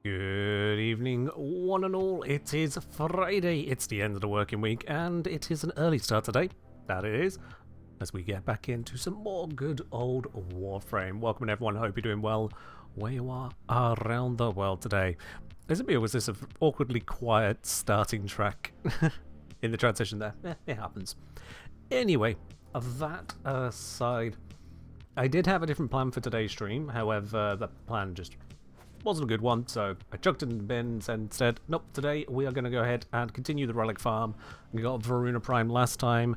Good evening, one and all. It is Friday, it's the end of the working week, and it is an early start today. That it is, as we get back into some more good old Warframe. Welcome everyone, hope you're doing well where you are around the world today. Isn't me, or was this an awkwardly quiet starting track in the transition there? It happens. Anyway, that aside, I did have a different plan for today's stream, however, the plan just wasn't a good one, so I chucked it in the bins and said, nope, today we are going to go ahead and continue the relic farm. We got Varuna Prime last time,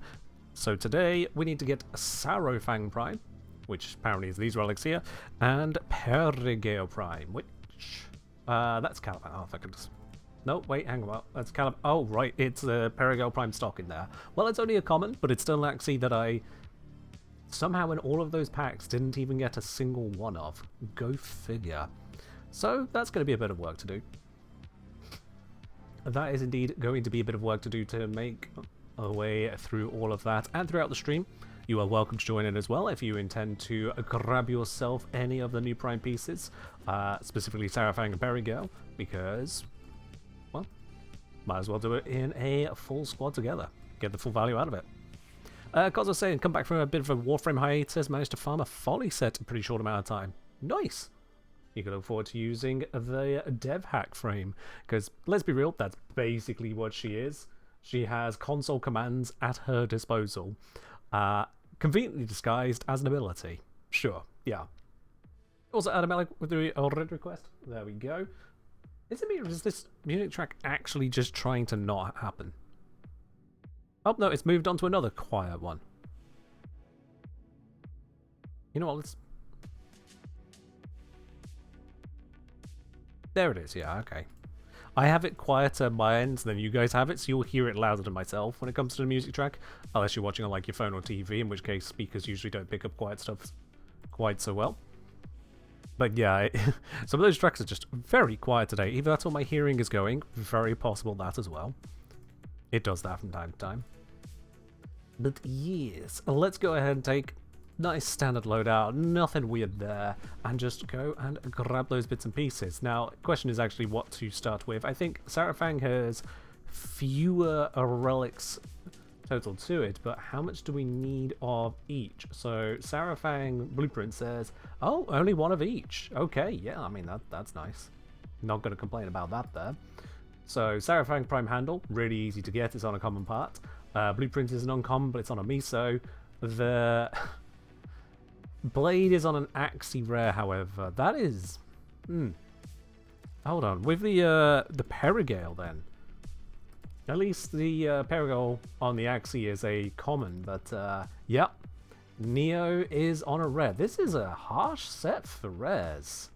so today we need to get Sarofang Prime, which apparently is these relics here, and Perigale Prime, which, that's Caliban. Oh, if I could just... No, wait, hang on, that's Caliban. Oh, right, it's a Perigale Prime stock in there. Well, it's only a common, but it's still an Axie that I somehow in all of those packs didn't even get a single one of. Go figure. So that's going to be a bit of work to do. That is indeed going to be a bit of work to do to make a way through all of that. And throughout the stream, you are welcome to join in as well if you intend to grab yourself any of the new Prime pieces, specifically Sarofang and Perigale, because, well, might as well do it in a full squad together. Get the full value out of it. Cos was saying, come back from a bit of a Warframe hiatus, managed to farm a folly set in a pretty short amount of time. Nice! You can look forward to using the dev hack frame, because let's be real, that's basically what she is. She has console commands at her disposal, conveniently disguised as an ability. Sure, yeah. Also, Adam with the already request. There we go. Is this music track actually just trying to not happen? Oh no, it's moved on to another quiet one. You know what? Let's. There it is, yeah, okay. I have it quieter on my end than you guys have it, so you'll hear it louder than myself when it comes to the music track, unless you're watching on like your phone or TV, in which case speakers usually don't pick up quiet stuff quite so well. But yeah, some of those tracks are just very quiet today. Either that's what my hearing is going, very possible that as well. It does that from time to time. But yes, let's go ahead and take nice standard loadout, nothing weird there, and just go and grab those bits and pieces. Now, the question is actually what to start with. I think Sarofang has fewer relics total to it, but how much do we need of each? So Sarofang Blueprint says, oh, only one of each. Okay, yeah, I mean, that's nice. Not going to complain about that there. So Sarofang Prime Handle, really easy to get, it's on a common part. Blueprint is an uncommon, but it's on a miso. The Blade is on an Axie rare, however. That is... Hold on. With the Perigale, then. At least the Perigale on the Axie is a common, but, yep. Neo is on a rare. This is a harsh set for rares.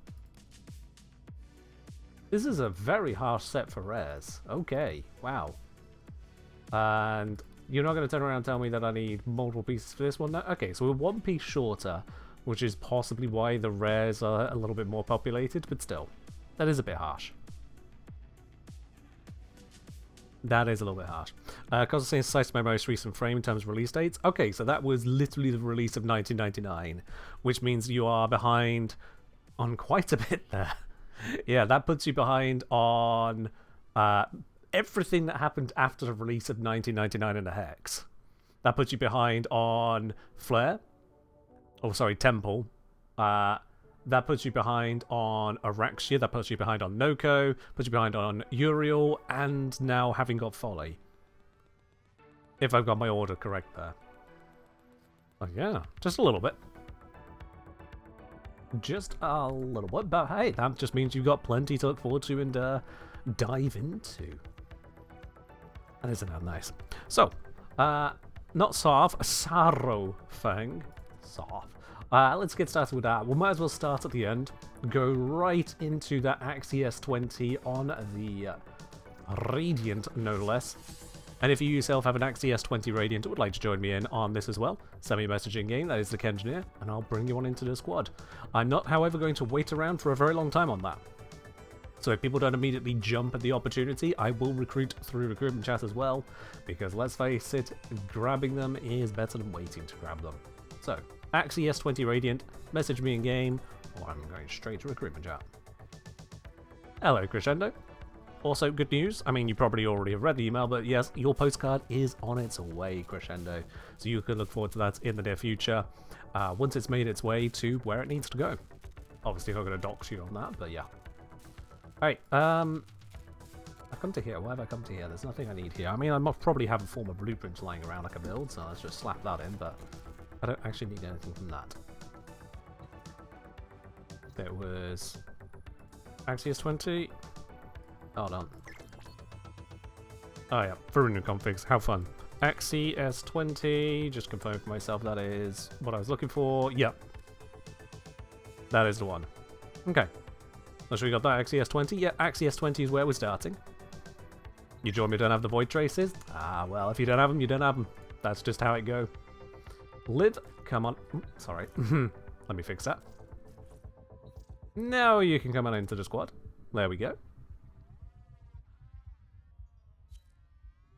This is a very harsh set for rares. Okay, wow. And you're not going to turn around and tell me that I need multiple pieces for this one? No? Okay, so we're one piece shorter, which is possibly why the rares are a little bit more populated, but still, that is a bit harsh. That is a little bit harsh. Cos was saying it's my most recent frame in terms of release dates. Okay, so that was literally the release of 1999, which means you are behind on quite a bit there. Yeah, that puts you behind on everything that happened after the release of 1999 in the Hex. That puts you behind on Flare. Oh, sorry, Temple. That puts you behind on Araxia. That puts you behind on Noko. Puts you behind on Uriel. And now having got Folly. If I've got my order correct there. Oh, yeah, just a little bit. Just a little bit. But hey, that just means you've got plenty to look forward to and dive into. And isn't that nice? So, not Sarf, Sarofang. Sarf. Let's get started with that. We might as well start at the end. Go right into that Axie S20 on the Radiant, no less. And if you yourself have an Axie S20 Radiant and would like to join me in on this as well, send me a message in game, that is the Kengineer, and I'll bring you on into the squad. I'm not, however, going to wait around for a very long time on that. So if people don't immediately jump at the opportunity, I will recruit through recruitment chat as well, because let's face it, grabbing them is better than waiting to grab them. So, Axie S20 Radiant, message me in game, or I'm going straight to recruitment chat. Hello, Crescendo. Also, good news. I mean, you probably already have read the email, but yes, your postcard is on its way, Crescendo. So you can look forward to that in the near future, once it's made its way to where it needs to go. Obviously, not going to dox you on that, but yeah. Alright, I've come to here. Why have I come to here? There's nothing I need here. I mean, I must probably have a form of blueprints lying around I can build, so let's just slap that in, but I don't actually need anything from that. There was Axios 20. Hold on. Oh yeah, for new configs. How fun. Axie S20. Just confirm for myself that is what I was looking for. Yep. That is the one. Okay. So we got that Axie S20. Yeah, Axie S20 is where we're starting. You join me, don't have the void traces? Ah, well, if you don't have them, you don't have them. That's just how it go. Liv, come on. Sorry. Let me fix that. Now you can come on into the squad. There we go.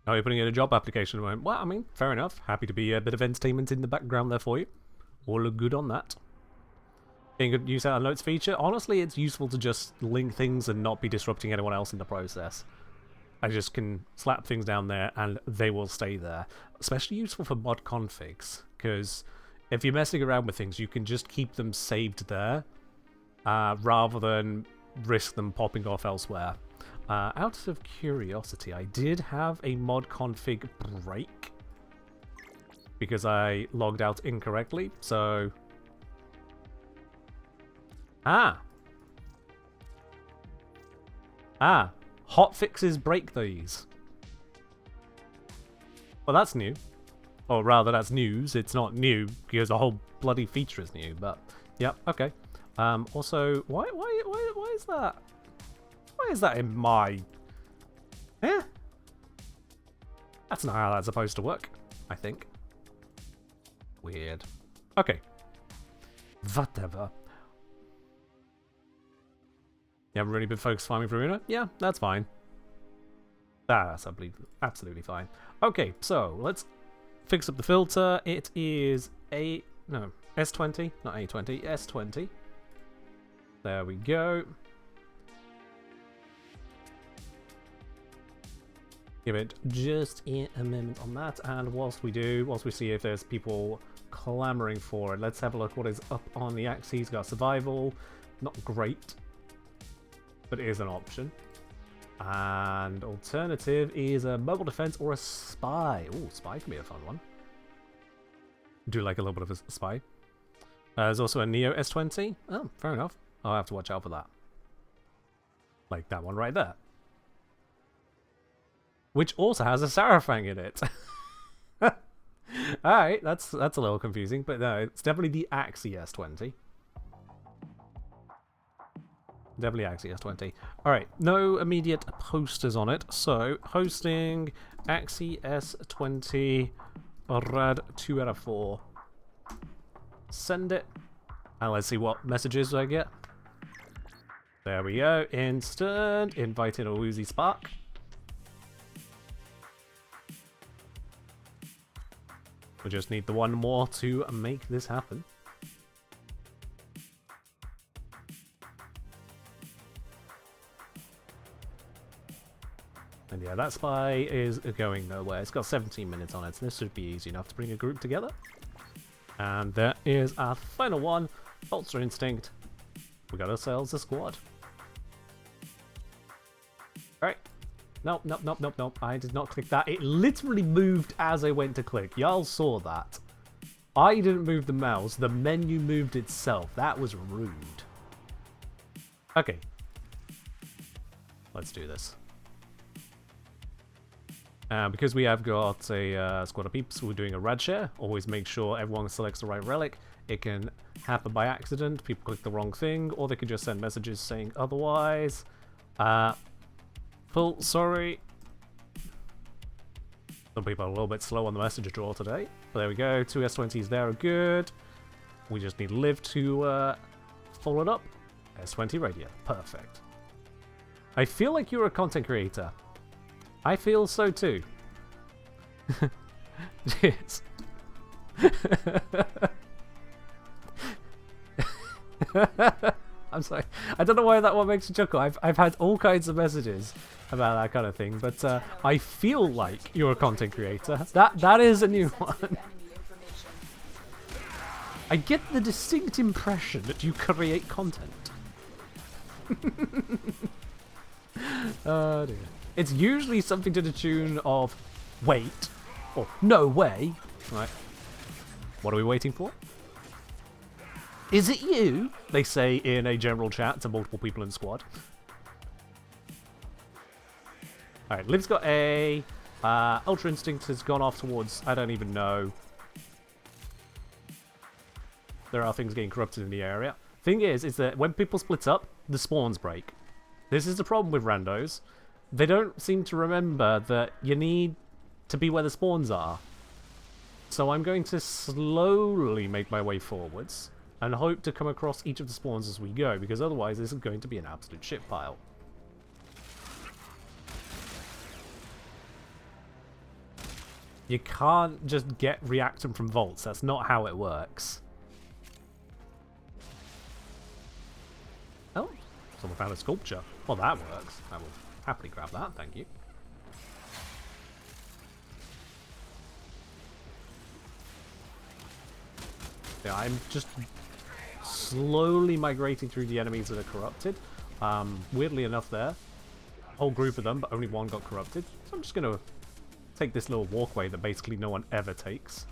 Oh, you're putting in a job application. Well, I mean, fair enough. Happy to be a bit of entertainment in the background there for you. All look good on that. Being good use our notes feature. Honestly, it's useful to just link things and not be disrupting anyone else in the process. I just can slap things down there and they will stay there. Especially useful for mod configs, because if you're messing around with things, you can just keep them saved there, rather than risk them popping off elsewhere. Out of curiosity, I did have a mod config break because I logged out incorrectly, so... Hotfixes break these. Well, that's new. Or rather, that's news. It's not new because the whole bloody feature is new, but... Yep, okay. Also, why is that? Why is that in my... Eh? That's not how that's supposed to work, I think. Weird. Okay. Whatever. You haven't really been focused farming for Arena? Yeah, that's fine. That's, I believe, absolutely fine. Okay, so let's fix up the filter. It is S20, not A20, S20. There we go. Give it just a moment on that, and whilst we see if there's people clamoring for it, let's have a look what is up on the axes. Got survival, not great, but it is an option. And alternative is a mobile defense or a spy. Oh, spy can be a fun one. Do like a little bit of a spy. There's also a Neo S20. Oh, fair enough. I'll have to watch out for that. Like that one right there. Which also has a Sarofang in it. Alright, that's a little confusing, but no, it's definitely the Axie S20. Definitely Axie S20. Alright, no immediate posters on it, so hosting Axie S20 rad 2 out of 4. Send it, and let's see what messages I get. There we go, instant, invite in a Woozy Spark. We just need the one more to make this happen. And yeah, that spy is going nowhere. It's got 17 minutes on it, so this should be easy enough to bring a group together. And there is our final one, Bolster Instinct. We got ourselves a squad. Alright. Nope, nope, nope, nope, nope. I did not click that. It literally moved as I went to click. Y'all saw that. I didn't move the mouse. The menu moved itself. That was rude. Okay. Let's do this. Because we have got a squad of peeps, we're doing a rad share. Always make sure everyone selects the right relic. It can happen by accident. People click the wrong thing, or they could just send messages saying otherwise. Full sorry. Some people are a little bit slow on the messenger draw today. But there we go. 2 S20s there are good. We just need Liv to follow it up. S20 radio. Perfect. I feel like you're a content creator. I feel so too. Cheers. I'm sorry. I don't know why that one makes you chuckle. I've had all kinds of messages about that kind of thing, but I feel like you're a content creator. That is a new one. I get the distinct impression that you create content. Oh dear. It's usually something to the tune of wait or no way. Right. What are we waiting for? Is it you? They say in a general chat to multiple people in the squad. Alright, Liv's got a Ultra Instinct has gone off towards I don't even know. There are things getting corrupted in the area. Thing is that when people split up, the spawns break. This is the problem with randos. They don't seem to remember that you need to be where the spawns are. So I'm going to slowly make my way forwards and hope to come across each of the spawns as we go, because otherwise this is going to be an absolute shit pile. You can't just get reactant from vaults. That's not how it works. Oh, someone found a sculpture. Well, that works. I will happily grab that, thank you. Yeah, I'm just slowly migrating through the enemies that are corrupted. Weirdly enough there, a whole group of them, but only one got corrupted. So I'm just going to take this little walkway that basically no one ever takes.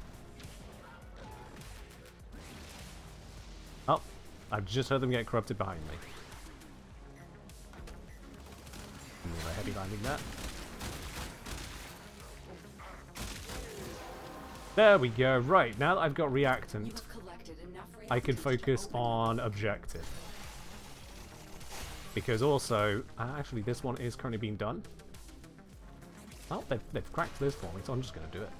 Oh, I've just heard them get corrupted behind me. A heavy landing there. There we go. Right, now that I've got reactant, I can focus on objective. Because also, actually this one is currently being done. Oh, they've cracked this for me, so I'm just going to do it.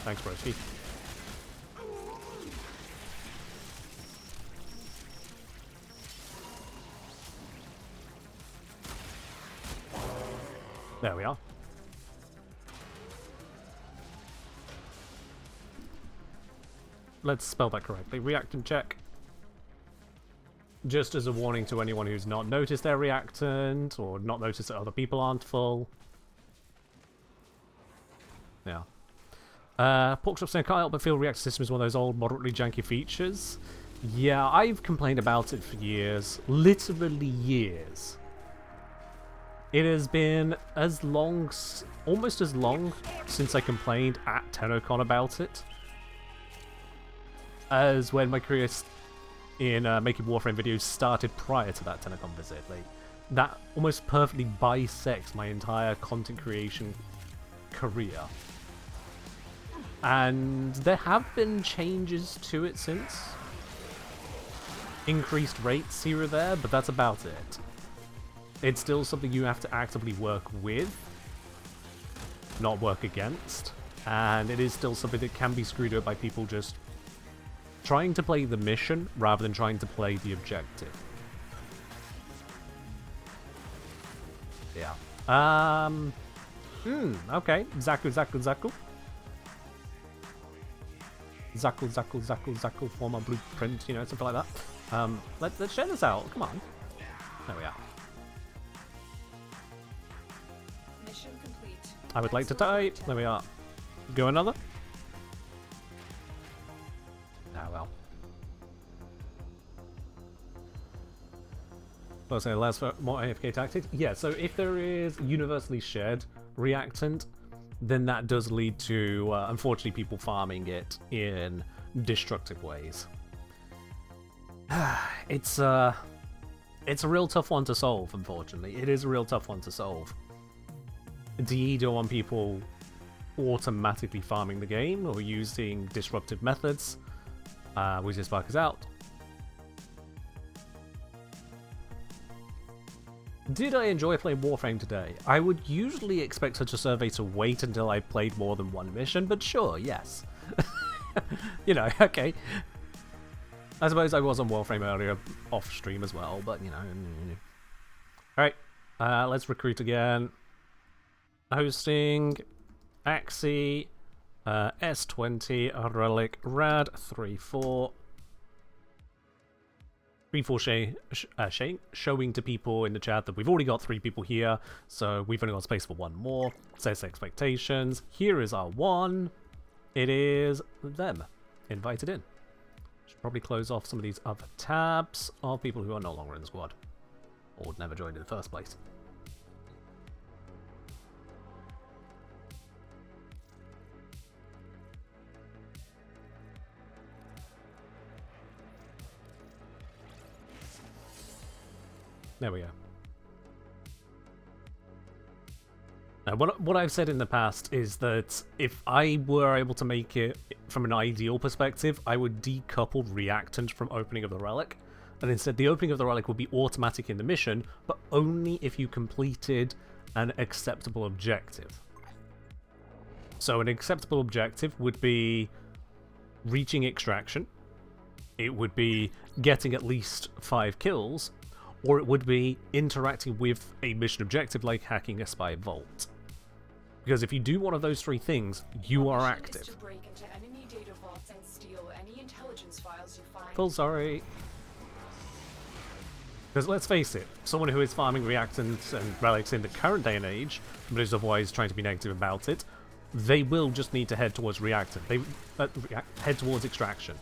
Thanks, Broski. There we are. Let's spell that correctly. Reactant check. Just as a warning to anyone who's not noticed their reactant, or not noticed that other people aren't full. Yeah. Porkchop saying, can't help but feel reactor system is one of those old, moderately janky features. Yeah, I've complained about it for years. Literally years. It has been as long, almost as long since I complained at TennoCon about it, as when my career in making Warframe videos started prior to that TennoCon visit. Like, that almost perfectly bisects my entire content creation career. And there have been changes to it since. Increased rates here or there, but that's about it. It's still something you have to actively work with, not work against. And it is still something that can be screwed up by people just trying to play the mission rather than trying to play the objective. Yeah. Okay. Zaku, Zaku, Zaku. Zaku, Zaku, Zaku, Zaku, former blueprint, you know, something like that. Let's share this out. Come on. There we are. Mission complete. I would like to type. There we are. Go another. Ah, well. Well, so less for more AFK tactics. Yeah, so if there is universally shared reactant, then that does lead to, unfortunately, people farming it in destructive ways. It's a real tough one to solve, unfortunately. It is a real tough one to solve. Do you don't want people automatically farming the game or using disruptive methods? Wizard Spark is out. Did I enjoy playing Warframe today? I would usually expect such a survey to wait until I played more than one mission, but sure, yes. You know, okay. I suppose I was on Warframe earlier, off stream as well, but you know. Alright, let's recruit again. Hosting, Axie, S20, Relic, Rad, 3-4. showing to people in the chat that we've already got 3 people here, so we've only got space for 1 more. Sets expectations. Here is our 1. It is them. Invited in. Should probably close off some of these other tabs of people who are no longer in the squad. Or never joined in the first place. There we go. Now, what I've said in the past is that if I were able to make it from an ideal perspective, I would decouple reactant from opening of the relic, and instead the opening of the relic would be automatic in the mission, but only if you completed an acceptable objective. So an acceptable objective would be reaching extraction, it would be getting at least 5 kills, or it would be interacting with a mission objective like hacking a spy vault. Because if you do one of those 3 things, you are active. To break into enemy data vaults and steal any intelligence files you find. Full sorry. Because let's face it, someone who is farming reactants and relics in the current day and age, but is otherwise trying to be negative about it, they will just need to head towards reactant. They head towards extraction.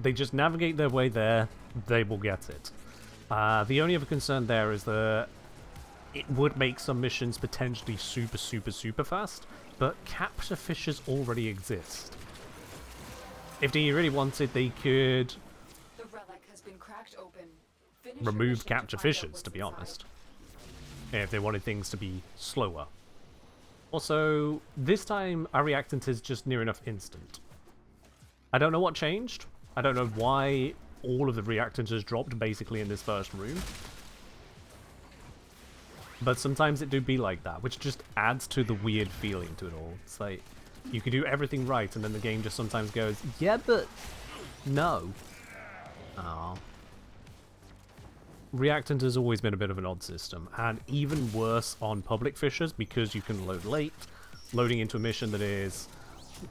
They just navigate their way there, they will get it. The only other concern there is that it would make some missions potentially super fast, but capture fissures already exist. If they really wanted, they could The relic has been cracked open. Finish your remove mission capture to find out fissures, what's to be inside. honest. If they wanted things to be slower. Also, this time our reactant is just near enough instant. I don't know what changed. I don't know why all of the reactants has dropped basically in this first room. But sometimes it do be like that, which just adds to the weird feeling to it all. It's like, you can do everything right, and then the game just sometimes goes, yeah, but no. Oh. Reactant has always been a bit of an odd system, and even worse on public fissures, because you can load late, loading into a mission that is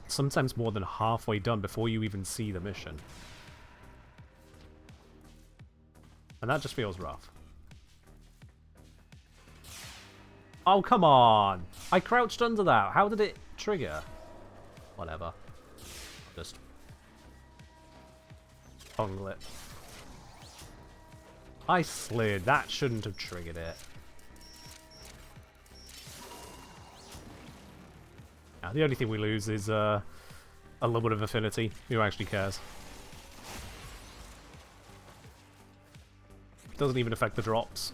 sometimes more than halfway done before you even see the mission. And that just feels rough. Oh, come on! I crouched under that. How did it trigger? Whatever. Just bungle it. I slid. That shouldn't have triggered it. Now, the only thing we lose is a little bit of affinity. Who actually cares? Doesn't even affect the drops.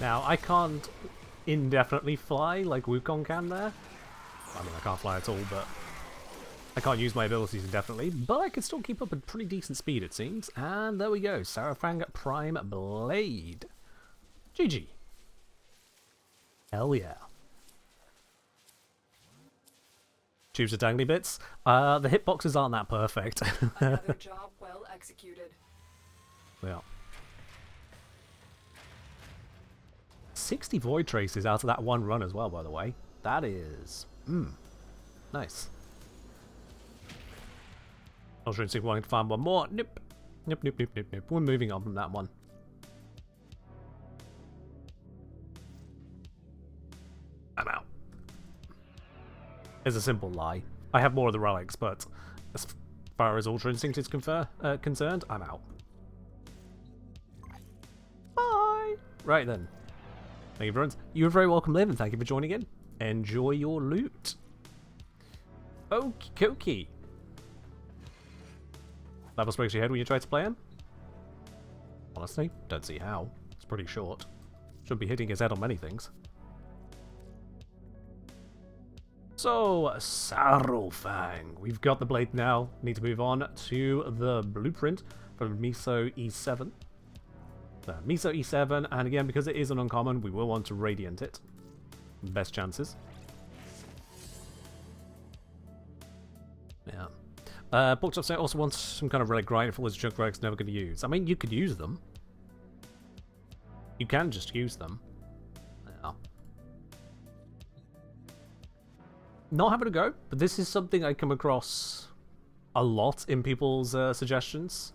Now, I can't indefinitely fly like Wukong can there. I mean, I can't fly at all, but I can't use my abilities indefinitely, but I can still keep up a pretty decent speed, it seems. And there we go, Sarofang Prime Blade. GG. Hell yeah. Tubes are dangly bits. The hitboxes aren't that perfect. Another job well executed. Yeah. 60 void traces out of that one run as well, by the way. That is... nice. I was trying to see if I can find one more. Nope. Nope, nope, nope, nope, nope. We're moving on from that one. I'm out. It's a simple lie. I have more of the relics, but as far as Ultra Instinct is concerned, I'm out. Bye! Right then. Thank you, everyone. You're very welcome, Liv, and thank you for joining in. Enjoy your loot. Okie dokie. Level breaks your head when you try to play him? Honestly, don't see how. It's pretty short. Should be hitting his head on many things. So, Sarofang. We've got the blade now. Need to move on to the blueprint from Miso E7. Miso E7, and again, because it is an uncommon, we will want to Radiant it. Best chances. Yeah. Porkchop also wants some kind of relic grind for his junk relic's never going to use. I mean, you could use them. You can just use them. Yeah. Not having a go, but this is something I come across a lot in people's suggestions.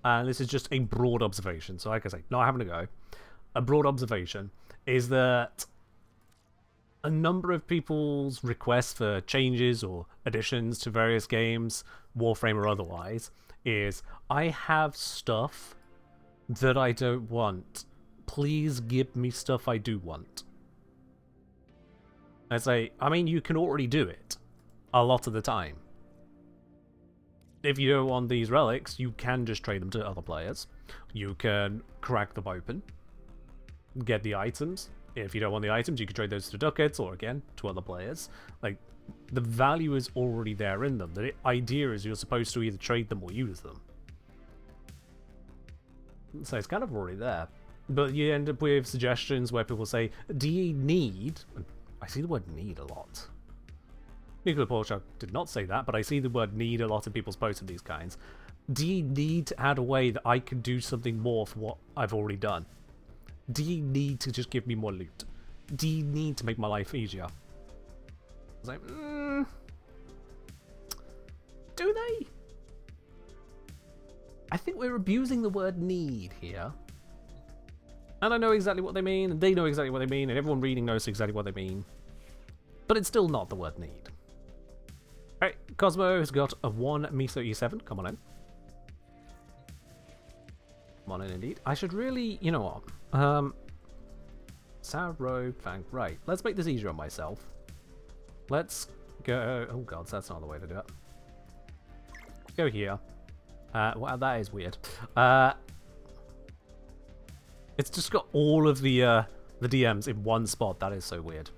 And this is just a broad observation. So like I say, not having a go. A broad observation is that a number of people's requests for changes or additions to various games, Warframe or otherwise, is I have stuff that I don't want. Please give me stuff I do want. I say, I mean, you can already do it a lot of the time. If you don't want these relics, you can just trade them to other players. You can crack them open, get the items. If you don't want the items, you can trade those to ducats or, again, to other players. Like, the value is already there in them. The idea is you're supposed to either trade them or use them. So it's kind of already there. But you end up with suggestions where people say, do you need... I see the word need a lot. Nuclear Porkchop did not say that, but I see the word need a lot in people's posts of these kinds. Do you need to add a way that I can do something more for what I've already done? Do you need to just give me more loot? Do you need to make my life easier? I was like, do they? I think we're abusing the word need here. And I know exactly what they mean, and they know exactly what they mean, and everyone reading knows exactly what they mean. But it's still not the word need. Alright, Cosmo has got a 1 Miso E7. Come on in. Come on in, indeed. I should really... You know what? Sarofang. Right, let's make this easier on myself. Let's go... Oh god, that's not the way to do it. Go here. Wow, that is weird. It's just got all of the DMs in one spot. That is so weird.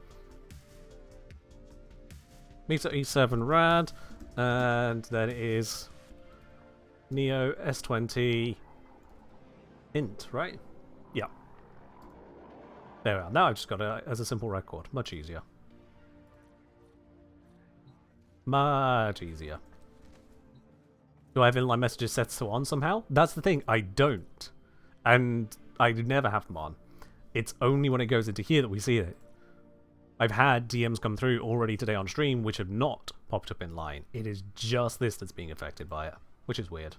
Miso E7 Rad, and then it is Neo S20 Int, right? Yeah. There we are. Now I've just got it as a simple record. Much easier. Much easier. Do I have inline messages set to on somehow? That's the thing. I don't. And I never have them on. It's only when it goes into here that we see it. I've had DMs come through already today on stream which have not popped up in line. It is just this that's being affected by it, which is weird.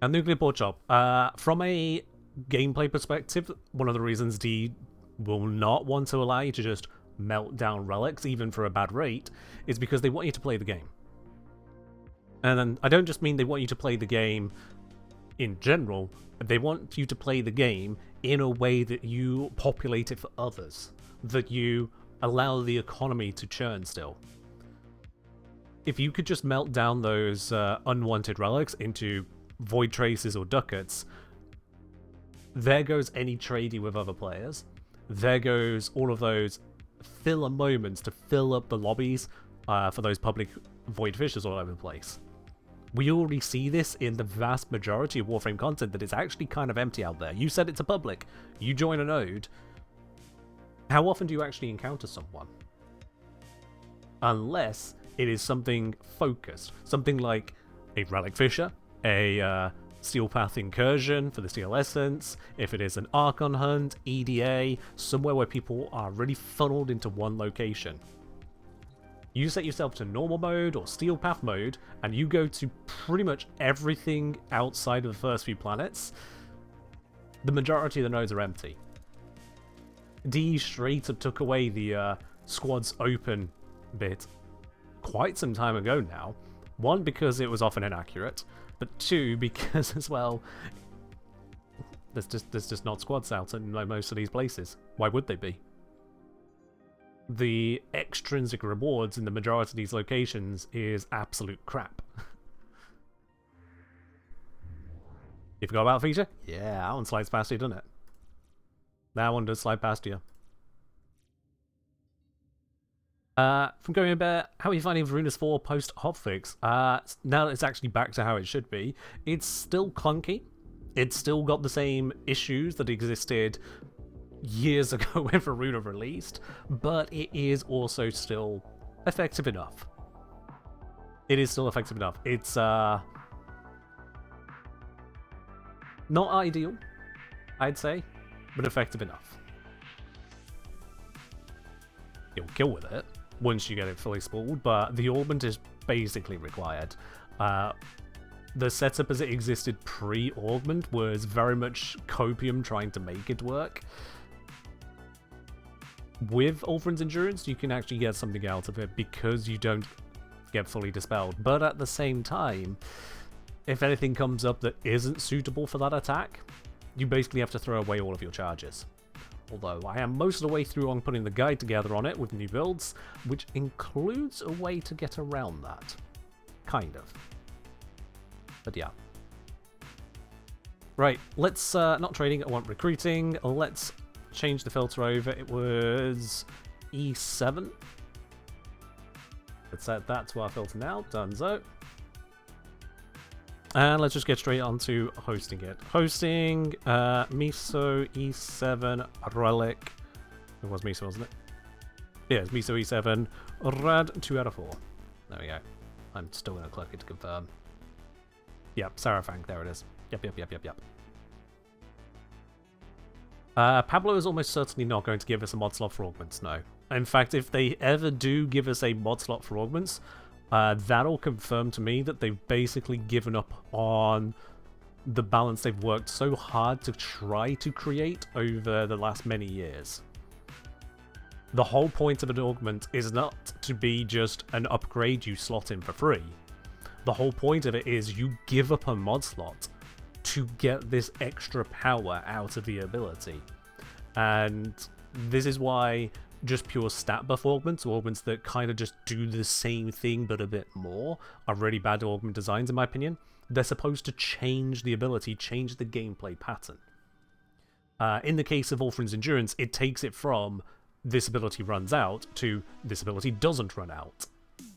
And Nuclear Porkchop, from a gameplay perspective, one of the reasons D will not want to allow you to just melt down relics, even for a bad rate, is because they want you to play the game. And then I don't just mean they want you to play the game in general, they want you to play the game in a way that you populate it for others, that you allow the economy to churn still. If you could just melt down those unwanted relics into void traces or ducats, there goes any trading with other players. There goes all of those filler moments to fill up the lobbies for those public void fishers all over the place. We already see this in the vast majority of Warframe content that it's actually kind of empty out there. You said it's a public. You join a node. How often do you actually encounter someone? Unless it is something focused. Something like a Relic Fisher, a Steel Path Incursion for the Steel Essence, if it is an Archon Hunt, EDA, somewhere where people are really funneled into one location. You set yourself to normal mode or steel path mode, and you go to pretty much everything outside of the first few planets. The majority of the nodes are empty. D straight up took away the squads open bit quite some time ago now. One, because it was often inaccurate, but two, because as well, there's just not squads out in most of these places. Why would they be? The extrinsic rewards in the majority of these locations is absolute crap. You forgot about feature? Yeah, that one slides past you, doesn't it? That one does slide past you. From Going a bit, how are you finding Varuna's 4 post-hotfix? Now that it's actually back to how it should be, it's still clunky. It's still got the same issues that existed years ago when Varuna released, but it is also still effective enough. It is still effective enough. It's not ideal, I'd say, but effective enough. You'll kill with it once you get it fully spooled, but the augment is basically required. The setup as it existed pre-augment was very much copium trying to make it work. With Ulfrin's Endurance, you can actually get something out of it because you don't get fully dispelled. But at the same time, if anything comes up that isn't suitable for that attack, you basically have to throw away all of your charges. Although I am most of the way through on putting the guide together on it with new builds, which includes a way to get around that. Kind of. But yeah. Right, let's, not trading, I want recruiting. Let's change the filter over. It was E7. Let's set that to our filter now. Donezo. And let's just get straight onto hosting it. Hosting, Miso E7 Relic. It was Miso, wasn't it? Yeah, it's Miso E7 Rad 2 out of 4. There we go. I'm still going to click it to confirm. Yep, Sarofang, there it is. Yep. Pablo is almost certainly not going to give us a mod slot for augments, no. In fact, if they ever do give us a mod slot for augments, that'll confirm to me that they've basically given up on the balance they've worked so hard to try to create over the last many years. The whole point of an augment is not to be just an upgrade you slot in for free. The whole point of it is you give up a mod slot to get this extra power out of the ability. And this is why just pure stat buff augments, or augments that kind of just do the same thing but a bit more, are really bad augment designs in my opinion. They're supposed to change the ability, change the gameplay pattern. In the case of Ulfrin's Endurance, it takes it from this ability runs out to this ability doesn't run out.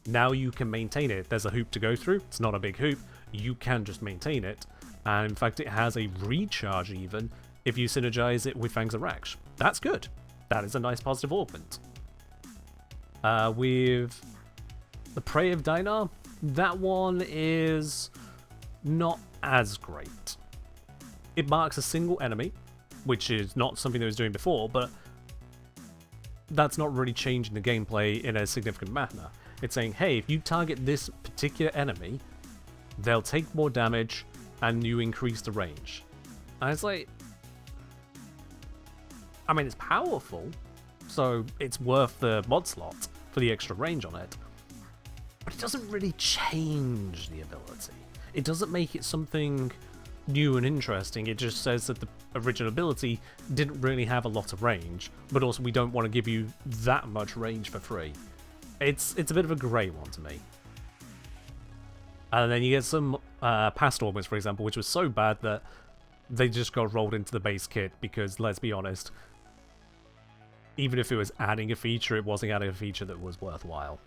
Now you can maintain it. There's a hoop to go through. It's not a big hoop. You can just maintain it. And in fact, it has a recharge even if you synergize it with Fangs of Raksh. That's good. That is a nice positive augment. With the Prey of Dinar, that one is not as great. It marks a single enemy, which is not something that it was doing before, but that's not really changing the gameplay in a significant manner. It's saying, hey, if you target this particular enemy, they'll take more damage and you increase the range. And it's like, I mean, it's powerful, so it's worth the mod slot for the extra range on it, but it doesn't really change the ability. It doesn't make it something new and interesting. It just says that the original ability didn't really have a lot of range, but also we don't want to give you that much range for free. It's a bit of a grey one to me. And then you get some past augments, for example, which was so bad that they just got rolled into the base kit because, let's be honest, even if it was adding a feature, it wasn't adding a feature that was worthwhile.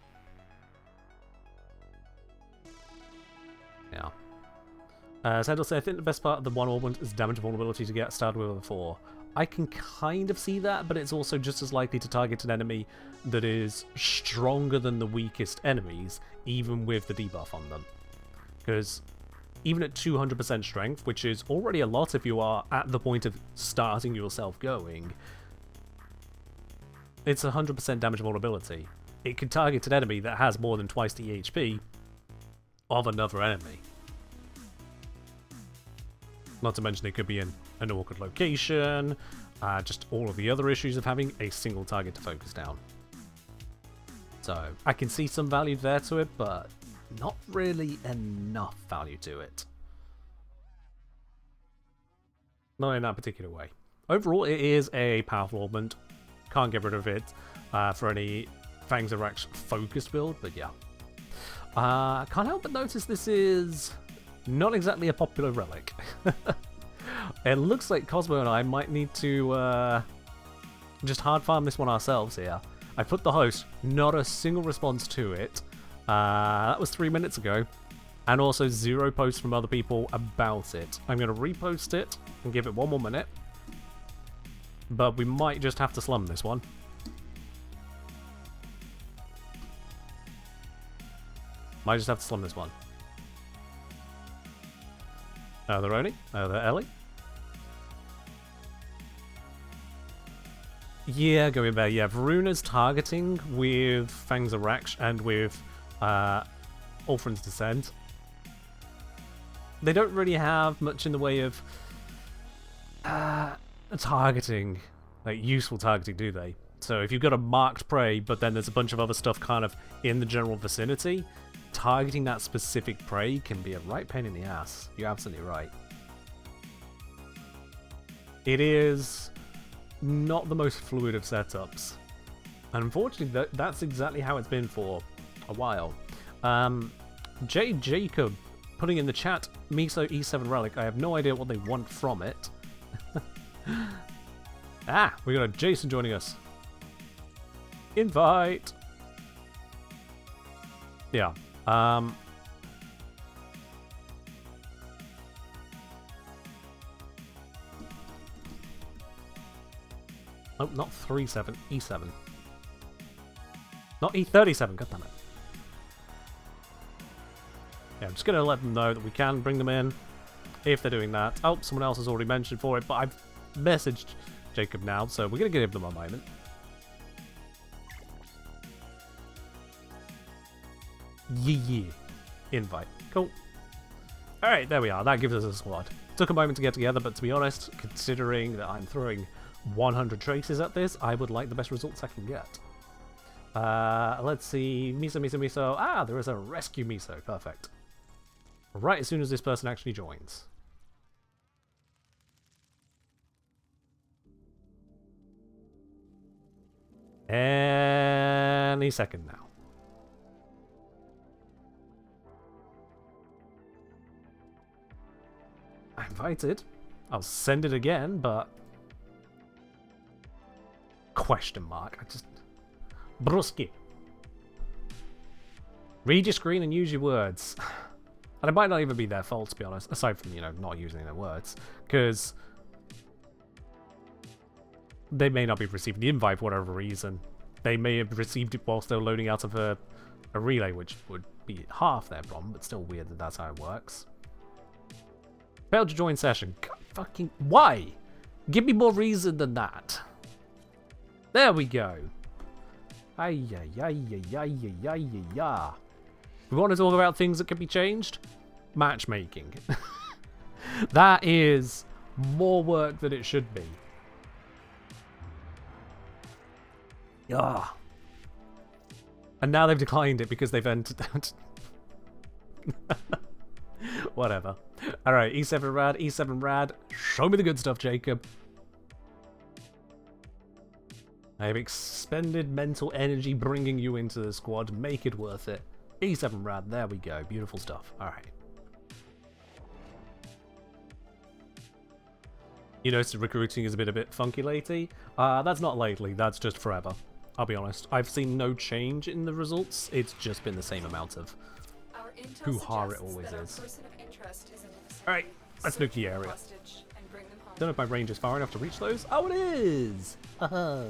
Yeah. Sandal said, I think the best part of the one augment is damage vulnerability to get started with a 4. I can kind of see that, but it's also just as likely to target an enemy that is stronger than the weakest enemies, even with the debuff on them. Because even at 200% strength, which is already a lot if you are at the point of starting yourself going, it's 100% damage vulnerability. It can target an enemy that has more than twice the HP of another enemy. Not to mention it could be in an awkward location, just all of the other issues of having a single target to focus down. So I can see some value there to it, but not really enough value to it. Not in that particular way. Overall, it is a powerful augment. Can't get rid of it for any Fangs of Raksh focused build, but yeah. Can't help but notice this is not exactly a popular relic. It looks like Cosmo and I might need to just hard farm this one ourselves here. I put the host, not a single response to it. That was 3 minutes ago. And also 0 posts from other people about it. I'm going to repost it and give it 1 more minute. but we might just have to slum this one. Might just have to slum this one. The Roni, the Ellie. Yeah, going there. Yeah, Varuna's targeting with Fangs of Raksh and with Ulfrin's Descent. They don't really have much in the way of targeting, like useful targeting, do they? So if you've got a marked prey, but then there's a bunch of other stuff kind of in the general vicinity, targeting that specific prey can be a right pain in the ass. You're absolutely right. It is not the most fluid of setups. And unfortunately, that's exactly how it's been for a while. J. Jacob putting in the chat, Miso E7 Relic. I have no idea what they want from it. We got a Jason joining us. Invite! Yeah. Oh, not 3-7, E7. Not E37, goddammit. Yeah, I'm just going to let them know that we can bring them in if they're doing that. Oh, someone else has already mentioned for it, but I've messaged Jacob now, so we're going to give them a moment. Yeah. Invite. Cool. Alright, there we are. That gives us a squad. Took a moment to get together, but to be honest, considering that I'm throwing 100 traces at this, I would like the best results I can get. Let's see. Miso. Ah, there is a rescue Miso. Perfect. Right as soon as this person actually joins. Any second now. I invited. I'll send it again, but... Question mark. I just... Brusky. Read your screen and use your words. And it might not even be their fault, to be honest, aside from, you know, not using their words. Because... they may not be receiving the invite for whatever reason. They may have received it whilst they were loading out of a relay, which would be half their problem, but still weird that that's how it works. Failed to join session. God, fucking... Why? Give me more reason than that. There we go. We want to talk about things that can be changed? Matchmaking. That is more work than it should be. Ah. And now they've declined it because they've entered... Whatever. Alright, E7 Rad, E7 Rad. Show me the good stuff, Jacob. I have expended mental energy bringing you into the squad. Make it worth it. E7 Rad, there we go. Beautiful stuff. Alright. You notice recruiting is a bit funky lately? That's not lately, that's just forever. I'll be honest. I've seen no change in the results. It's just been the same amount of hoo-ha it always is. Alright, let's nuke the area. Don't know if my range is far enough to reach those. Oh, it is! Haha.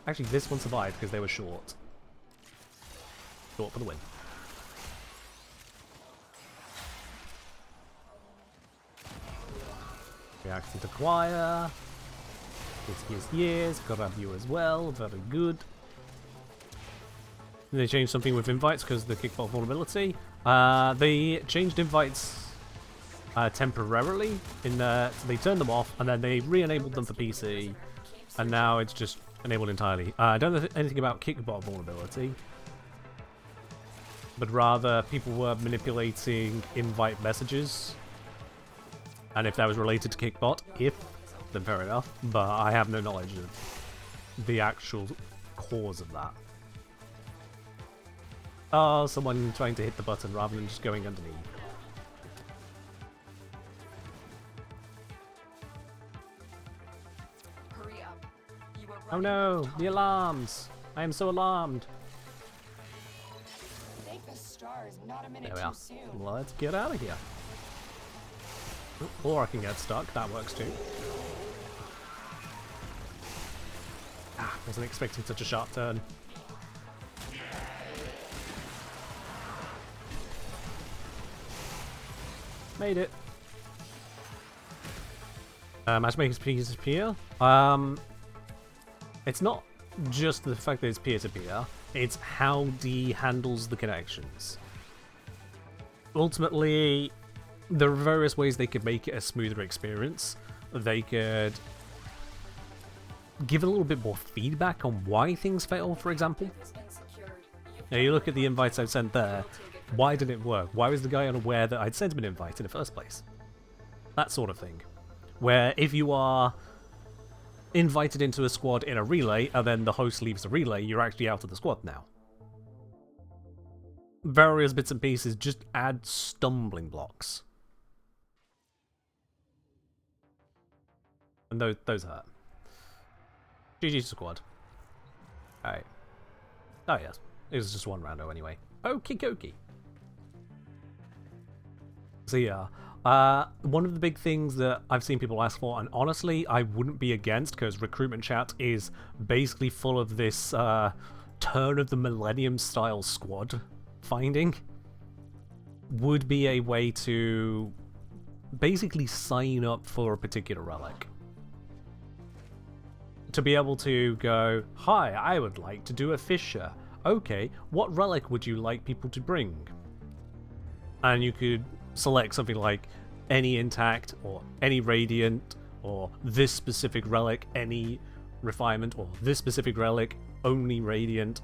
Actually, this one survived because they were short. Short for the win. Reaction to choir. Yes. Grab you as well. Very good. They changed something with invites because of the kickball vulnerability. They changed invites temporarily. So they turned them off and then they re-enabled them for PC. And now it's just enabled entirely. I don't know anything about kickball vulnerability. But rather, people were manipulating invite messages. And if that was related to Kickbot, then fair enough. But I have no knowledge of the actual cause of that. Oh, someone trying to hit the button rather than just going underneath. Hurry up. Oh no, the alarms! I am so alarmed. Thank the stars, not a minute There we are. too soon. Let's get out of here. Or I can get stuck, that works too. Ah, wasn't expecting such a sharp turn. Made it. Matchmakers peer-to-peer. It's not just the fact that it's peer-to-peer, it's how D handles the connections. Ultimately, there are various ways they could make it a smoother experience. They could give a little bit more feedback on why things fail, for example. Now you look at the invites I've sent there, why didn't it work? Why was the guy unaware that I'd sent him an invite in the first place? That sort of thing. Where if you are invited into a squad in a relay, and then the host leaves the relay, you're actually out of the squad now. Various bits and pieces just add stumbling blocks. And those hurt. GG squad. Alright. Oh yes. It was just one rando anyway. Okie dokie. So yeah. One of the big things that I've seen people ask for, and honestly I wouldn't be against, because recruitment chat is basically full of this turn of the millennium style squad finding, would be a way to basically sign up for a particular relic. To be able to go, hi, I would like to do a Fisher. Okay, what relic would you like people to bring? And you could select something like any intact, or any radiant, or this specific relic, any refinement, or this specific relic, only radiant.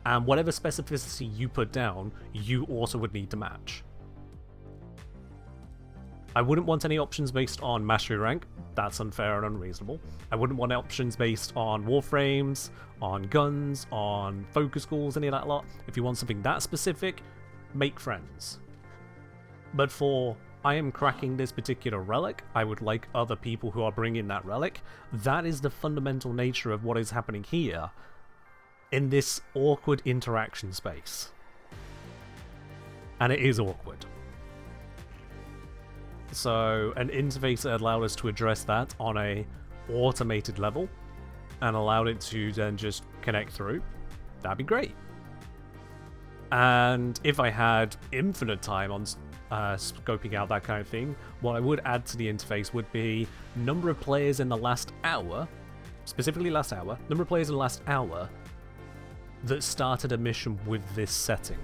And whatever specificity you put down, you also would need to match. I wouldn't want any options based on mastery rank. That's unfair and unreasonable. I wouldn't want options based on warframes, on guns, on focus calls, any of that lot. If you want something that specific, make friends. But for I am cracking this particular relic, I would like other people who are bringing that relic. That is the fundamental nature of what is happening here in this awkward interaction space. And it is awkward. So an interface that allowed us to address that on a automated level and allowed it to then just connect through, that'd be great. And if I had infinite time on scoping out that kind of thing, what I would add to the interface would be number of players in the last hour, specifically last hour, number of players in the last hour that started a mission with this setting.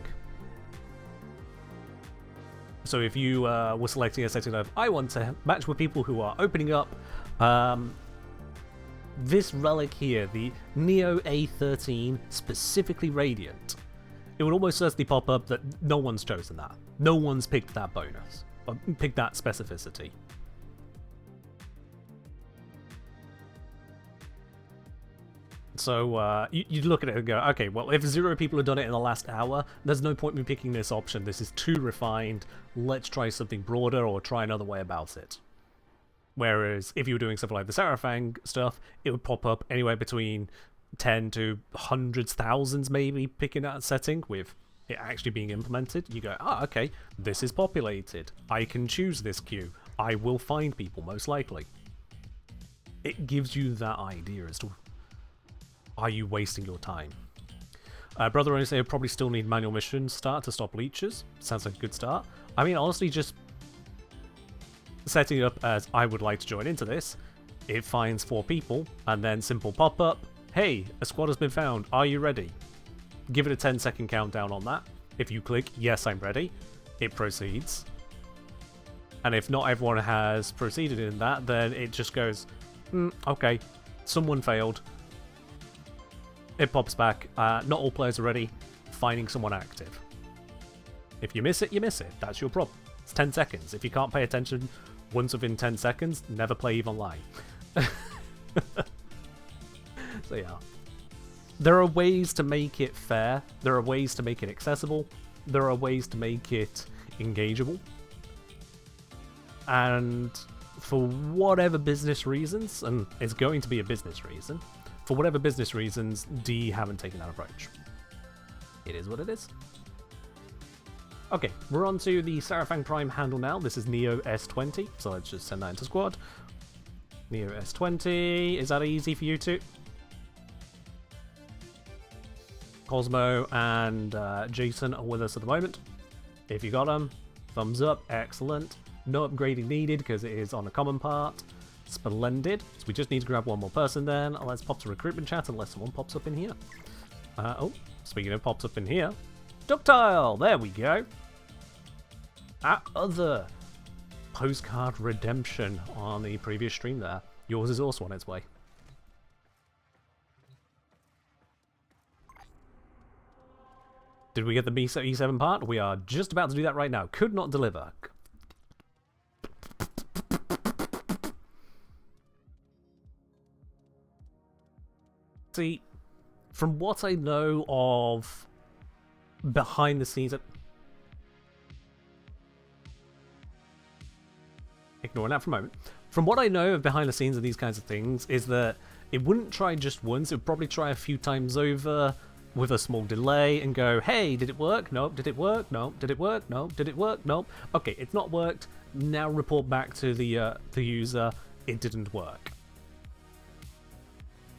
So if you were selecting a setting of, I want to match with people who are opening up this relic here, the Neo A13, specifically Radiant, it would almost certainly pop up that no one's chosen that. No one's picked that bonus, or picked that specificity. So you'd look at it and go, okay, well, if 0 people have done it in the last hour, there's no point in me picking this option. This is too refined. Let's try something broader or try another way about it. Whereas if you were doing something like the Sarofang stuff, it would pop up anywhere between 10 to hundreds, thousands maybe picking that setting with it actually being implemented. You go, okay, this is populated. I can choose this queue. I will find people most likely. It gives you that idea as to, are you wasting your time? Brother only say I probably still need manual mission start to stop leeches. Sounds like a good start. I mean, honestly, just setting it up as I would like to join into this. It finds 4 people, and then simple pop-up. Hey, a squad has been found. Are you ready? Give it a 10-second countdown on that. If you click, yes, I'm ready, it proceeds. And if not everyone has proceeded in that, then it just goes, okay, someone failed. It pops back, not all players are ready, finding someone active. If you miss it, you miss it. That's your problem. It's 10 seconds. If you can't pay attention once within 10 seconds, never play EVE Online. So yeah. There are ways to make it fair. There are ways to make it accessible. There are ways to make it engageable. And for whatever business reasons, and it's going to be a business reason, for whatever business reasons, D haven't taken that approach. It is what it is. Okay, we're on to the Sarofang Prime handle now. This is Neo S20, so let's just send that into squad. Neo S20, is that easy for you two? Cosmo and Jason are with us at the moment. If you got them, thumbs up, excellent. No upgrading needed because it is on a common part. Splendid. So we just need to grab one more person then. Let's pop to recruitment chat unless someone pops up in here. Oh, speaking of pops up in here, Ductile, there we go. Our other postcard redemption on the previous stream there. Yours is also on its way. Did we get the E7 part? We are just about to do that right now. Could not deliver. See, from what I know of behind the scenes... Ignoring that for a moment. From what I know of behind the scenes of these kinds of things is that it wouldn't try just once, it would probably try a few times over with a small delay and go, hey, did it work? Nope. Did it work? Nope. Did it work? Nope. Did it work? Nope. Okay, it's not worked. Now report back to the user, it didn't work.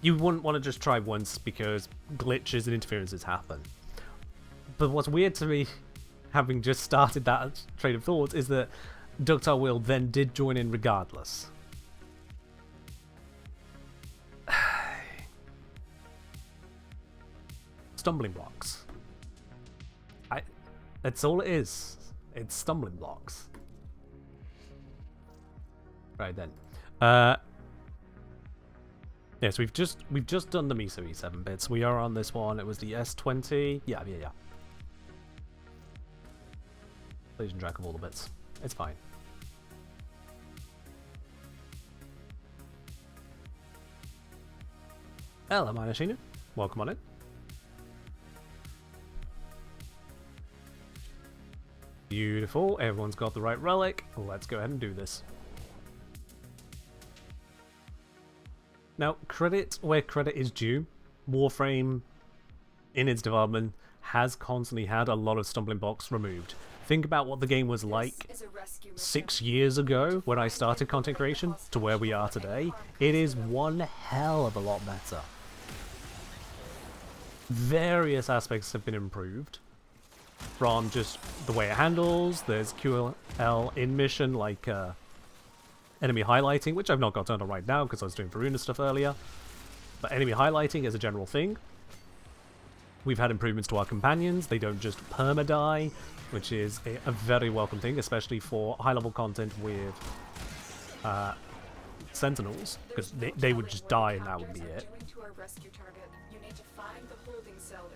You wouldn't want to just try once because glitches and interferences happen. But what's weird to me, having just started that train of thought, is that Ductile Will then did join in regardless. Stumbling blocks. That's all it is. It's stumbling blocks. Right then. Yeah, so we've just done the Miso E7 bits. We are on this one. It was the S20. Yeah. Losing track of all the bits. It's fine. Hello, Minashina. Welcome on in. Beautiful. Everyone's got the right relic. Let's go ahead and do this. Now, credit where credit is due. Warframe, in its development, has constantly had a lot of stumbling blocks removed. Think about what the game was like 6 years ago when I started content creation to where we are today. It is one hell of a lot better. Various aspects have been improved. From just the way it handles, there's QL in mission like enemy highlighting, which I've not got turned on right now because I was doing Varuna stuff earlier. But enemy highlighting is a general thing. We've had improvements to our companions. They don't just perma-die, which is a very welcome thing, especially for high-level content with Sentinels, because they would just die and that would be it.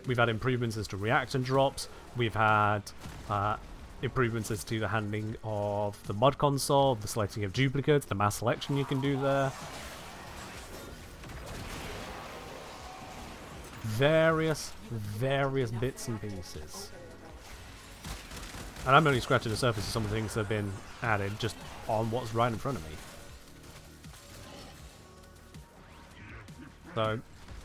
We've had improvements as to reaction drops. We've had improvements as to the handling of the mod console, the selecting of duplicates, the mass selection you can do there. Various bits and pieces. And I'm only scratching the surface of some of the things that have been added just on what's right in front of me. So,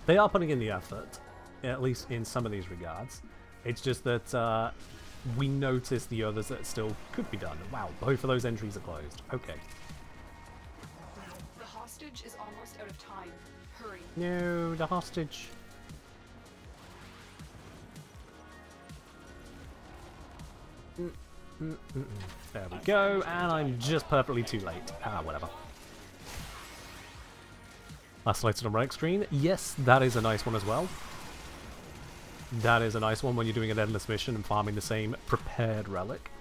they are putting in the effort, at least in some of these regards. It's just that we notice the others that still could be done. Wow, both of those entries are closed. Okay. The hostage is almost out of time. Hurry. No, the hostage. There we go, and I'm just perfectly too late. Whatever. Last selected on right screen. Yes, that is a nice one as well. That is a nice one when you're doing an endless mission and farming the same prepared relic.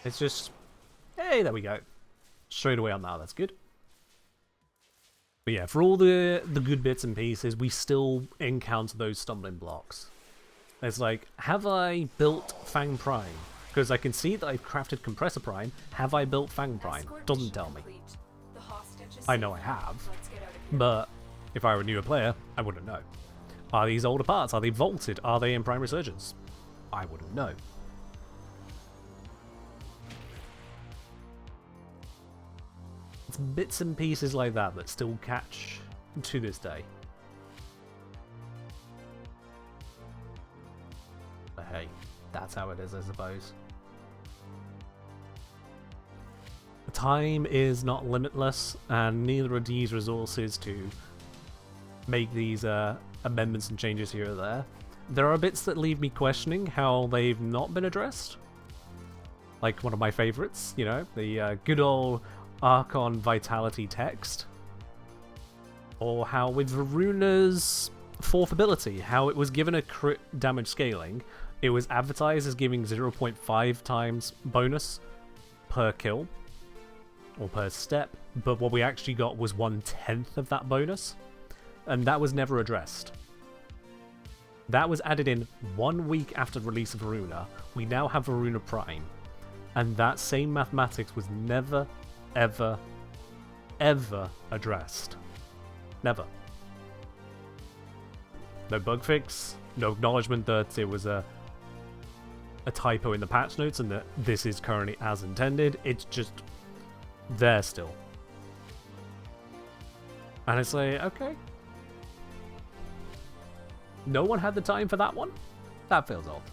It's just... Hey, there we go. Straight away on that, that's good. But yeah, for all the good bits and pieces, we still encounter those stumbling blocks. It's like, have I built Fang Prime? Because I can see that I've crafted Compressor Prime. Have I built Fang Prime? Doesn't tell me. I know I have, but if I were a newer player, I wouldn't know. Are these older parts? Are they vaulted? Are they in Prime Resurgence? I wouldn't know. It's bits and pieces like that that still catch to this day. But hey, that's how it is, I suppose. time is not limitless, and neither are these resources to make these amendments and changes here or there. There are bits that leave me questioning how they've not been addressed. Like one of my favorites, you know, the good old Archon Vitality text. Or how with Varuna's fourth ability, how it was given a crit damage scaling, it was advertised as giving 0.5 times bonus per kill, or per step, but what we actually got was 1/10 of that bonus, and that was never addressed. That was added in 1 week after the release of Varuna. We now have Varuna Prime, and that same mathematics was never, ever, ever addressed. Never. No bug fix, no acknowledgement that it was a typo in the patch notes and that this is currently as intended. It's just there still. And it's like, okay. No one had the time for that one? That feels odd.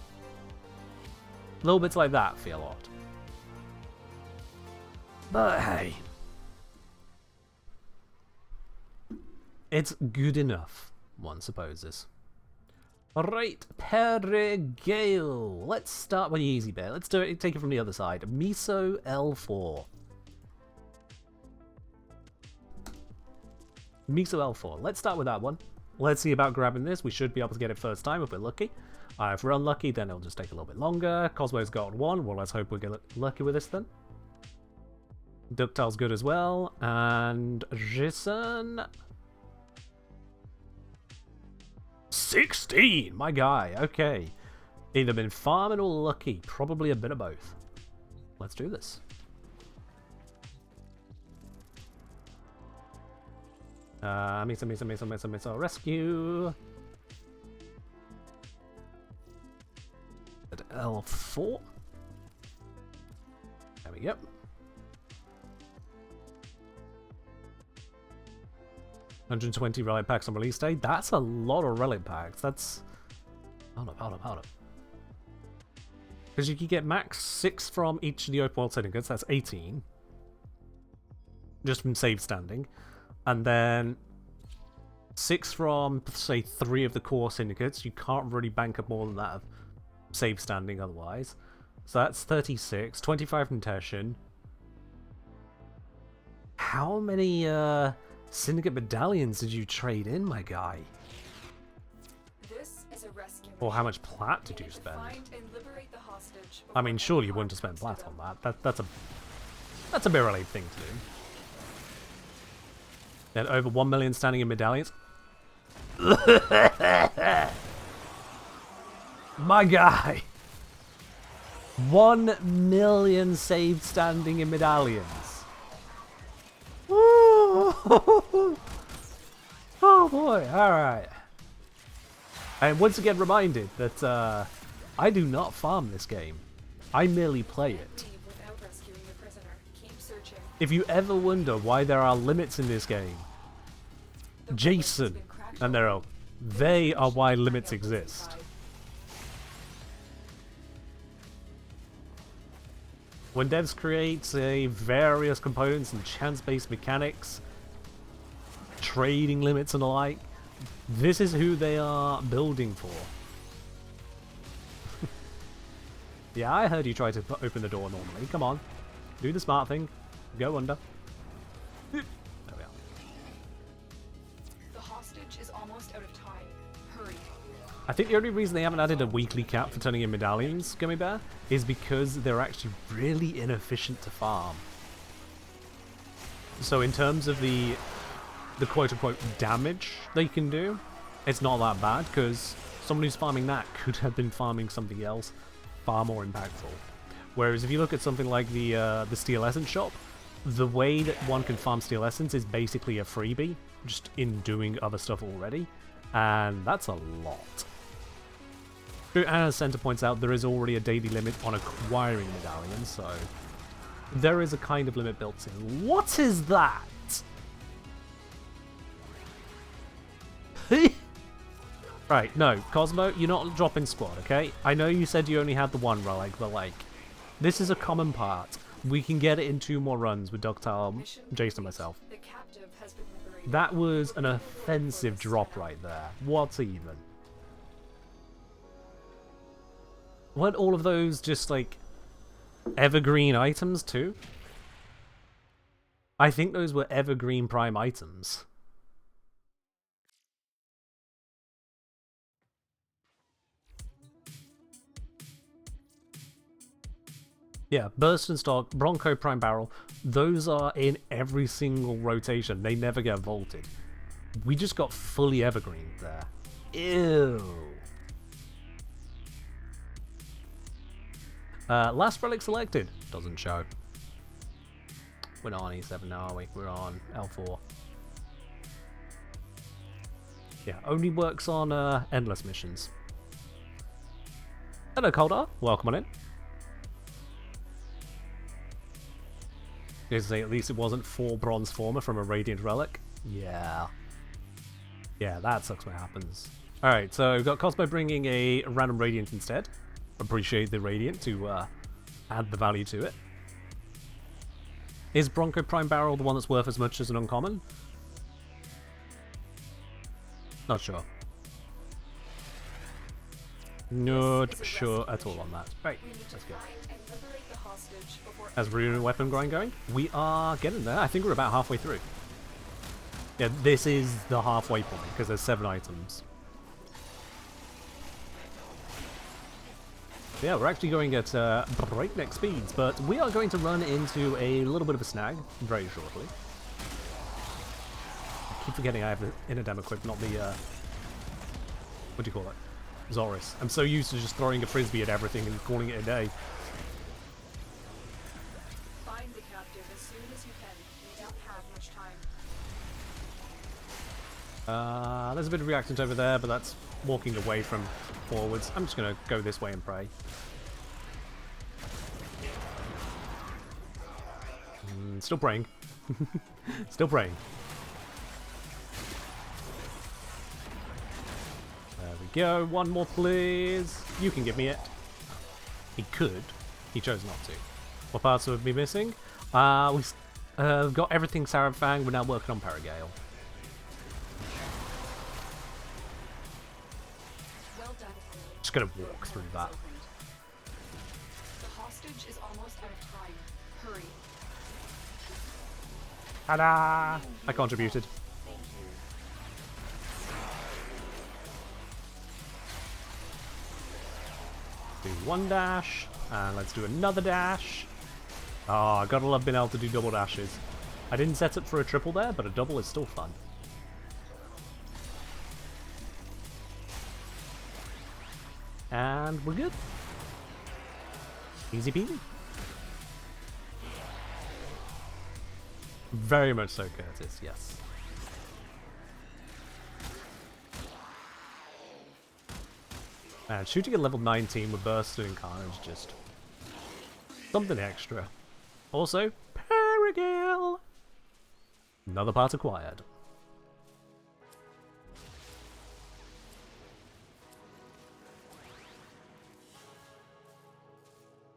Little bits like that feel odd. But hey. It's good enough, one supposes. Alright, Perigale. Let's start with the easy bit. Let's do it. Take it from the other side. Miso L4. Miso L4. Let's start with that one. Let's see about grabbing this. We should be able to get it first time if we're lucky. If we're unlucky, then it'll just take a little bit longer. Cosmo's got one. Well, let's hope we get lucky with this then. Ductile's good as well. And Jason... 16! My guy. Okay. Either been farming or lucky. Probably a bit of both. Let's do this. Miso, rescue. At L4. There we go. $120 relic packs on release day. That's a lot of relic packs. That's... Hold up. Because you can get max 6 from each of the open world syndicates. That's 18. Just from save standing. And then 6 from, say, 3 of the core syndicates. You can't really bank up more than that of save standing otherwise. So that's 36. 25 from Teshin. How many syndicate medallions did you trade in, my guy? This is a rescue Or how much plat did you spend? I I mean, surely you wouldn't have spent plat on that. That's a bit relate thing to do. Then over 1 million standing in medallions. My guy. 1 million saved standing in medallions. Oh boy, alright. And once again reminded that I do not farm this game. I merely play it. If you ever wonder why there are limits in this game, Jason and they are why limits exist. When devs create, say, various components and chance-based mechanics, trading limits and the like, this is who they are building for. Yeah, I heard you try to open the door normally. Come on. Do the smart thing. Go under. There we are. The hostage is almost out of time. Hurry. I think the only reason they haven't added a weekly cap for turning in medallions, Gummy Bear, is because they're actually really inefficient to farm. So in terms of the quote-unquote damage they can do, it's not that bad, because someone who's farming that could have been farming something else far more impactful. Whereas if you look at something like the Steel Essence shop, the way that one can farm Steel Essence is basically a freebie, just in doing other stuff already, and that's a lot. As Center points out, there is already a daily limit on acquiring medallions, so there is a kind of limit built in. What is that? Right, no, Cosmo, you're not dropping squad, okay? I know you said you only had the one relic, but like, this is a common part. We can get it in 2 more runs with Ductile, Mission Jason, and complete. myself. The captive has been liberated. That was an offensive drop right there. What even? Weren't all of those just like evergreen items too? I think those were evergreen prime items. Yeah, Burst and Stock, Bronco Prime Barrel, those are in every single rotation. They never get vaulted. We just got fully evergreen there. Ew. Last relic selected. Doesn't show. We're not on E7 now, are we? We're on L4. Yeah, only works on endless missions. Hello, Coldar. Welcome on in. Did say at least it wasn't 4 bronze former from a radiant relic? Yeah. Yeah, that sucks what happens. Alright, so we've got Cosmo bringing a random radiant instead. Appreciate the radiant to add the value to it. Is Bronco Prime Barrel the one that's worth as much as an uncommon? Not sure. Not sure at all on that. Right, We need to let's go. find and liberate the hostage before As rune weapon grind going? We are getting there. I think we're about halfway through. Yeah, this is the halfway point because there's 7 items. Yeah, we're actually going at breakneck speeds, but we are going to run into a little bit of a snag very shortly. I keep forgetting I have the Inadem equipped, not the, what do you call it? Zorus. I'm so used to just throwing a frisbee at everything and calling it a day. find the captive as soon as you can. We don't have much time. There's a bit of reactant over there, but that's walking away from forwards. I'm just going to go this way and pray. Still praying. Still praying. There we go. One more, please. You can give me it. He could. He chose not to. What parts would be missing? We've got everything Sarofang. We're now working on Perigale. Well done. Just gonna walk through that. The hostage is almost out of time. Hurry. Ta-da! I contributed. Do 1 dash, and let's do another dash. Oh, gotta love being able to do double dashes. I didn't set it for a triple there, but a double is still fun. And we're good. Easy peasy. Very much so, Curtis, yes. Man, shooting at level 19 with Burst and Carnage is just something extra. Also, Perigale! Another part acquired.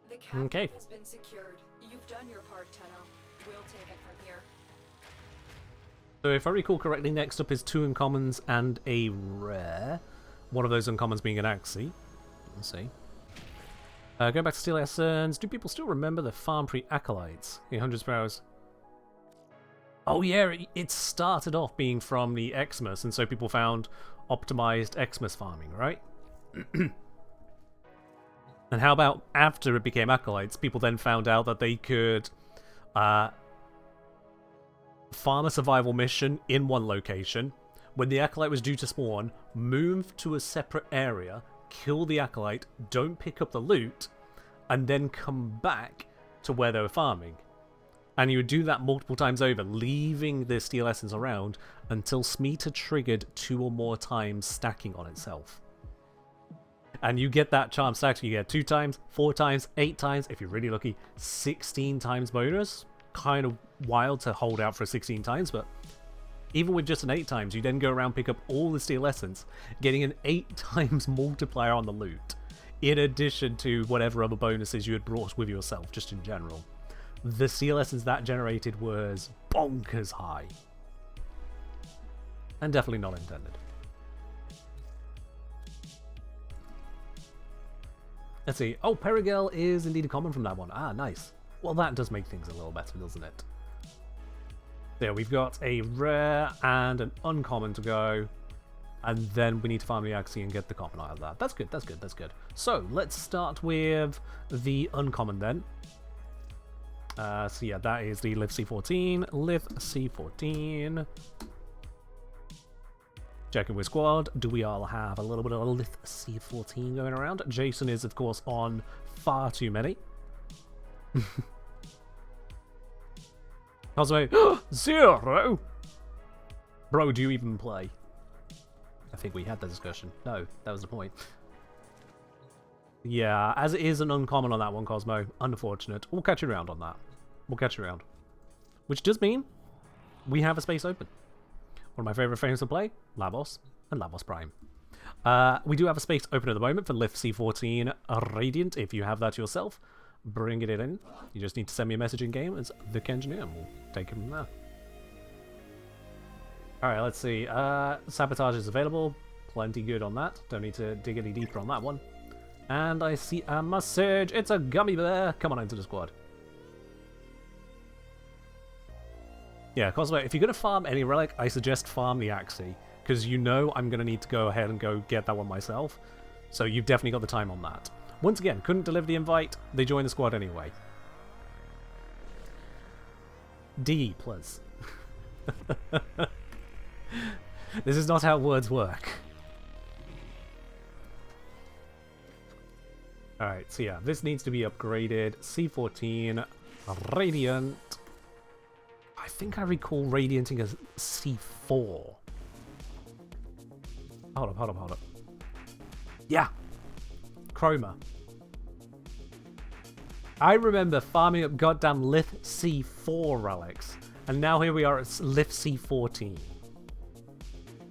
The captive Okay. has been secured. You've done your part, Tenno. We'll take it from here. So if I recall correctly, next up is 2 uncommons and a rare. One of those uncommons being an Axie. Let's see. Going back to Steel Essence, do people still remember the farm pre-Acolytes? The 100 sparrows. Oh yeah, it started off being from the Xmas, and so people found optimized Xmas farming, right? And how about after it became Acolytes, people then found out that they could farm a survival mission in one location. When the Acolyte was due to spawn, move to a separate area, kill the Acolyte, don't pick up the loot, and then come back to where they were farming. And you would do that multiple times over, leaving the Steel Essence around until Smeet had triggered 2 or more times stacking on itself. And you get that charm stacked, you get 2 times, 4 times, 8 times, if you're really lucky, 16 times bonus. Kind of wild to hold out for 16 times, but even with just an 8 times, you then go around, pick up all the Steel Essence, getting an 8 times multiplier on the loot, in addition to whatever other bonuses you had brought with yourself, just in general. the seal essence that generated was bonkers high. And definitely not intended. Let's see. Oh, Perigale is indeed a common from that one. Ah, nice. Well, that does make things a little better, doesn't it? There, we've got a rare and an uncommon to go. And then we need to farm the Axie and get the common out of that. That's good, that's good, that's good. So, let's start with the uncommon then. So yeah, that is the Lift C14. Lift C14. Checking with squad. Do we all have a little bit of a Lift C14 going around? Jason is, of course, on far too many. Cosmo, 0! Bro, do you even play? I think we had that discussion. No, that was the point. Yeah, as it is an uncommon on that one, Cosmo. Unfortunate. We'll catch you around on that. We'll catch you around. Which does mean we have a space open. One of my favourite frames to play, Lavos and Lavos Prime. We do have a space open at the moment for Lift C14 Radiant. If you have that yourself, bring it in. You just need to send me a message in game as the Engineer and we'll take it from there. Alright, let's see. Sabotage is available. Plenty good on that. Don't need to dig any deeper on that one. And I see a message. It's a gummy bear. Come on into the squad. Yeah, Cosmo, if you're going to farm any relic, I suggest farm the Axie. Because you know I'm going to need to go ahead and go get that one myself. So you've definitely got the time on that. Once again, couldn't deliver the invite. They joined the squad anyway. D, plus. This is not how words work. Alright, so yeah, this needs to be upgraded. C14 Radiant. I think I recall Radianting as C4. Hold up. Yeah! Chroma. I remember farming up goddamn Lift C4 relics. And now here we are at Lift C14.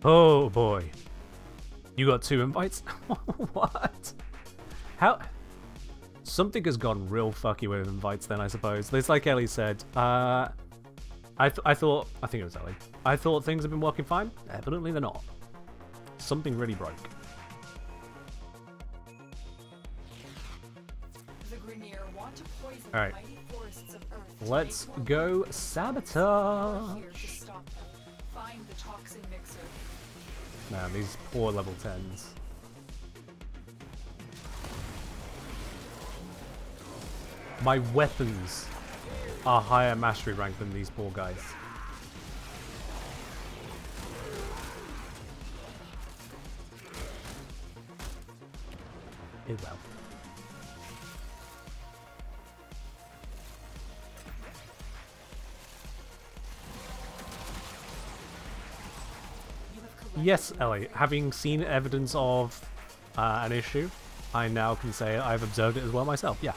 Oh boy. You got 2 invites? What? How? Something has gone real fucky with invites then, I suppose. It's like Ellie said. I think it was Ellie. I thought things have been working fine. Evidently they're not. Something really broke. Alright. Let's go sabotage. Man, these poor level 10s. My weapons are higher mastery rank than these poor guys. Well. Yes, Ellie, having seen evidence of an issue, I now can say I've observed it as well myself, yeah.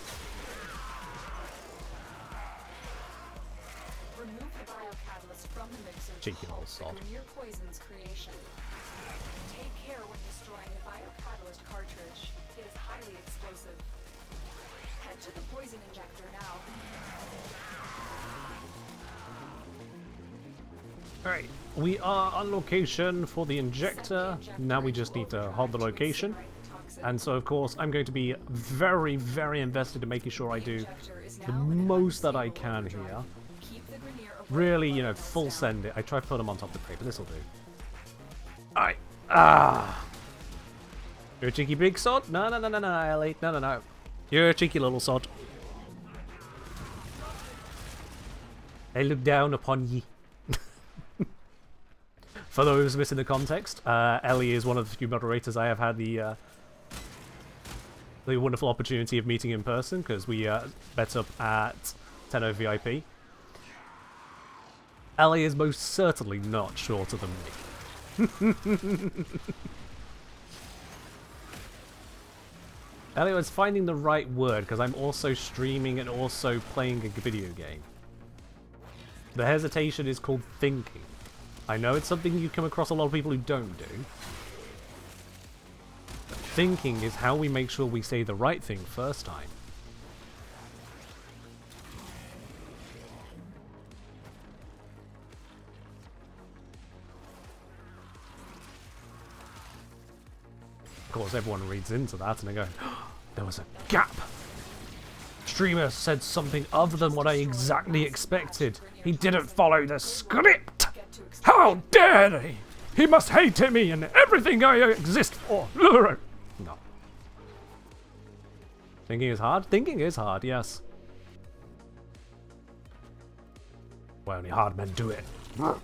Cheeky little sod. Take care when destroying the biocatalyst cartridge. It is highly explosive. Head to the poison injector now. Alright, we are on location for the injector. Now we just need to hold the location. And so, of course, I'm going to be very, very invested in making sure I do the most that I can here. Really, you know, full send it. I try to put them on top of the crate, but this will do. Alright. You're a cheeky big sod? No, Ellie. No. You're a cheeky little sod. I look down upon ye. For those missing the context, Ellie is one of the few moderators I have had the wonderful opportunity of meeting in person, because we met up at 10 VIP. Ellie is most certainly not shorter than me. Ellie was finding the right word, because I'm also streaming and also playing a video game. The hesitation is called thinking. I know it's something you come across a lot of people who don't do. But thinking is how we make sure we say the right thing first time. Of course, everyone reads into that and they go, oh, there was a gap. Streamer said something other than what I exactly expected. He didn't follow the script. How dare they? He must hate me and everything I exist for. No. Thinking is hard? Thinking is hard, yes. Well, only hard men do it. Alright,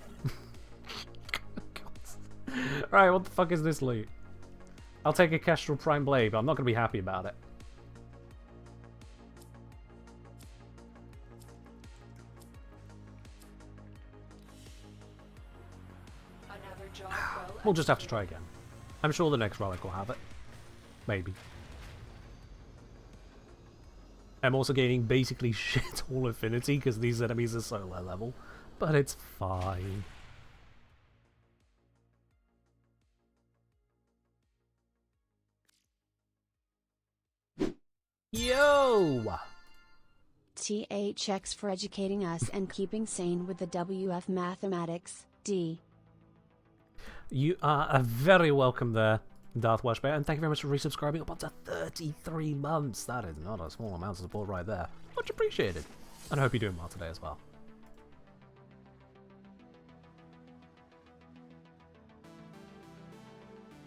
what the fuck is this loot? I'll take a Kestrel Prime Blade, but I'm not going to be happy about it. We'll just have to try again. I'm sure the next relic will have it. Maybe. I'm also gaining basically shit all affinity because these enemies are so low level. But it's fine. Yo! THX for educating us and keeping sane with the WF Mathematics, D. You are very welcome there, Darth Washbear, and thank you very much for resubscribing up to 33 months. That is not a small amount of support right there. Much appreciated. And I hope you're doing well today as well.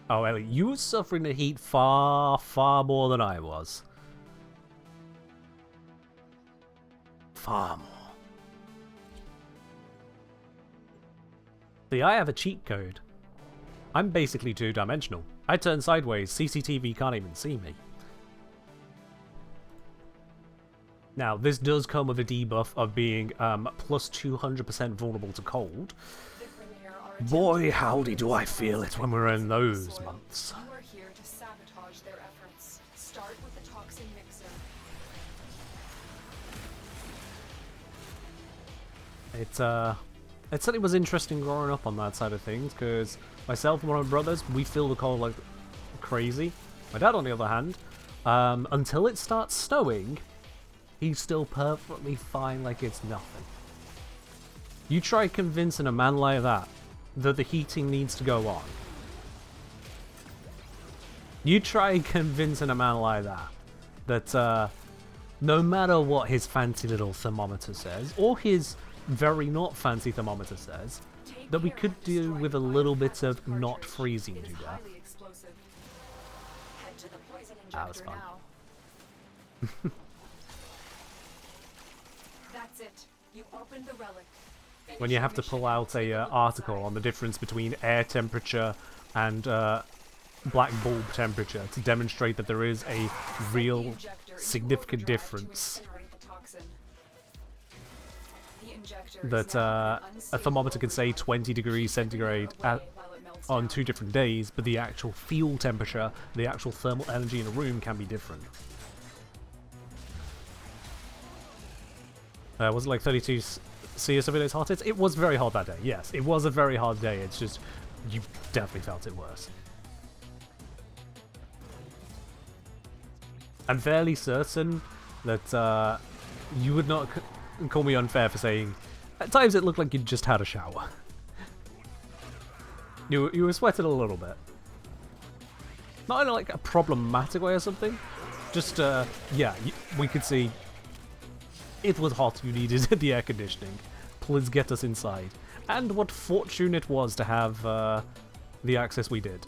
Oh, Ellie, you were suffering the heat far, far more than I was. Far more. See, I have a cheat code. I'm basically two-dimensional. I turn sideways, CCTV can't even see me. Now, this does come with a debuff of being plus 200% vulnerable to cold. Boy, howdy do I feel it when we're in those months. You are here to sabotage their efforts. Start with the toxin mixer. It certainly was interesting growing up on that side of things, because myself and one of my brothers, we feel the cold like crazy. My dad, on the other hand, until it starts snowing, he's still perfectly fine like it's nothing. You try convincing a man like that the heating needs to go on. You try convincing a man like that no matter what his fancy little thermometer says, or his very not fancy thermometer says, that we could do with a little bit of not freezing to death. That was fun. That's it. You opened the relic. When you have to pull out a article on the difference between air temperature and black bulb temperature to demonstrate that there is a real significant difference. That a thermometer can say 20 degrees centigrade on 2 different days, but the actual fuel temperature, the actual thermal energy in a room can be different. Was it like 32 C or something that's hottest? It was very hot that day, yes. It was a very hot day, it's just, you definitely felt it worse. I'm fairly certain that you would not call me unfair for saying, at times it looked like you'd just had a shower. You were sweating a little bit. Not in like a problematic way or something. Just, yeah, we could see it was hot, you needed the air conditioning. Please get us inside. And what fortune it was to have the access we did.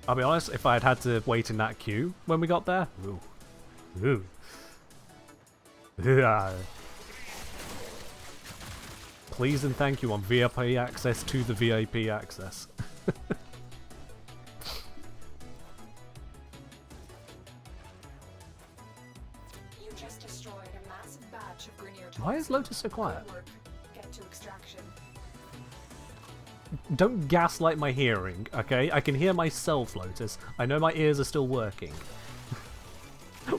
I'll be honest, if I had to wait in that queue when we got there, ooh. Ooh. Please and thank you on VIP access to the VIP access. You just destroyed a massive batch of Grenier toxin. Why is Lotus so quiet? Good work. Get to extraction. Don't gaslight my hearing, okay? I can hear myself, Lotus. I know my ears are still working.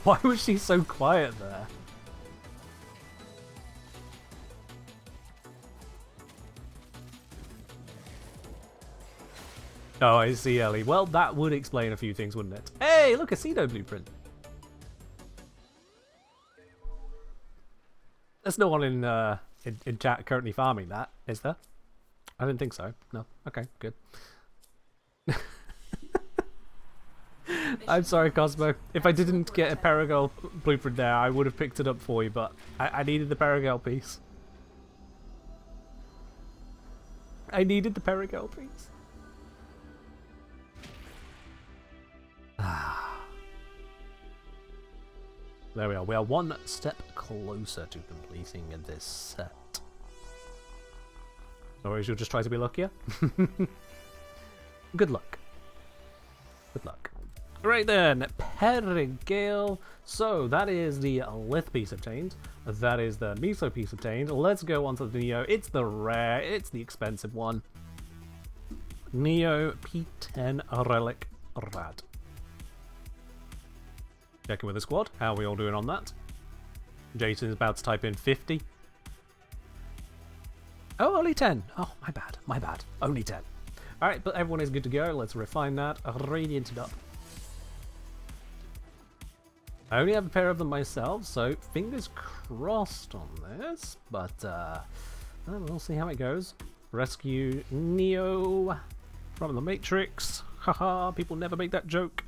Why was she so quiet there? Oh, I see, Ellie. Well, that would explain a few things, wouldn't it? Hey, look, a Cedo blueprint. There's no one in chat currently farming that, is there? I didn't think so. No. Okay, good. I'm sorry, Cosmo. If I didn't get a Perigale blueprint there, I would have picked it up for you, but I needed the Perigale piece. I needed the Perigale piece. There we are. We are one step closer to completing this set. Or you'll just try to be luckier. Good luck. Good luck. Right then, Perigale. So that is the Lith piece obtained. That is the Miso piece obtained. Let's go on to the Neo. It's the rare, it's the expensive one. Neo P10 Relic Rad. Checking with the squad. How are we all doing on that? Jason is about to type in 50. Oh, only 10. Oh, my bad. My bad. Only 10. Alright, but everyone is good to go. Let's refine that. Radiant it up. I only have a pair of them myself, so fingers crossed on this. But, we'll see how it goes. Rescue Neo from the Matrix. Haha, people never make that joke.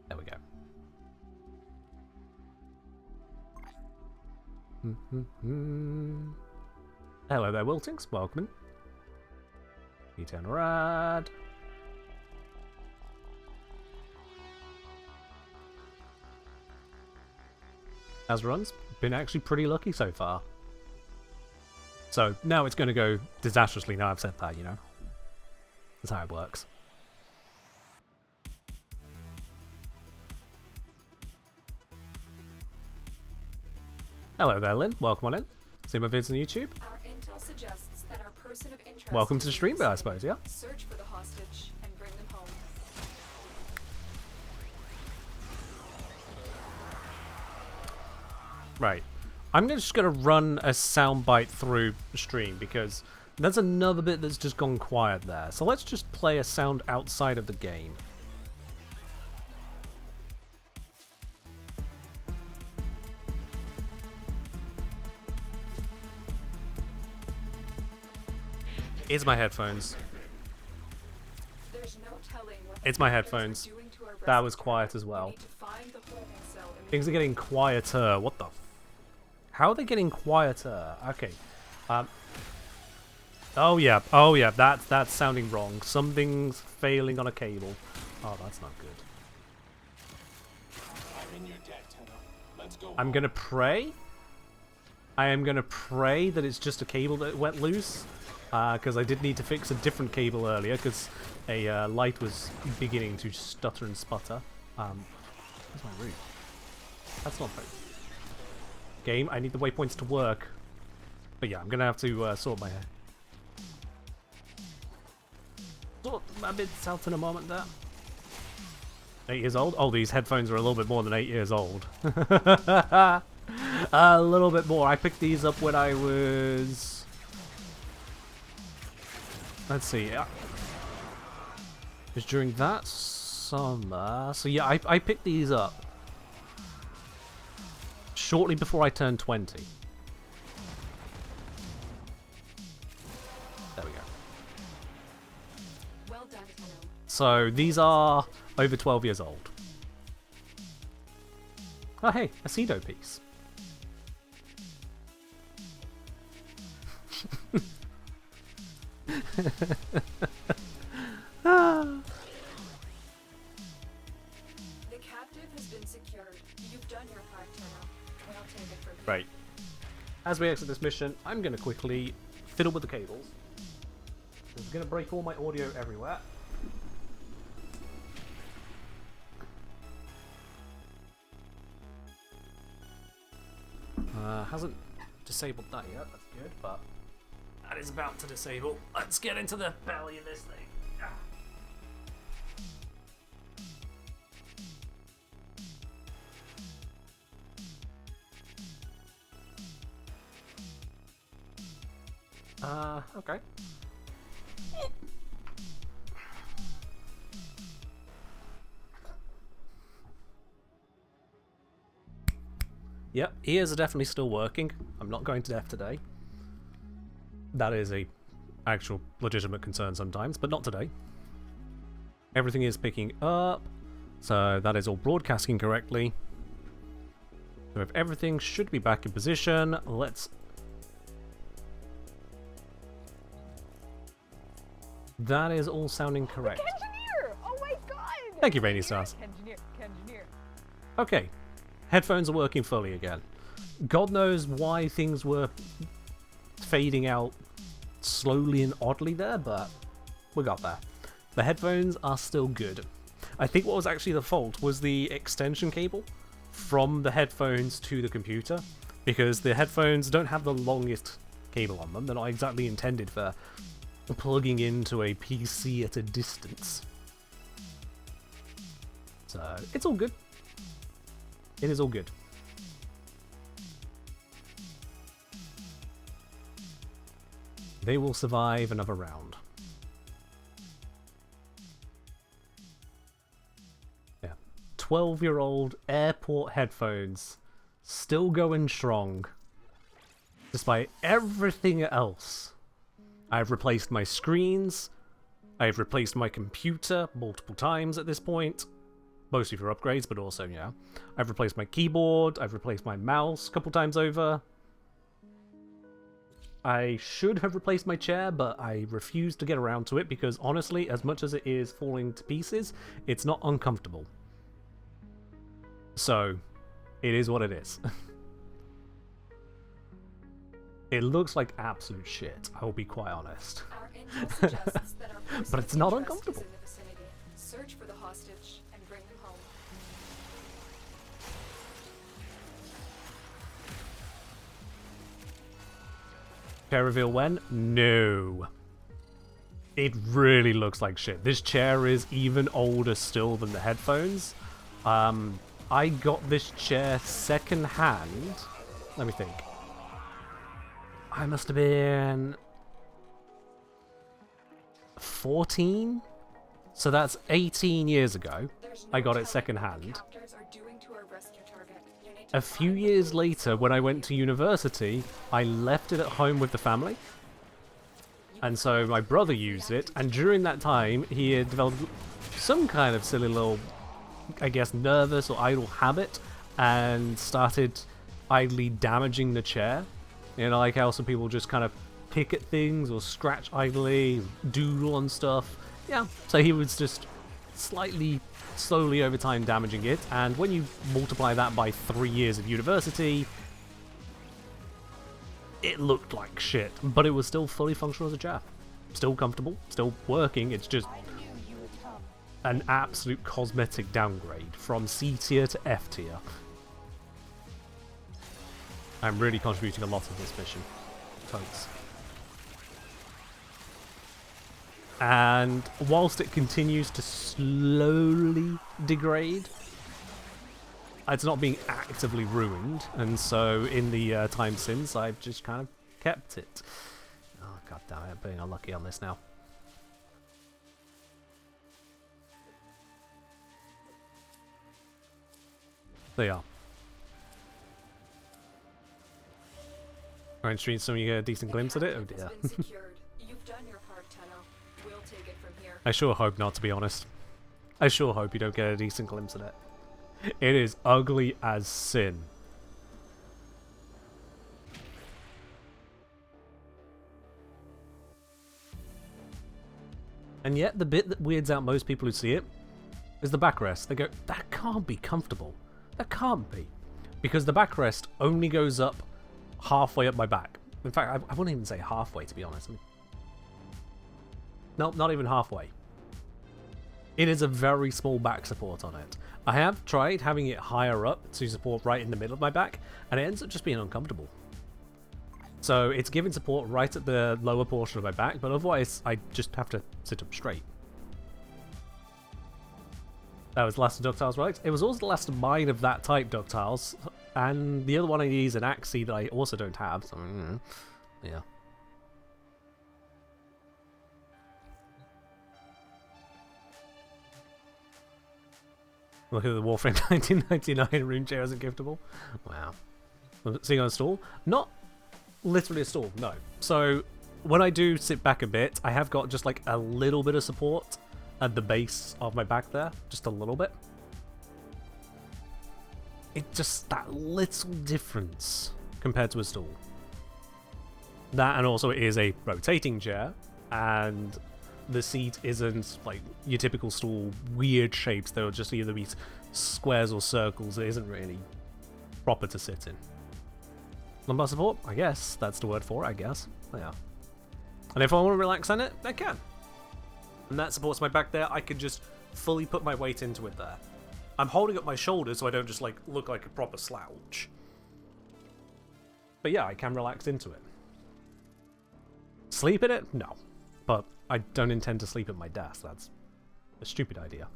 There we go. Hello there, Wiltings. Welcome in. P10 Rad. Azron's been actually pretty lucky so far. So now it's going to go disastrously now I've said that, you know. That's how it works. Hello there, Lynn. Welcome on in. See my vids on YouTube. Our intel suggests that our person of interest Welcome to the stream, I suppose, yeah? Search for the hostage and bring them home. Right. I'm just going to run a soundbite through the stream because there's another bit that's just gone quiet there. So let's just play a sound outside of the game. It's my headphones. There's no telling what It's my headphones. That was quiet as well. Things are getting quieter. What the? How are they getting quieter? Okay. Oh yeah. Oh yeah. That's sounding wrong. Something's failing on a cable. Oh, that's not good. I'm gonna pray. I am gonna pray that it's just a cable that went loose. Because I did need to fix a different cable earlier because a light was beginning to stutter and sputter. Where's my route? That's not right. Game, I need the waypoints to work. But yeah, I'm going to have to sort my bits out in a moment there. 8 years old? Oh, these headphones are a little bit more than 8 years old. A little bit more. I picked these up when I was... Let's see. It was during that summer. So yeah, I picked these up shortly before I turned 20. There we go. Well done, so these are over 12 years old. Oh hey, a Cedo piece. The captive has been secured. You've done your part, Tenno. I'll take it from here. Right. As we exit this mission, I'm going to quickly fiddle with the cables. It's going to break all my audio everywhere. Hasn't disabled that yet, that's good, but that is about to disable. Let's get into the belly of this thing. Okay. Yep, ears are definitely still working. I'm not going to death today. that is a actual legitimate concern sometimes, but not today. Everything is picking up, so that is all broadcasting correctly. So if everything should be back in position, let's... That is all sounding correct. Engineer! Oh my god! Thank you, Rainy Stars. Engineer. Okay, headphones are working fully again. God knows why things were fading out slowly and oddly there, but we got there. The headphones are still good. I think what was actually the fault was the extension cable from the headphones to the computer, because the headphones don't have the longest cable on them. They're not exactly intended for plugging into a PC at a distance. So it's all good. It is all good. They will survive another round. Yeah. 12-year-old airport headphones. Still going strong. Despite everything else. I've replaced my screens. I've replaced my computer multiple times at this point. Mostly for upgrades, but also, yeah. I've replaced my keyboard. I've replaced my mouse a couple times over. I should have replaced my chair, but I refused to get around to it because, honestly, as much as it is falling to pieces, it's not uncomfortable. So, it is what it is. It looks like absolute shit, I will be quite honest. Our intel suggests that our person But it's of not interest uncomfortable. is in the vicinity. Search for the hostage and bring him home. Chair reveal when? No. It really looks like shit. This chair is even older still than the headphones. I got this chair second hand. Let me think. I must have been 14? So that's 18 years ago. There's I got it telling second what hand. captors are doing to our rescue target. You need to A few find years them. later, when I went to university, I left it at home with the family. And so my brother used it, and during that time, he had developed some kind of silly little, I guess, nervous or idle habit, and started idly damaging the chair. You know, like how some people just kind of pick at things or scratch idly, doodle on stuff. Yeah, so he was just slowly over time damaging it, and when you multiply that by 3 years of university, it looked like shit, but it was still fully functional as a chair. Still comfortable, still working, it's just an absolute cosmetic downgrade from C tier to F tier. I'm really contributing a lot to this mission, folks. And whilst it continues to slowly degrade, it's not being actively ruined, and so in the time since, I've just kind of kept it. Oh, god damn it, I'm being unlucky on this now. There you are. Orange Street, so you get a decent glimpse at it? Oh It's dear. been secured. You've done your part, Tenno. We'll take it from here. I sure hope not, to be honest. I sure hope you don't get a decent glimpse at it. It is ugly as sin. And yet, the bit that weirds out most people who see it is the backrest. They go, that can't be comfortable. That can't be. Because the backrest only goes up halfway up my back. In fact, I wouldn't even say halfway, to be honest. Nope, not even halfway. It is a very small back support on it. I have tried having it higher up to support right in the middle of my back, and it ends up just being uncomfortable. So it's giving support right at the lower portion of my back, but otherwise I just have to sit up straight. That was the last of Ductiles Relics. It was also the last of mine of that type Ductiles, and the other one I need is an Axie that I also don't have, so yeah. Look at the Warframe 1999 rune chair isn't giftable. Wow. Seeing on a stall? Not literally a stall, no. So when I do sit back a bit, I have got just like a little bit of support at the base of my back there. Just a little bit. It's just that little difference compared to a stool. That, and also it is a rotating chair, and the seat isn't like your typical stool, weird shapes. They'll just either be squares or circles. It isn't really proper to sit in. Lumbar support? I guess that's the word for it, I guess. Yeah. And if I want to relax on it, I can. And that supports my back there. I can just fully put my weight into it there. I'm holding up my shoulders so I don't just like look like a proper slouch. But yeah, I can relax into it. Sleep in it? No. But I don't intend to sleep at my desk. That's a stupid idea.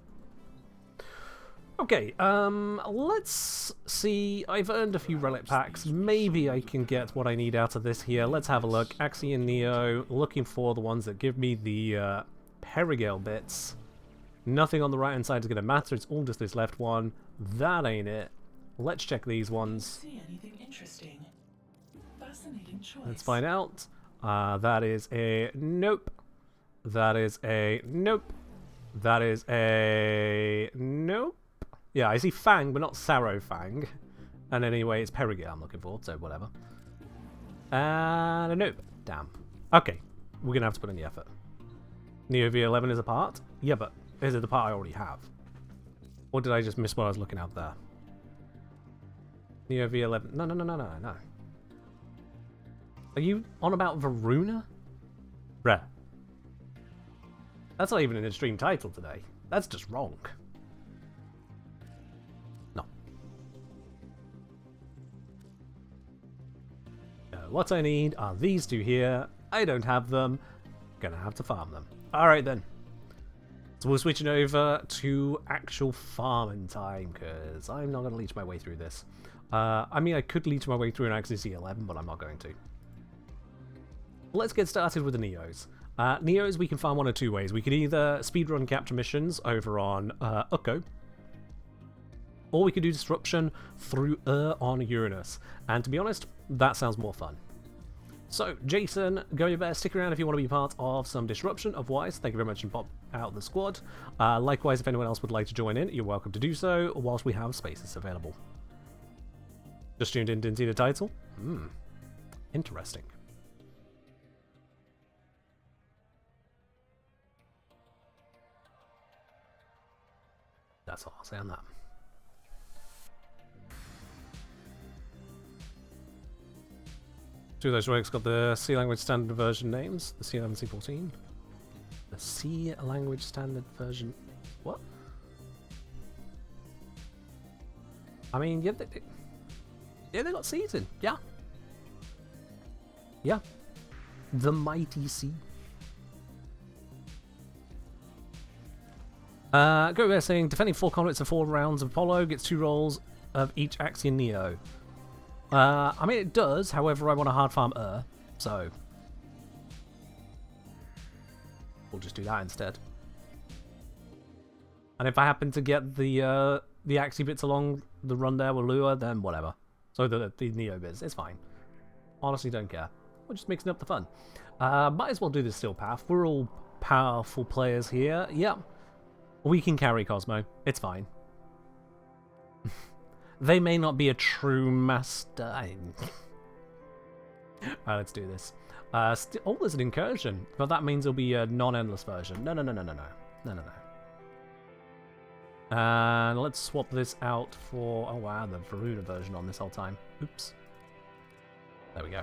Okay, let's see. I've earned a few relic packs. Maybe I can get what I need out of this here. Let's have a look. Axie and Neo, looking for the ones that give me the Perigale bits. Nothing on the right hand side is going to matter. It's all just this left one. That ain't it. Let's check these ones. See anything interesting? Fascinating choice. Let's find out. That is a nope. That is a nope. That is a nope. Yeah, I see Fang, but not Sarofang. And anyway, it's Perigale I'm looking for, so whatever. And a nope. Damn. Okay, we're going to have to put in the effort. Neo V11 is a part? Yeah, but is it the part I already have? Or did I just miss what I was looking at there? Neo V11. No. Are you on about Varuna? Bruh. That's not even an extreme title today. That's just wrong. No. What I need are these two here. I don't have them. Gonna have to farm them. Alright then. So we're switching over to actual farming time, because I'm not going to leech my way through this. I mean, I could leech my way through an Axis C11, but I'm not going to. Let's get started with the Neos. Neos we can farm one of two ways. We could either speedrun capture missions over on Ukko, or we could do disruption through on Uranus. And to be honest, that sounds more fun. So, Jason, go your best. Stick around if you want to be part of some disruption. Otherwise, thank you very much and pop out the squad. Likewise, if anyone else would like to join in, you're welcome to do so whilst we have spaces available. Just tuned in, didn't see the title? Interesting. That's all I'll say on that. Two of those works got the C language standard version names, the C11, C14. The C language standard version. What? I mean, yeah, they got C's in. Yeah. Yeah. The mighty C. Go there saying, defending 4 conduits and 4 rounds of Apollo gets 2 rolls of each Axie and Neo. I mean, it does, however, I want to hard farm so we'll just do that instead. And if I happen to get the Axie bits along the run there with Lua, then whatever. So the Neo bits, it's fine. Honestly, don't care. We're just mixing up the fun. Might as well do this still path. We're all powerful players here. Yeah, we can carry Cosmo. It's fine. They may not be a true master. Let's do this. Oh, there's an incursion. But that means it'll be a non-endless version. No. And let's swap this out for... Oh, wow, the Varuna version on this whole time. Oops. There we go.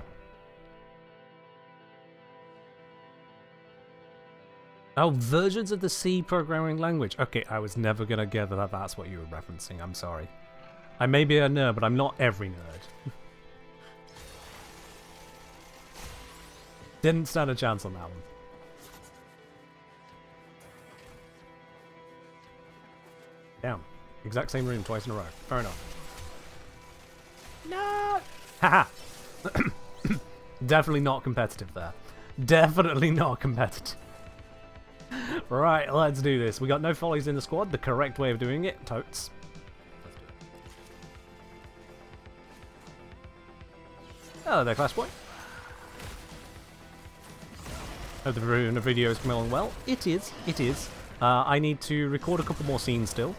Oh, versions of the C programming language. Okay, I was never going to get that that's what you were referencing. I'm sorry. I may be a nerd, but I'm not every nerd. Didn't stand a chance on that one. Damn. Exact same room twice in a row. Fair enough. No! Haha! Definitely not competitive there. Definitely not competitive. Right, let's do this. We got no follies in the squad. The correct way of doing it. Totes. Hello there, Clash Boy. Hope the video is coming along well. It is. I need to record a couple more scenes still.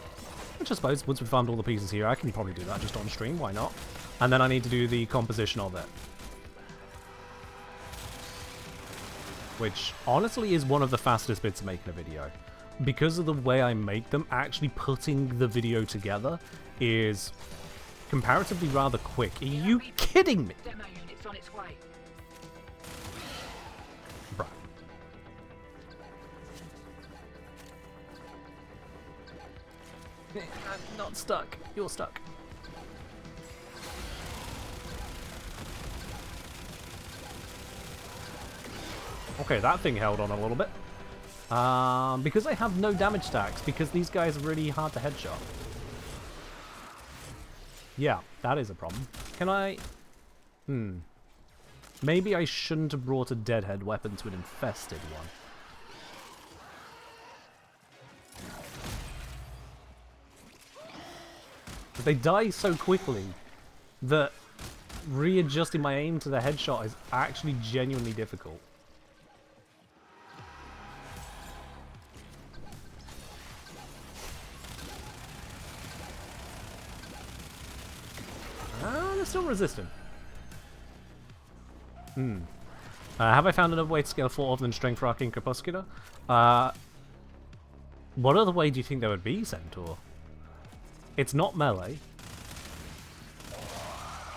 Which I suppose, once we found all the pieces here, I can probably do that just on stream, why not? And then I need to do the composition of it. Which, honestly, is one of the fastest bits of making a video. Because of the way I make them, actually putting the video together is comparatively rather quick. Are you kidding me? Demo unit's on its way. Right. I'm not stuck. You're stuck. Okay, that thing held on a little bit. Because I have no damage stacks, because these guys are really hard to headshot. Yeah, that is a problem. Can I... Maybe I shouldn't have brought a deadhead weapon to an infested one. But they die so quickly that readjusting my aim to the headshot is actually genuinely difficult. They're still resistant. Have I found another way to scale 4 other than Strength for Arcane Crepuscular? What other way do you think there would be, Centaur? It's not melee.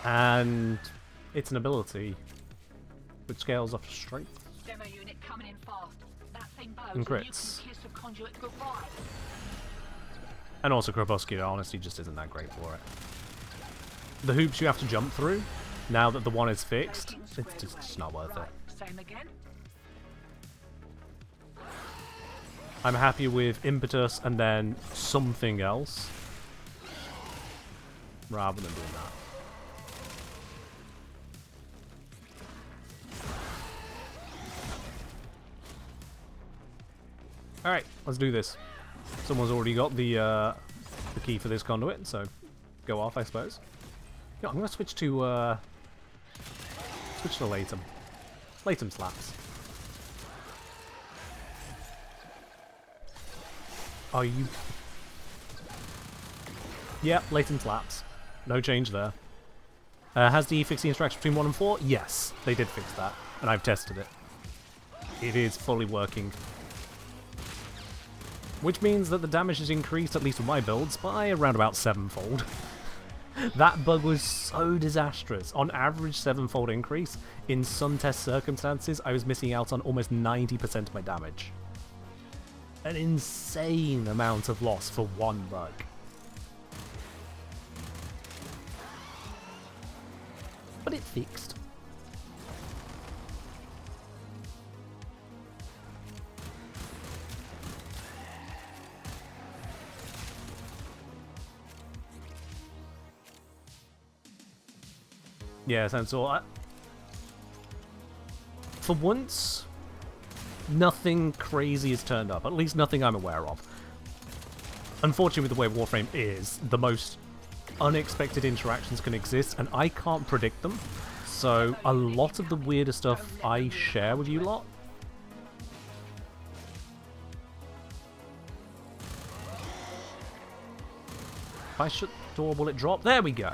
And it's an ability which scales off strength. Demo unit coming in fast. That thing blows And and you crits. can kiss a conduit goodbye. And also Crepuscular honestly just isn't that great for it. The hoops you have to jump through, now that the one is fixed, it's just not worth it. Same again. I'm happy with Impetus and then something else, rather than doing that. Alright, let's do this. Someone's already got the key for this conduit, so go off, I suppose. Yeah, I'm going to switch to Latum. Latum slaps. Are you... Yeah, Latum slaps. No change there. Has the fixed the interaction between 1 and 4? Yes, they did fix that, and I've tested it. It is fully working. Which means that the damage is increased, at least with my builds, by around about 7-fold. That bug was so disastrous. On average, 7-fold increase. In some test circumstances, I was missing out on almost 90% of my damage. An insane amount of loss for one bug. But it fixed. Yes, and so for once, nothing crazy has turned up. At least nothing I'm aware of. Unfortunately, with the way Warframe is, the most unexpected interactions can exist, and I can't predict them. So a lot of the weirder stuff I share with you lot. If I shut the door, will it drop? There we go.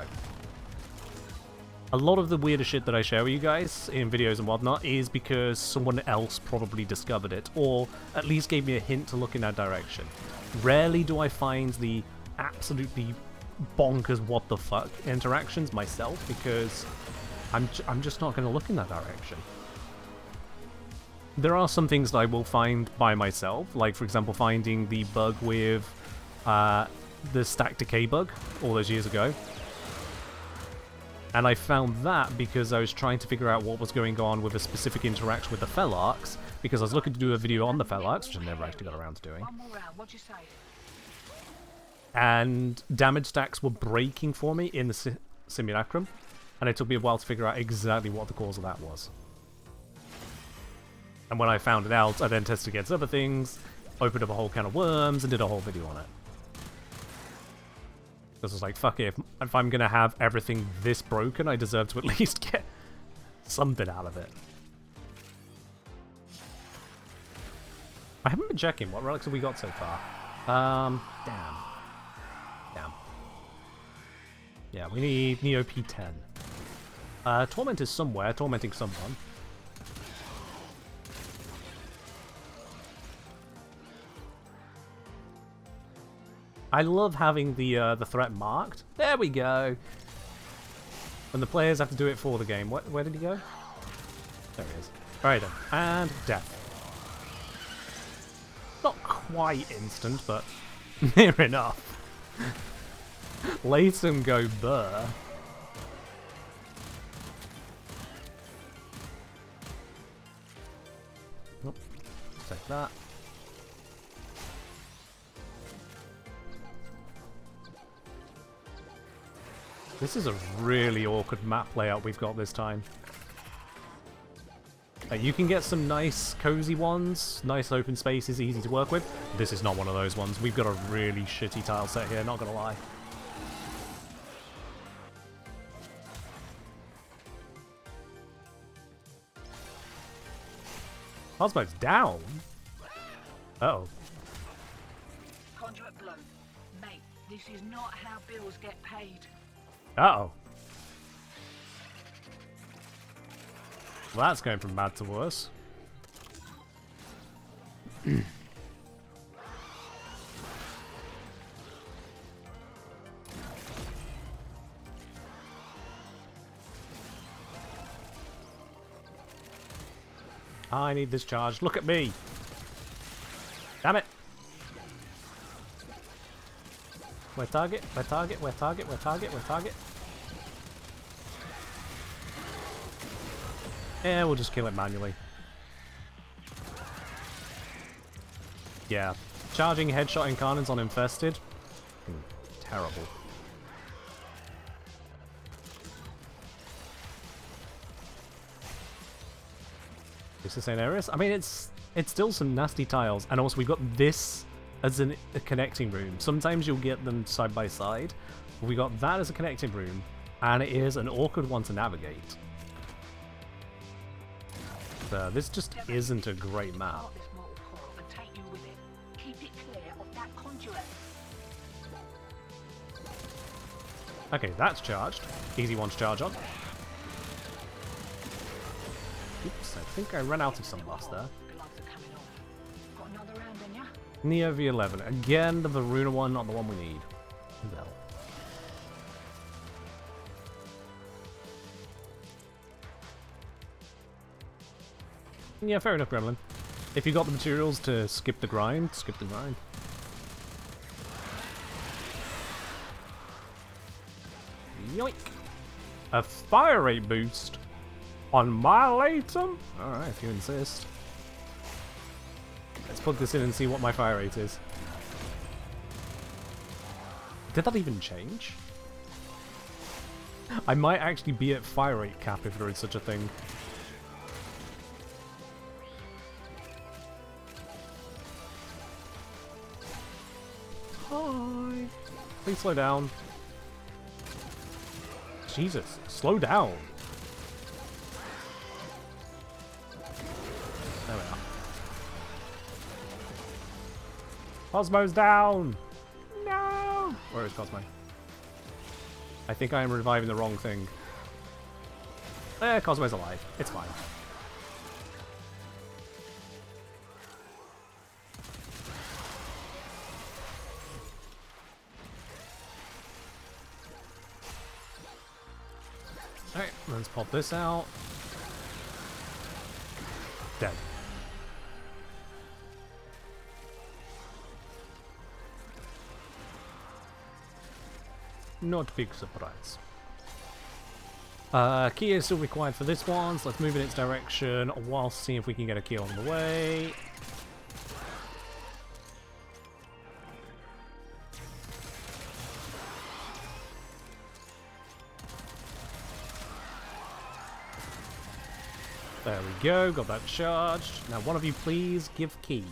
A lot of the weirder shit that I share with you guys in videos and whatnot is because someone else probably discovered it, or at least gave me a hint to look in that direction. Rarely do I find the absolutely bonkers what the fuck interactions myself, because I'm just not going to look in that direction. There are some things that I will find by myself, like for example finding the bug with the stack decay bug all those years ago. And I found that because I was trying to figure out what was going on with a specific interaction with the Felarks, because I was looking to do a video on the Felarks, which I never actually got around to doing. One more round, what'd you say? And damage stacks were breaking for me in the simulacrum, and it took me a while to figure out exactly what the cause of that was. And when I found it out, I then tested against other things, opened up a whole can of worms, and did a whole video on it. Because I was like, fuck it, if I'm going to have everything this broken, I deserve to at least get something out of it. I haven't been checking. What relics have we got so far? Damn. Yeah, we need Neo P10. Torment is somewhere, tormenting someone. I love having the threat marked. There we go. And the players have to do it for the game. Where did he go? There he is. Alright then. And death. Not quite instant, but near enough. Let him go burr. Oh, take that. This is a really awkward map layout we've got this time. You can get some nice cozy ones, nice open spaces, easy to work with. This is not one of those ones. We've got a really shitty tile set here, not gonna lie. Cosmo's down? Uh-oh. Conduit blown. Mate, this is not how bills get paid. Uh-oh. Well, that's going from bad to worse. I need this charge. Look at me. Damn it. Where target? Where target? Where target? Where target? Where target? Yeah, we'll just kill it manually. Yeah. Charging headshot incarnates on infested. Terrible. Is this St. Aries? I mean, it's still some nasty tiles. And also, we've got this as a connecting room. Sometimes you'll get them side by side. But we got that as a connecting room. And it is an awkward one to navigate. This just isn't a great map. Okay, that's charged. Easy one to charge on. Oops, I think I ran out of some buffs there. Neo V11. Again, the Varuna one, not the one we need. No. Yeah, fair enough, Gremlin. If you got the materials to skip the grind, skip the grind. Yoink! A fire rate boost on my Latum? Alright, if you insist. Let's plug this in and see what my fire rate is. Did that even change? I might actually be at fire rate cap if there is such a thing. Hi! Please slow down. Jesus, slow down. There we are. Cosmo's down! No! Where is Cosmo? I think I am reviving the wrong thing. Cosmo's alive. It's fine. Alright, let's pop this out. Dead. Not big surprise. Key is still required for this one, so let's move in its direction while seeing if we can get a key on the way. There we go, got that charged. Now one of you please give key.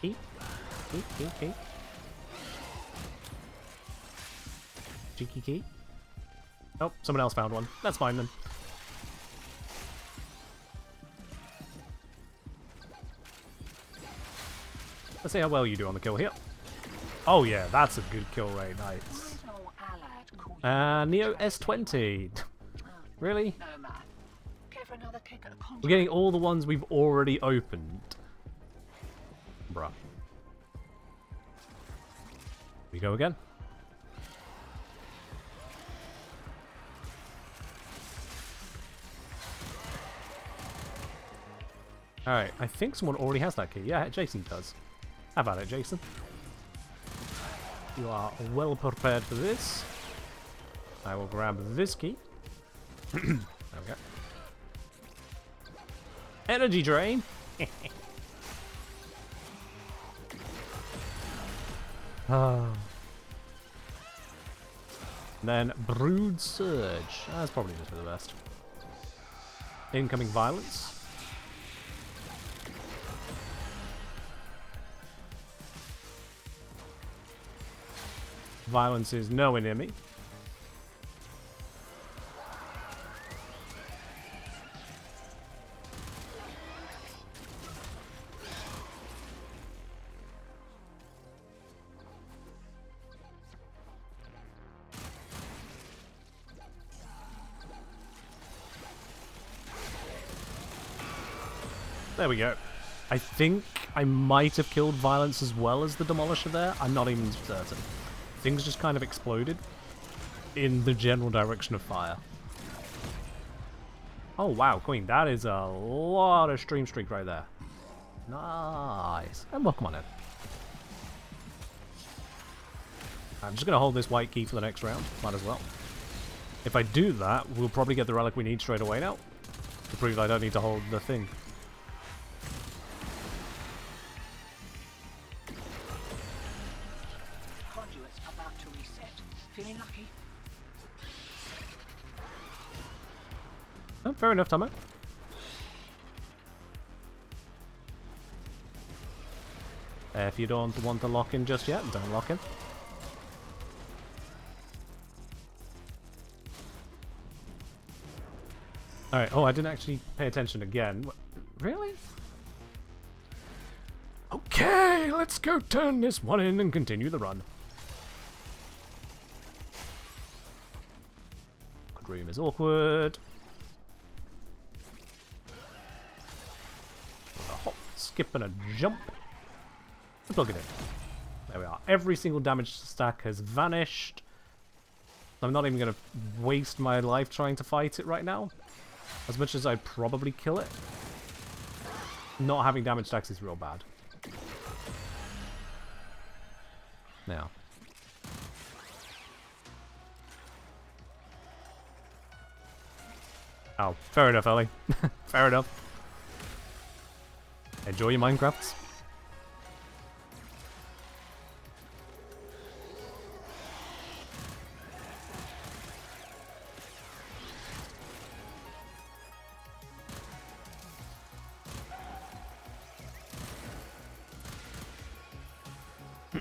Key? Key, key, key. Cheeky key? Oh, someone else found one. That's fine then. Let's see how well you do on the kill here. Oh yeah, that's a good kill rate. Nice. No allied called Neo S20. Really? no man. Care for another kick at a contract? We're getting all the ones we've already opened. Bruh. We go again. Alright, I think someone already has that key. Yeah, Jason does. How about it, Jason? You are well prepared for this. I will grab this key. There we go. Energy drain! Then Brood Surge. That's probably just for the best. Incoming Violence. Violence is no enemy. There we go. I think I might have killed Violence as well as the Demolisher there. I'm not even certain. Things just kind of exploded in the general direction of fire. Oh wow, Queen, that is a lot of stream streak right there. Nice. And welcome on in. I'm just going to hold this white key for the next round. Might as well. If I do that, we'll probably get the relic we need straight away now. To prove I don't need to hold the thing. Conduit's about to reset. Feeling lucky? Oh, fair enough, Tomo. If you don't want to lock in just yet, don't lock in. Alright, oh, I didn't actually pay attention again. Really? Okay, let's go turn this one in and continue the run. Good room is awkward. A hop, skip and a jump. Let's plug it in. There we are. Every single damage stack has vanished. I'm not even going to waste my life trying to fight it right now. As much as I'd probably kill it. Not having damage stacks is real bad. Now. Oh, fair enough, Ellie. Fair enough. Enjoy your Minecrafts.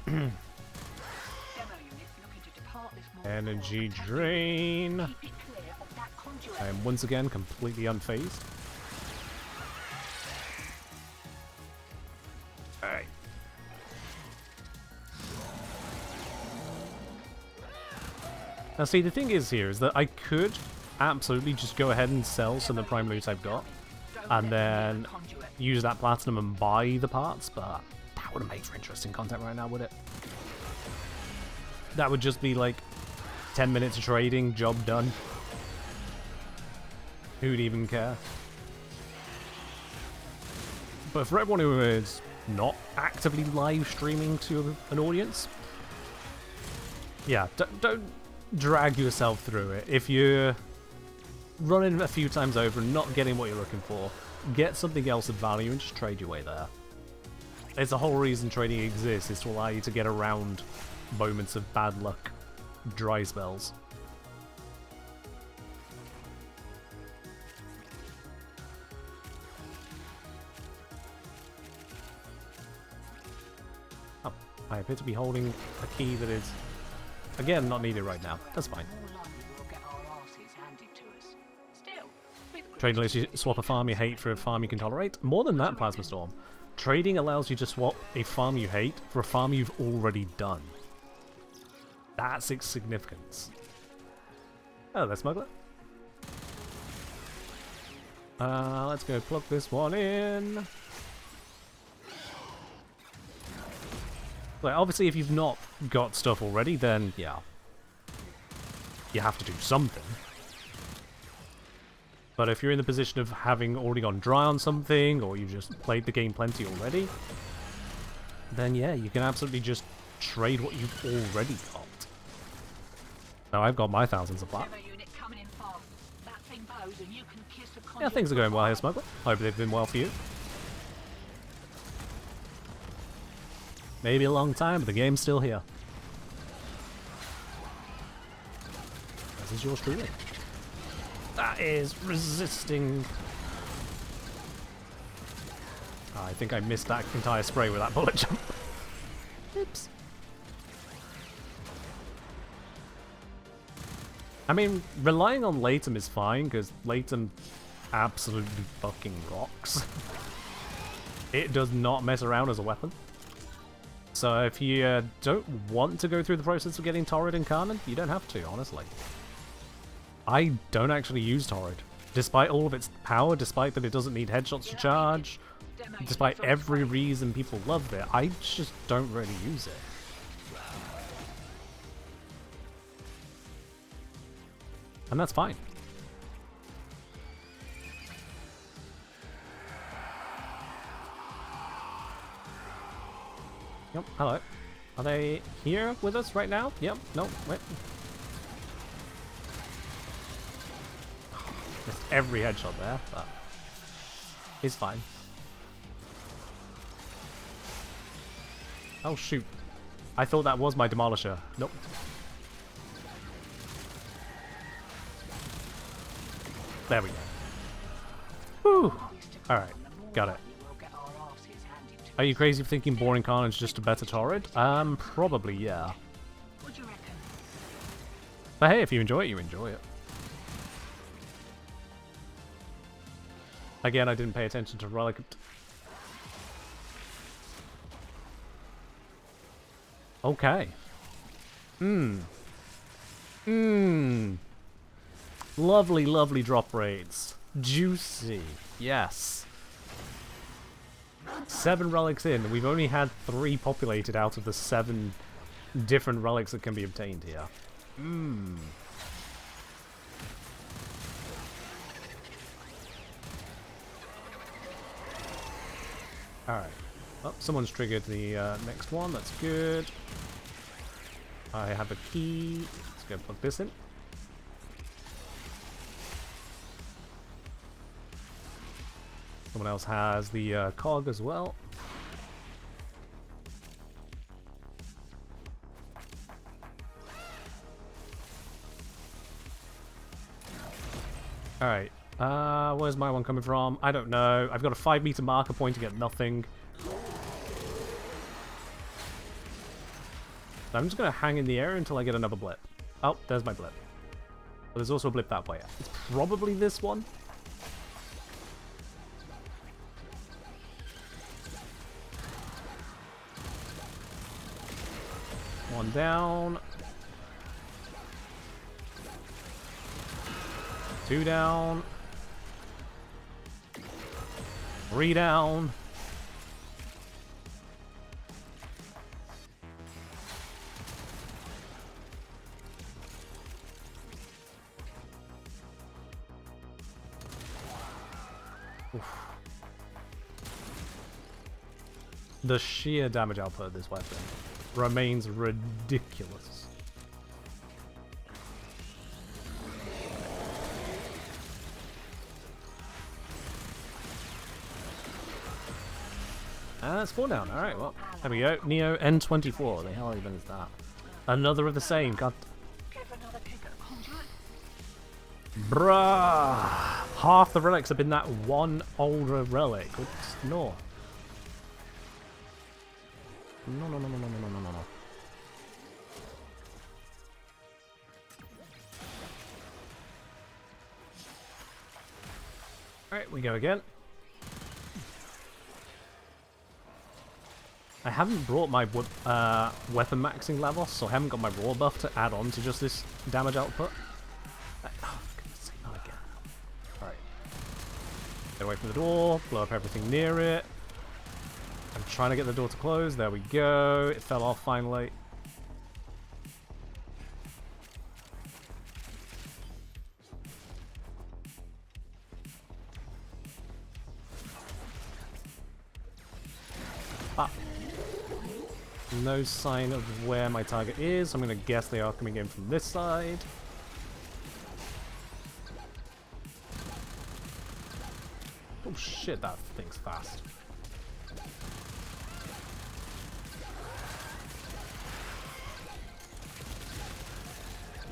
Demo unit looking to depart this morning. Energy drain. Keep it clear of that conduit. I am once again completely unfazed. Alright. Now see, the thing is here is that I could absolutely just go ahead and sell some of the prime loot I've got. And then use that platinum and buy the parts, but that wouldn't make for interesting content right now, would it? That would just be like 10 minutes of trading, job done. Who'd even care? But for everyone who is not actively live streaming to an audience, yeah, don't drag yourself through it. If you're running a few times over and not getting what you're looking for, get something else of value and just trade your way there. It's the whole reason trading exists, is to allow you to get around moments of bad luck, dry spells. Oh, I appear to be holding a key that is, again, not needed right now. That's fine. More likely we'll get our asses handed to us. Still, with Trading lets you swap a farm you hate for a farm you can tolerate. More than that, Plasma Storm. Trading allows you to swap a farm you hate for a farm you've already done. That's its significance. Oh, there's smuggler. Let's go plug this one in. Like, obviously, if you've not got stuff already, then yeah, you have to do something. But if you're in the position of having already gone dry on something, or you've just played the game plenty already, then yeah, you can absolutely just trade what you've already got. Now I've got my thousands of plat. Yeah, things are going well here, Smuggler. Hope they've been well for you. Maybe a long time, but the game's still here. This is yours truly. That is resisting. Oh, I think I missed that entire spray with that bullet jump. Oops. I mean, relying on Latum is fine, because Latum absolutely fucking rocks. It does not mess around as a weapon. So if you don't want to go through the process of getting Torrid and Carmen, you don't have to, honestly. I don't actually use Torrid. Despite all of its power, despite that it doesn't need headshots to charge, despite every reason people love it, I just don't really use it. And that's fine. Yep, hello. Are they here with us right now? Yep, no, wait. Just every headshot there, but it's fine. Oh shoot. I thought that was my demolisher. Nope. There we go. Whew. Alright, got it. Are you crazy for thinking Boring Carnage is just a better Torrid? Probably, yeah. But hey, if you enjoy it, you enjoy it. Again, I didn't pay attention to Relic. Okay. Lovely, lovely drop rates. Juicy. Yes. 7 relics in, and we've only had 3 populated out of the 7 different relics that can be obtained here. Alright. Oh, someone's triggered the next one. That's good. I have a key. Let's go plug this in. Someone else has the cog as well. Alright. Where's my one coming from? I don't know. I've got a 5-meter marker pointing at nothing. So I'm just going to hang in the air until I get another blip. Oh, there's my blip. But there's also a blip that way. It's probably this one. One down. 2 down. 3 down. Oof. The sheer damage output of this weapon remains ridiculous. That's 4 down. Alright, well, there we go. Neo N24. The hell even is that? Another of the same. God. Bruh. Half the relics have been that one older relic. Good snore. No. Alright, we go again. I haven't brought my weapon maxing level, so I haven't got my raw buff to add on to just this damage output. Oh, for goodness sake, not again. Alright. Get away from the door, blow up everything near it. I'm trying to get the door to close. There we go. It fell off finally. Ah. No sign of where my target is. I'm going to guess they are coming in from this side. Oh shit, that thing's fast.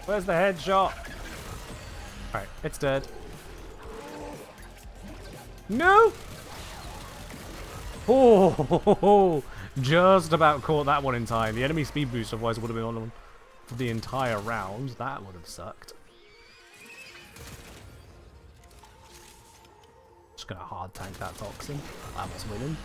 Where's the headshot? Alright, it's dead. No! Oh, just about caught that one in time. The enemy speed boost otherwise would have been on them for the entire round. That would have sucked. Just gonna hard tank that toxin. That was winning.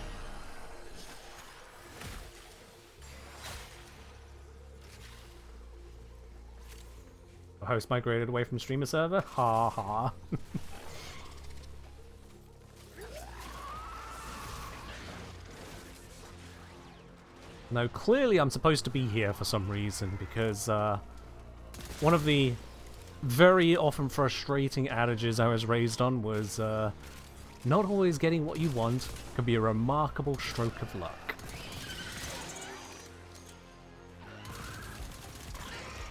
The host migrated away from streamer server? Ha ha. No, clearly I'm supposed to be here for some reason, because one of the very often frustrating adages I was raised on was not always getting what you want can be a remarkable stroke of luck.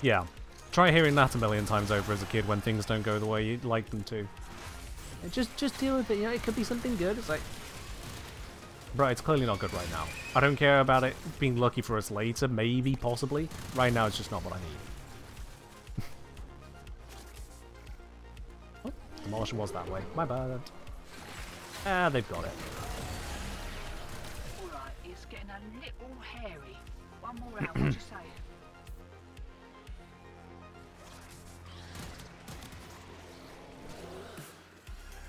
Yeah, try hearing that a million times over as a kid when things don't go the way you'd like them to. Just deal with it, you know, it could be something good. It's like, bro, it's clearly not good right now. I don't care about it being lucky for us later, maybe, possibly. Right now, it's just not what I need. Oh, demolition was that way. My bad. Ah, they've got it. Alright, it's getting a little hairy. One more out, what you say?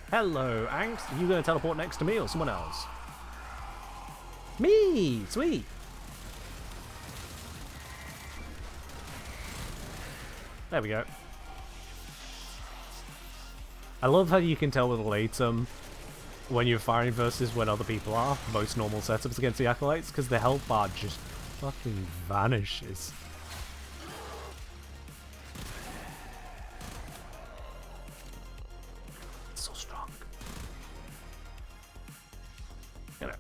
Hello, Angst. Are you going to teleport next to me or someone else? Me! Sweet! There we go. I love how you can tell with Latum when you're firing versus when other people are. Most normal setups against the Acolytes, because the health bar just fucking vanishes. It's so strong. You know.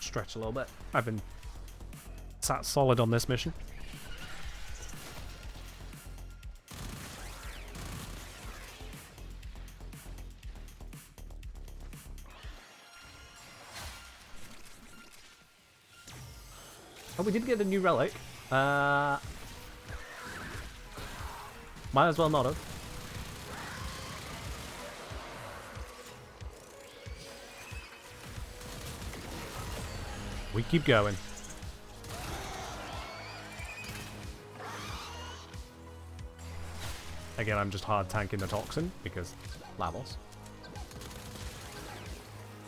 Stretch a little bit. I've been sat solid on this mission. Oh, we did get a new relic. Might as well not have. We keep going. Again, I'm just hard tanking the toxin because Lavos.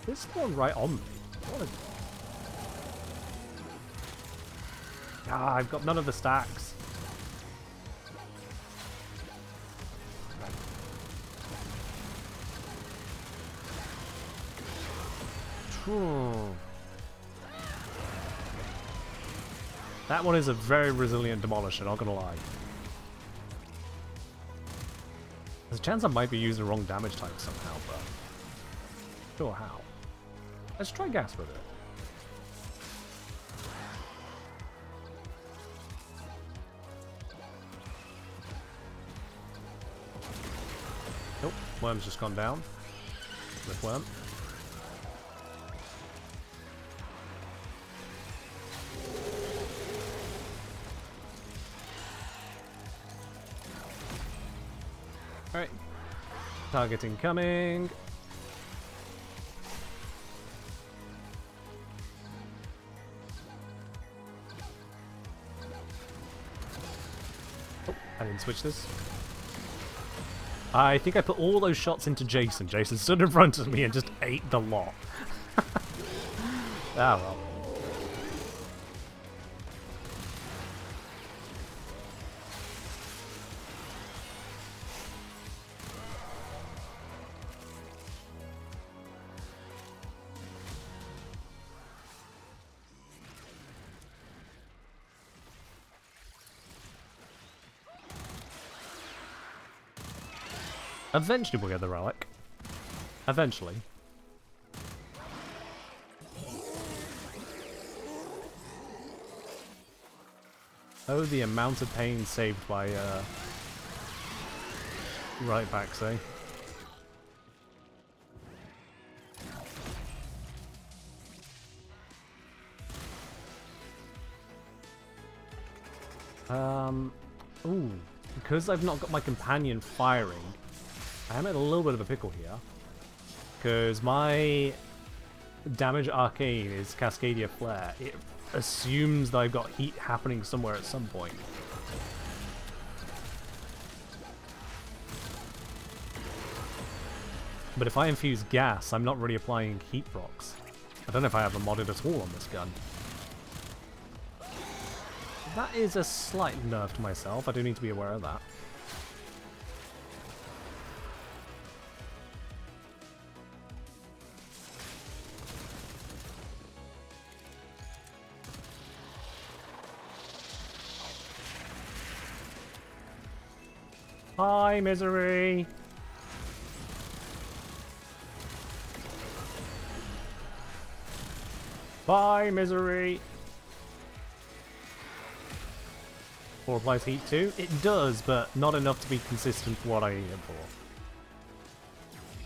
This spawned right on me. What a... Ah, I've got none of the stacks. That one is a very resilient demolisher, not gonna lie. There's a chance I might be using the wrong damage type somehow, but sure how. Let's try gas with it. Nope, worm's just gone down. With worm. Alright. Target incoming. Oh, I didn't switch this. I think I put all those shots into Jason. Jason stood in front of me and just ate the lot. Ah well. Eventually we'll get the relic. Eventually. Oh, the amount of pain saved by right back, say. Ooh, because I've not got my companion firing, I am in a little bit of a pickle here. Because my damage arcane is Cascadia Flare. It assumes that I've got heat happening somewhere at some point. But if I infuse gas, I'm not really applying heat procs. I don't know if I have a modded at all on this gun. That is a slight nerf to myself. I do need to be aware of that. Hi, misery! Bye, misery! 4 applies heat too? It does, but not enough to be consistent for what I need it for.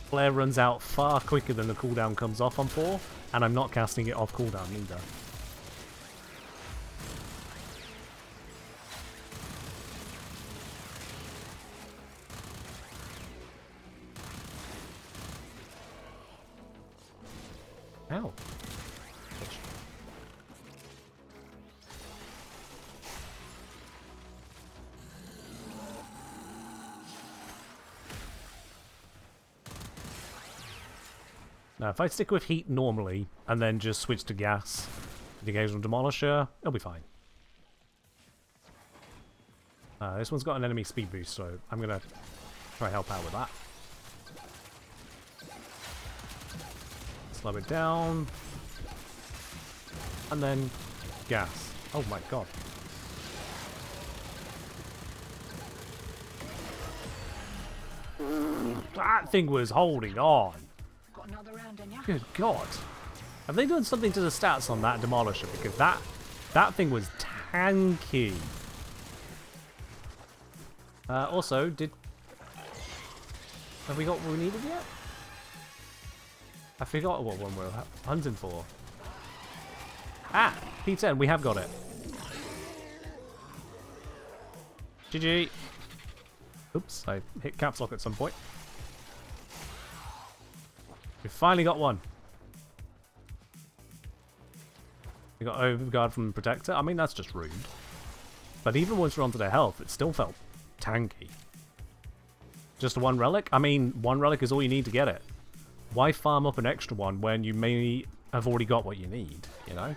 Flare runs out far quicker than the cooldown comes off on 4, and I'm not casting it off cooldown either. Ow. Now, if I stick with heat normally, and then just switch to gas, the occasional demolisher, it'll be fine. This one's got an enemy speed boost, so I'm gonna try help out with that. Slow it down. And then gas. Oh my god. That thing was holding on. Got another round in ya? Good god. Have they done something to the stats on that demolisher? Because that thing was tanky. Also, have we got what we needed yet? I forgot what one we're hunting for. Ah! P10, we have got it. GG. Oops, I hit caps lock at some point. We finally got one. We got Overguard from Protector. I mean, that's just rude. But even once we're onto their health, it still felt tanky. Just one relic? I mean, one relic is all you need to get it. Why farm up an extra one when you may have already got what you need, you know?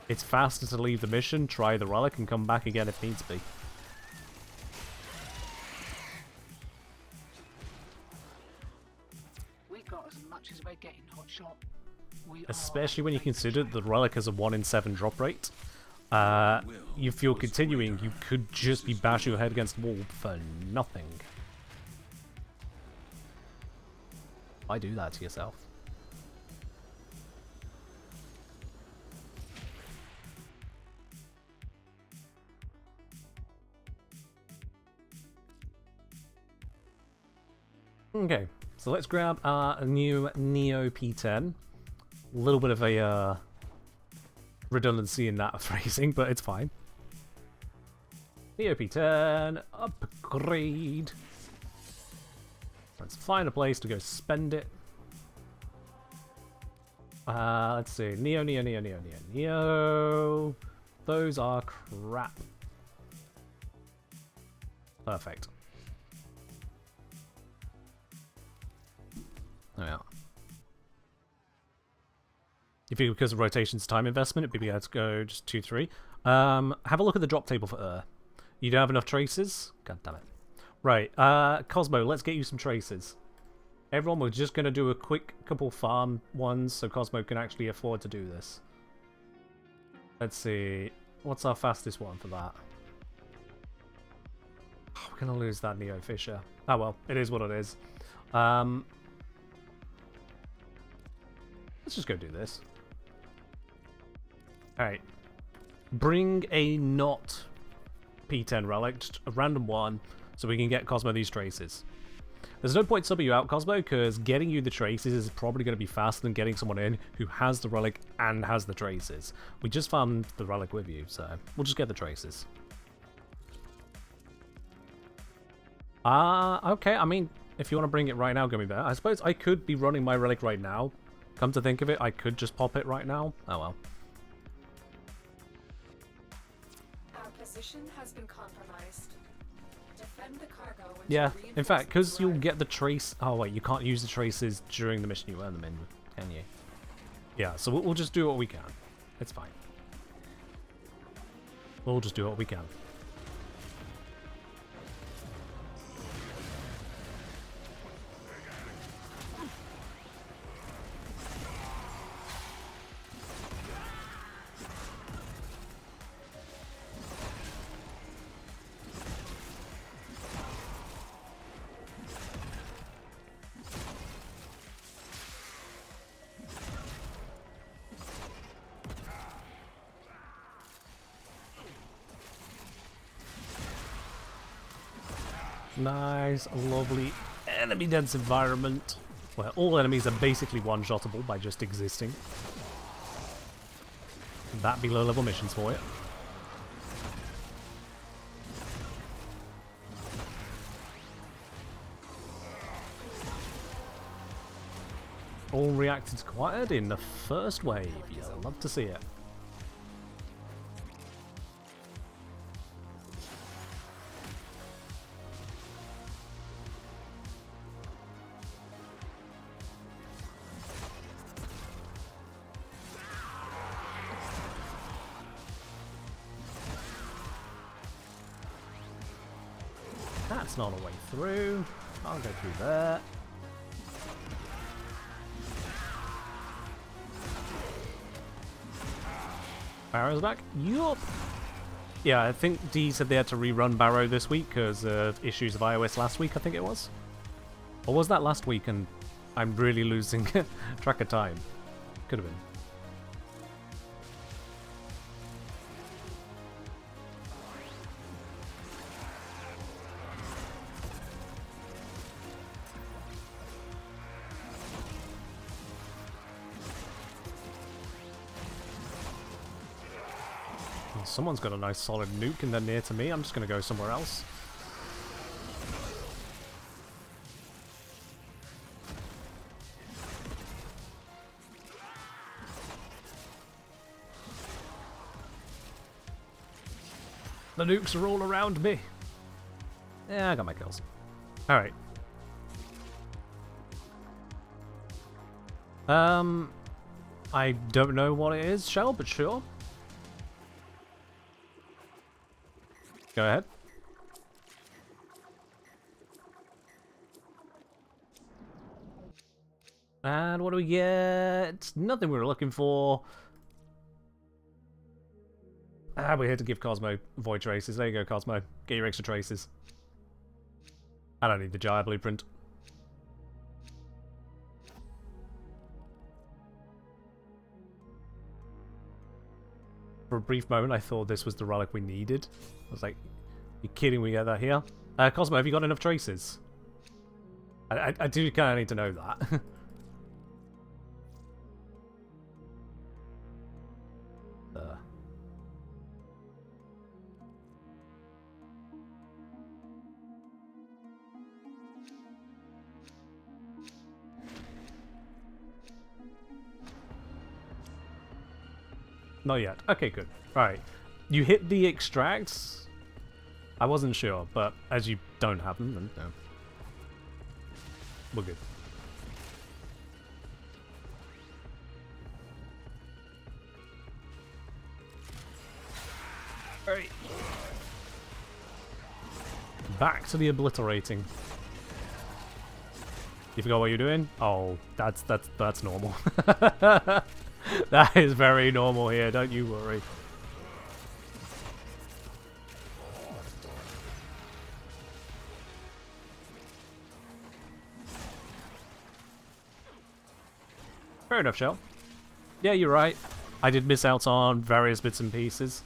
It's faster to leave the mission, try the relic, and come back again if needs be. We got as much as we're getting, hotshot. Especially when you consider the relic has a 1 in 7 drop rate. If you're continuing, you could just be bashing your head against the wall for nothing. Why do that to yourself? Okay, so let's grab our new Neo P10. A little bit of a redundancy in that phrasing, but it's fine. Neo P10, upgrade. Let's find a place to go spend it. Let's see. Neo. Those are crap. Perfect. Oh, yeah. If you because of rotation's time investment, it'd be able to go just 2-3. Have a look at the drop table for You don't have enough traces? God damn it. Right, Cosmo, let's get you some traces. Everyone, we're just going to do a quick couple farm ones so Cosmo can actually afford to do this. Let's see. What's our fastest one for that? we're gonna lose that Neo Fisher. Oh well, it is what it is. Let's just go do this. Alright. Bring a not P10 relic, just a random one, so we can get Cosmo these traces. There's no point subbing you out, Cosmo, because getting you the traces is probably going to be faster than getting someone in who has the relic and has the traces. We just farmed the relic with you, so we'll just get the traces. Okay, I mean, if you want to bring it right now, Gummy Bear, I suppose I could be running my relic right now. Come to think of it, I could just pop it right now. Oh well. Our position has been compromised. Defend the cargo until Yeah, in fact, because reinforcements you'll arrive. get the trace... Oh wait, you can't use the traces during the mission you earn them in, can you? Yeah, so we'll just do what we can. It's fine. We'll just do what we can. Nice, lovely, enemy-dense environment where all enemies are basically one-shottable by just existing. That be low-level missions for you. All reacted squatted in the first wave. You'll love to see it. That's not a way through. I'll go through there. Barrow's back? Yup. Yeah, I think D said they had to rerun Barrow this week because of issues of iOS last week, I think it was. Or was that last week and I'm really losing track of time? Could have been. Someone's got a nice solid nuke and they're near to me. I'm just going to go somewhere else. The nukes are all around me. Yeah, I got my kills. Alright. I don't know what it is, Shell, but sure. Go ahead. And what do we get? Nothing we were looking for. Ah, we're here to give Cosmo void traces. There you go, Cosmo. Get your extra traces. I don't need the Gyre blueprint. For a brief moment, I thought this was the relic we needed. I was like, you're kidding, we get that here? Cosmo, have you got enough traces? I do kind of need to know that. Not yet. Okay, good. Right. You hit the extracts? I wasn't sure, but as you don't have them, then no. We're good. Alright. Back to the obliterating. You forgot what you're doing? Oh, that's normal. That is very normal here, don't you worry. Fair enough, Shell. Yeah, you're right. I did miss out on various bits and pieces.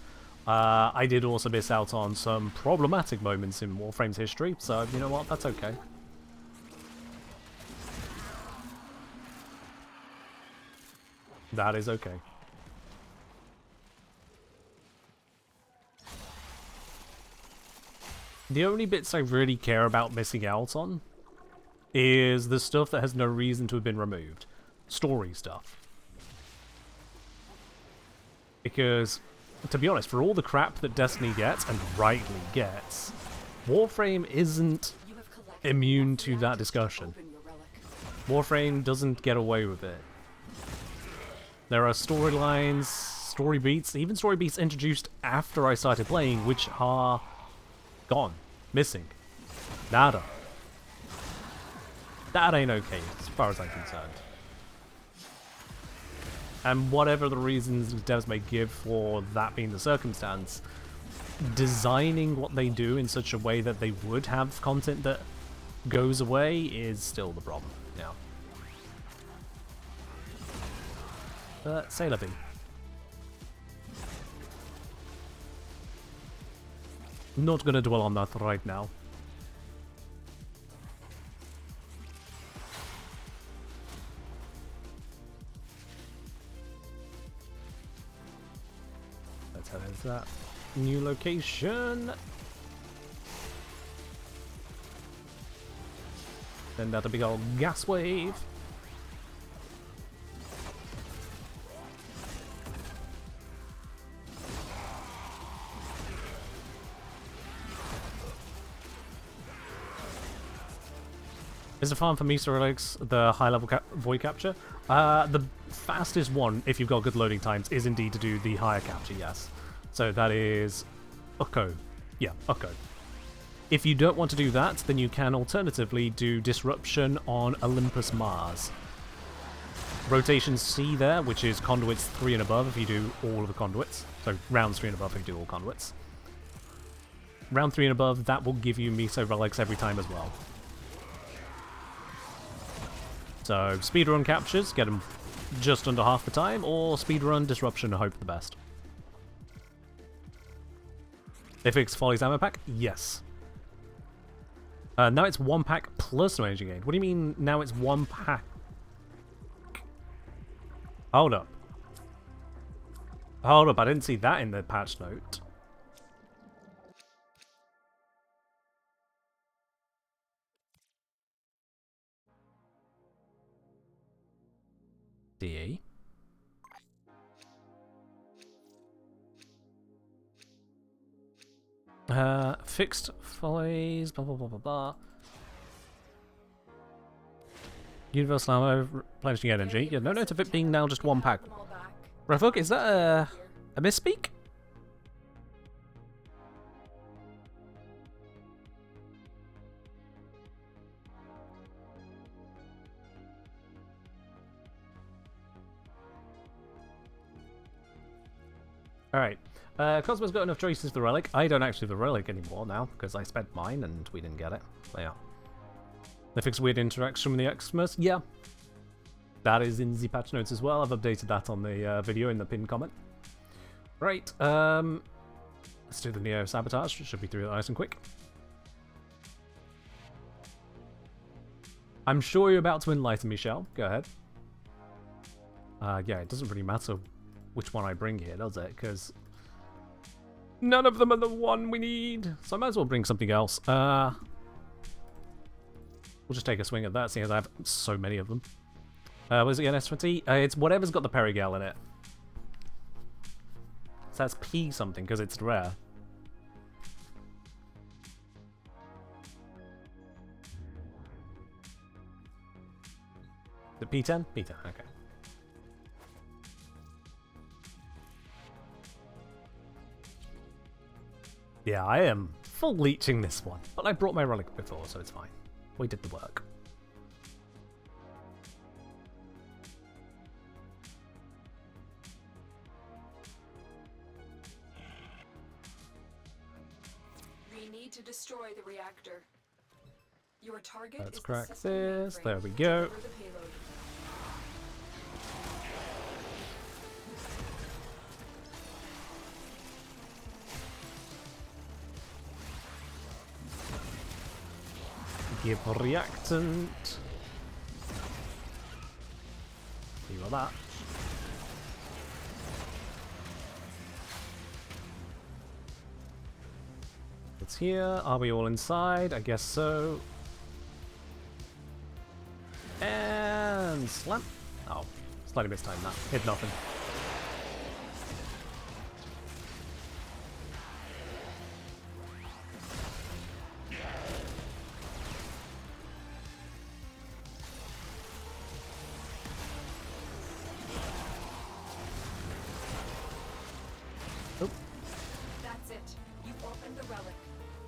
I did also miss out on some problematic moments in Warframe's history, so you know what, that's okay. That is okay. The only bits I really care about missing out on is the stuff that has no reason to have been removed. Story stuff. Because, to be honest, for all the crap that Destiny gets, and rightly gets, Warframe isn't immune to that discussion. Warframe doesn't get away with it. There are storylines, story beats, even story beats introduced after I started playing, which are gone, missing, nada. That ain't okay, as far as I'm concerned. And whatever the reasons devs may give for that being the circumstance, designing what they do in such a way that they would have content that goes away is still the problem. Yeah. But say la vie. Not gonna dwell on that right now. Let's head into that new location. Send out a big old gas wave. Is it fun for Mesa Relics, the high-level void capture? The fastest one, if you've got good loading times, is indeed to do the higher capture, yes. So that is Ukko. Yeah, Ukko. If you don't want to do that, then you can alternatively do Disruption on Olympus Mars. Rotation C there, which is conduits 3 and above if you do all of the conduits. So rounds 3 and above if you do all conduits. Round 3 and above, that will give you Mesa Relics every time as well. So, speedrun captures, get them just under half the time, or speedrun disruption, hope for the best. They fixed Folly's ammo pack? Yes. Now it's 1 pack plus no energy gain. What do you mean now it's 1 pack? Hold up. Hold up, I didn't see that in the patch note. DE. Fixed follies, blah blah blah blah blah. Universal ammo, replenishing energy. Yeah, no note of it being now just 1 pack. Refug, is that a misspeak? Alright, Cosmo's got enough choices for the relic. I don't actually have the relic anymore now, because I spent mine and we didn't get it. But yeah. They fixed weird interaction with the Xmas. Yeah. That is in the patch notes as well. I've updated that on the video in the pinned comment. Right, let's do the Neo Sabotage. Should be through it nice and quick. I'm sure you're about to enlighten me, Shell. Go ahead. Yeah, it doesn't really matter which one I bring here, does it? Because none of them are the one we need. So I might as well bring something else. We'll just take a swing at that, seeing as I have so many of them. What is it again, S20? It's whatever's got the Perigale in it. So that's P something, because it's rare. The P10? P10, okay. Yeah, I am full leeching this one, but I brought my relic before, so it's fine. We did the work. We need to destroy the reactor. Your target Let's is crack the system this. mainframe. There we go. Deliver the payload. Give reactant. You got that. It's here. Are we all inside? I guess so. And slam. Oh, slightly mistimed that. Hit nothing. That's it. You've opened the relic.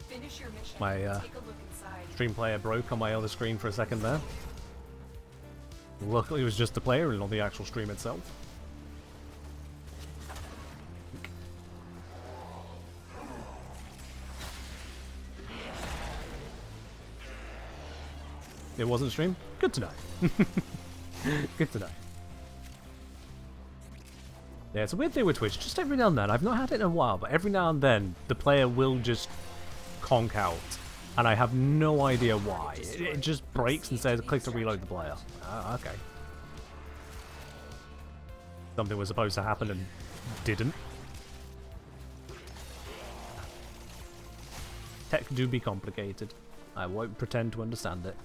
Finish your mission. My Take a look inside. stream player broke on my other screen for a second there. Luckily it was just the player and not the actual stream itself. It wasn't stream? Good to know. Good to know. Yeah, it's a weird thing with Twitch. Just every now and then, I've not had it in a while, but every now and then, the player will just conk out. And I have no idea why. It just breaks and says, click to reload the player. Okay. Something was supposed to happen and didn't. Tech do be complicated. I won't pretend to understand it.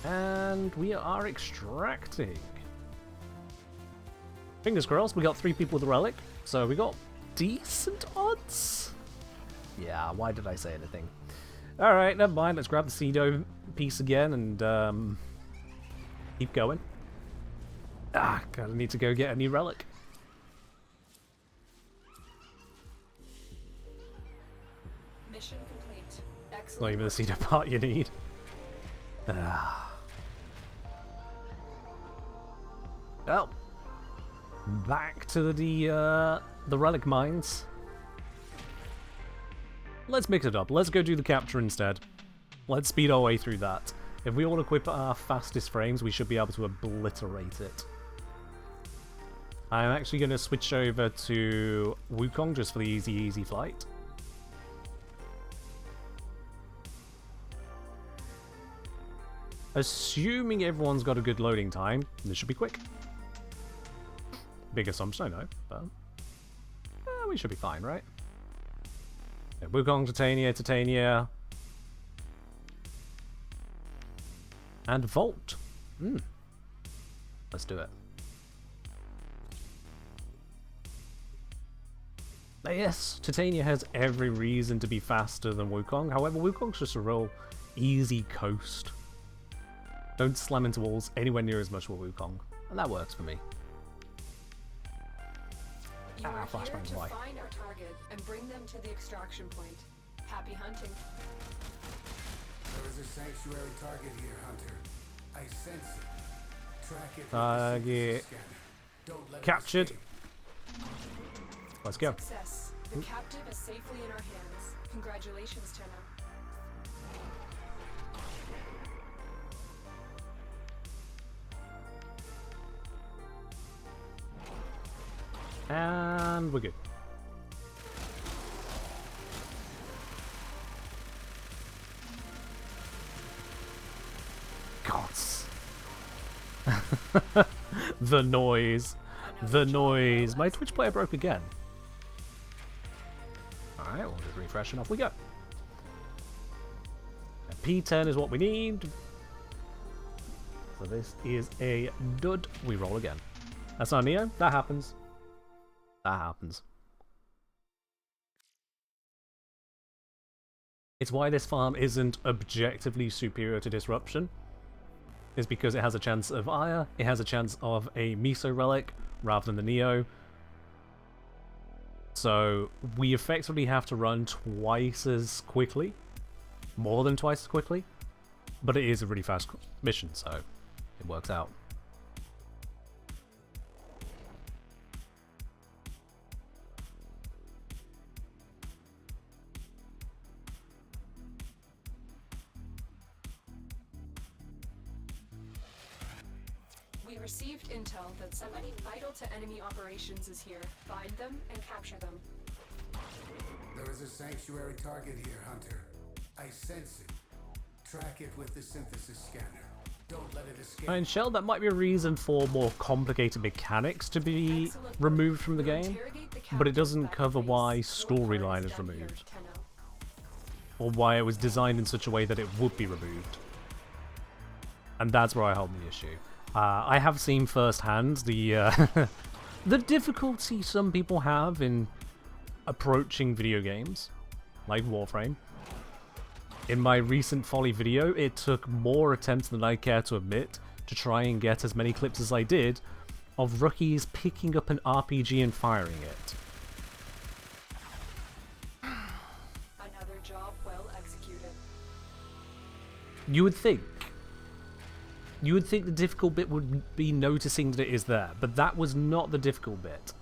And we are extracting. Fingers crossed, we got 3 people with the relic, so we got decent odds. Yeah, why did I say anything? Alright, never mind, let's grab the Cedo piece again and keep going. Gotta need to go get a new relic. Mission complete. Excellent. Not even the Cedo part you need. Well, back to the relic mines. Let's mix it up. Let's go do the capture instead. Let's speed our way through that. If we all equip our fastest frames, we should be able to obliterate it. I'm actually going to switch over to Wukong just for the easy flight. Assuming everyone's got a good loading time, this should be quick. Big assumption, I know, but we should be fine, right? Yeah, Wukong, Titania, and Volt. Let's do it. Yes, Titania has every reason to be faster than Wukong. However, Wukong's just a real easy coast. Don't slam into walls anywhere near as much with Wukong, and that works for me. You are here flashbang, to why? find our target and bring them to the extraction point. Happy hunting. There is a sanctuary target here, Hunter. I sense it. Track it. with the Target signature scanner. Don't let it captured. escape. Let's go. Success. The captive is safely in our hands. Congratulations, Tenno. And we're good. Gods. The noise. The noise. My Twitch player broke again. Alright, we'll just refresh and off we go. A P10 is what we need. So this is a dud. We roll again. That's our Neo. That happens. That happens. It's why this farm isn't objectively superior to Disruption. Is because it has a chance of Ire, it has a chance of a Miso Relic rather than the Neo. So we effectively have to run twice as quickly. More than twice as quickly. But it is a really fast mission, so it works out. We received intel that somebody vital to enemy operations is here. Find them and capture them. There is a sanctuary target here, Hunter. I sense it. Track it with the synthesis scanner. Don't let it escape. And Shell, that might be a reason for more complicated mechanics to be removed from the game, but it doesn't cover why storyline is removed, or why it was designed in such a way that it would be removed. And that's where I hold the issue. I have seen firsthand the the difficulty some people have in approaching video games, like Warframe. In my recent Folly video, it took more attempts than I care to admit to try and get as many clips as I did of rookies picking up an RPG and firing it. Another job well executed. You would think the difficult bit would be noticing that it is there, but that was not the difficult bit.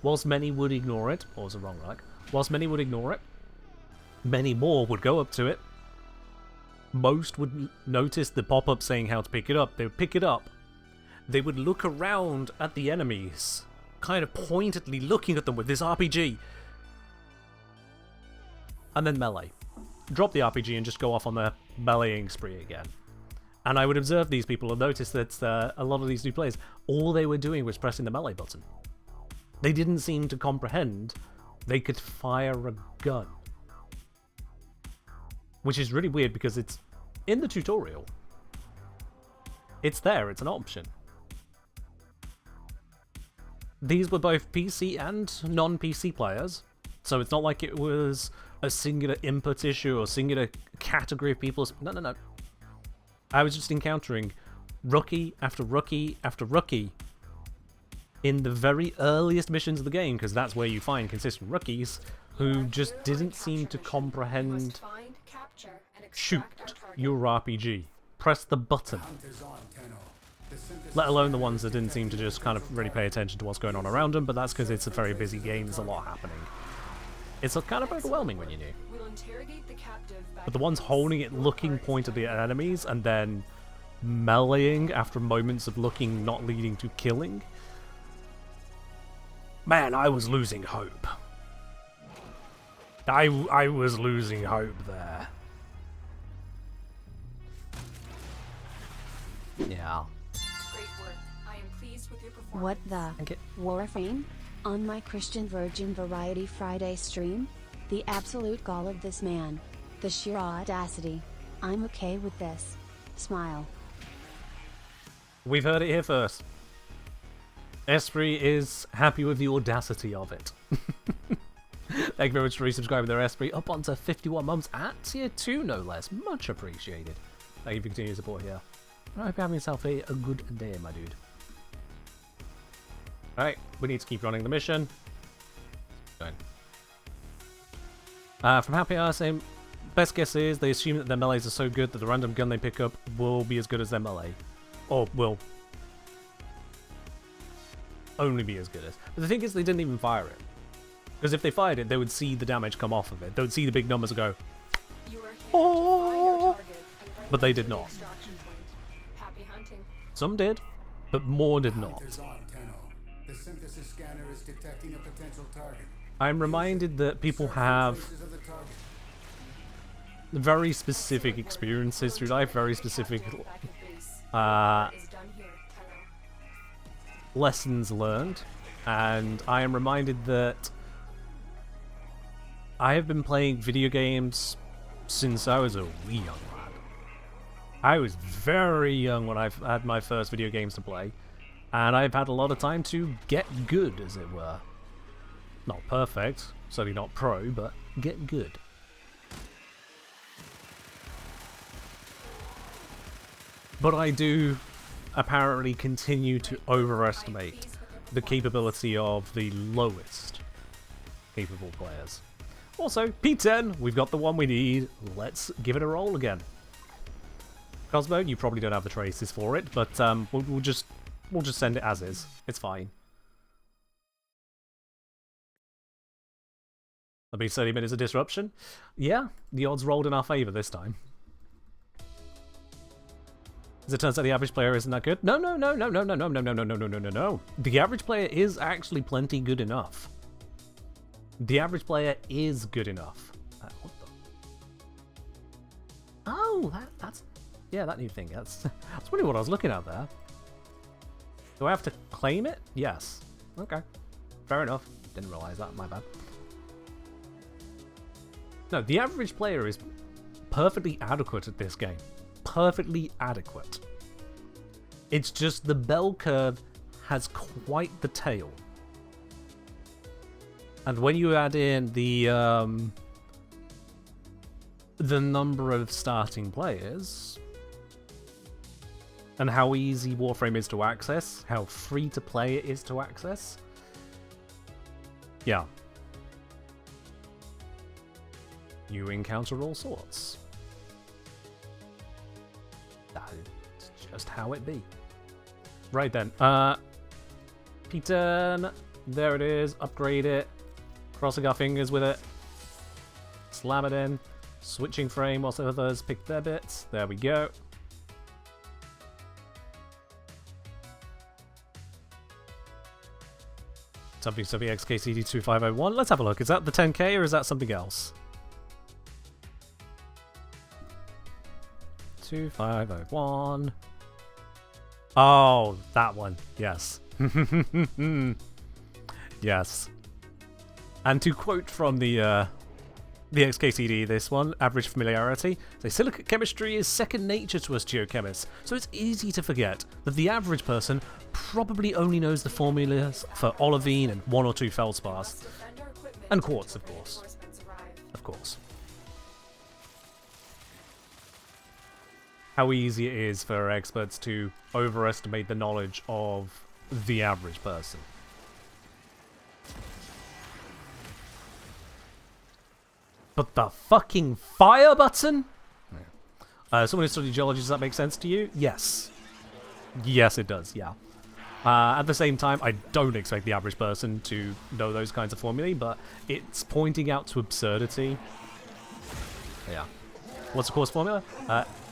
Whilst many would ignore it, or was it wrong, like? Whilst many would ignore it, many more would go up to it. Most would notice the pop-up saying how to pick it up. They would pick it up. They would look around at the enemies, kind of pointedly looking at them with this RPG. And then melee. Drop the RPG and just go off on their meleeing spree again. And I would observe these people and notice that a lot of these new players, all they were doing was pressing the melee button. They didn't seem to comprehend they could fire a gun. Which is really weird because it's in the tutorial. It's there, it's an option. These were both PC and non-PC players, so it's not like it was a singular input issue or singular category of people. No. I was just encountering rookie after rookie after rookie in the very earliest missions of the game, because that's where you find consistent rookies who just didn't seem to comprehend. Shoot your RPG. Press the button. Let alone the ones that didn't seem to just kind of really pay attention to what's going on around them, but that's because it's a very busy game, there's a lot happening. It's kind of overwhelming when you knew. But the ones holding it, looking pointedly at enemies, and then meleeing after moments of looking not leading to killing. Man, I was losing hope. I was losing hope there. Yeah. Great work. I am pleased with your performance. What the? Warframe? On my Christian Virgin Variety Friday stream? The absolute gall of this man. The sheer audacity. I'm okay with this. Smile. We've heard it here first. Esprit is happy with the audacity of it. Thank you very much for resubscribing there, Esprit. Up onto 51 months at tier 2, no less. Much appreciated. Thank you for continued support here. I hope you're having yourself a good day, my dude. Alright, we need to keep running the mission. Going. From Happy Hour saying, best guess is they assume that their melees are so good that the random gun they pick up will be as good as their melee. Or will only be as good as. But the thing is, they didn't even fire it. Because if they fired it, they would see the damage come off of it. They would see the big numbers and go, oh! But they did not. Some did, but more did not. The synthesis scanner is detecting a potential target. I'm reminded that people have very specific experiences through life, very specific lessons learned, and I am reminded that I have been playing video games since I was a wee young lad. I was very young when I had my first video games to play, and I've had a lot of time to get good, as it were. Not perfect, certainly not pro, but get good. But I do apparently continue to overestimate the capability of the lowest capable players. Also, P10, we've got the one we need. Let's give it a roll again. Cosmo, you probably don't have the traces for it, but we'll just send it as is. It's fine. There'll be 30 minutes of disruption. Yeah, the odds rolled in our favour this time. As it turns out, the average player isn't that good. No. The average player is actually plenty good enough. The average player is good enough. What the? Oh, that's... Yeah, that new thing. That's really what I was looking at there. Do I have to claim it? Yes. Okay. Fair enough. Didn't realize that. My bad. No, the average player is perfectly adequate at this game. Perfectly adequate. It's just the bell curve has quite the tail. And when you add in the number of starting players and how easy Warframe is to access, how free to play it is to access, yeah, you encounter all sorts. That's just how it be. Right then, P10, there it is, upgrade it, crossing our fingers with it, slam it in, switching frame whilst others pick their bits, there we go. WXKCD2501, let's have a look, is that the 10K or is that something else? 2501. Oh, that one. Yes. Yes. And to quote from the XKCD, this one, average familiarity, say silicate chemistry is second nature to us geochemists, so it's easy to forget that the average person probably only knows the formulas for olivine and one or two feldspars. And quartz, of course. Of course. How easy it is for experts to overestimate the knowledge of the average person. But the fucking fire button? Someone who studied geology, does that make sense to you? Yes. Yes, it does, yeah. At the same time, I don't expect the average person to know those kinds of formulae, but it's pointing out to absurdity. Yeah. What's the course formula?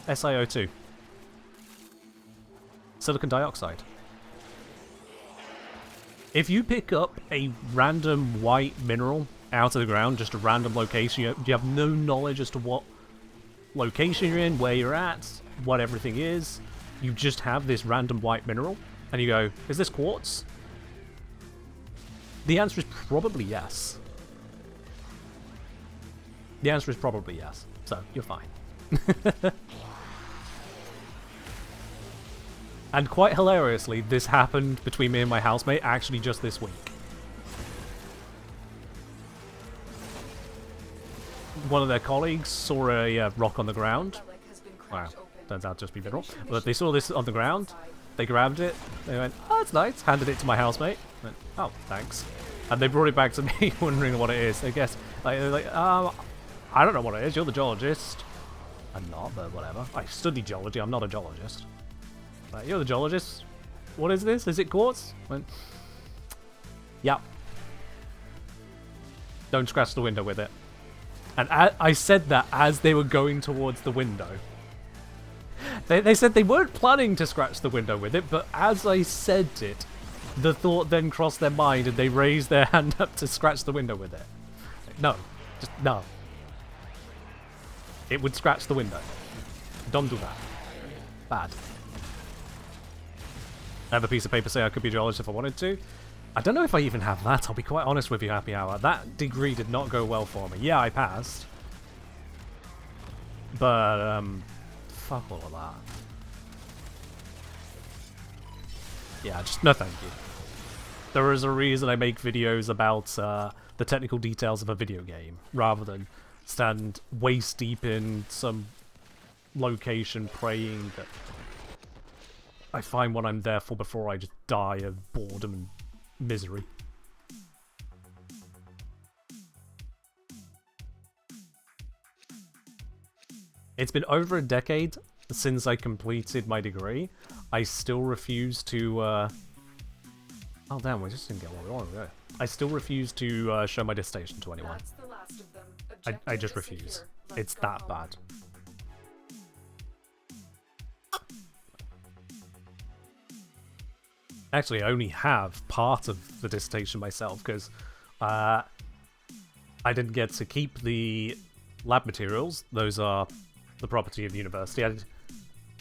SiO2. Silicon dioxide. If you pick up a random white mineral out of the ground, just a random location, you have no knowledge as to what location you're in, where you're at, what everything is, you just have this random white mineral, and you go, is this quartz? The answer is probably yes. The answer is probably yes, so you're fine. And quite hilariously, this happened between me and my housemate actually just this week. One of their colleagues saw a rock on the ground. Wow, turns out to just be mineral. But they saw this on the ground, they grabbed it, they went, oh, that's nice, handed it to my housemate. Went, oh, thanks. And they brought it back to me wondering what it is. I guess, I don't know what it is, you're the geologist. I'm not, but whatever. I study geology, I'm not a geologist. You're the geologist. What is this? Is it quartz? Went, yep. Don't scratch the window with it. And I said that as they were going towards the window. They said they weren't planning to scratch the window with it, but as I said it, the thought then crossed their mind and they raised their hand up to scratch the window with it. No. Just no. It would scratch the window. Don't do that. Bad. I have a piece of paper saying I could be a geologist if I wanted to. I don't know if I even have that, I'll be quite honest with you, Happy Hour. That degree did not go well for me. Yeah, I passed. But, fuck all of that. Yeah, just no thank you. There is a reason I make videos about the technical details of a video game, rather than stand waist deep in some location praying that I find what I'm there for before I just die of boredom and misery. It's been over a decade since I completed my degree. I still refuse to oh damn, we just didn't get what we wanted. Yeah. I still refuse to show my dissertation to anyone. I just refuse. It's that bad. Actually, I only have part of the dissertation myself, because I didn't get to keep the lab materials. Those are the property of the university.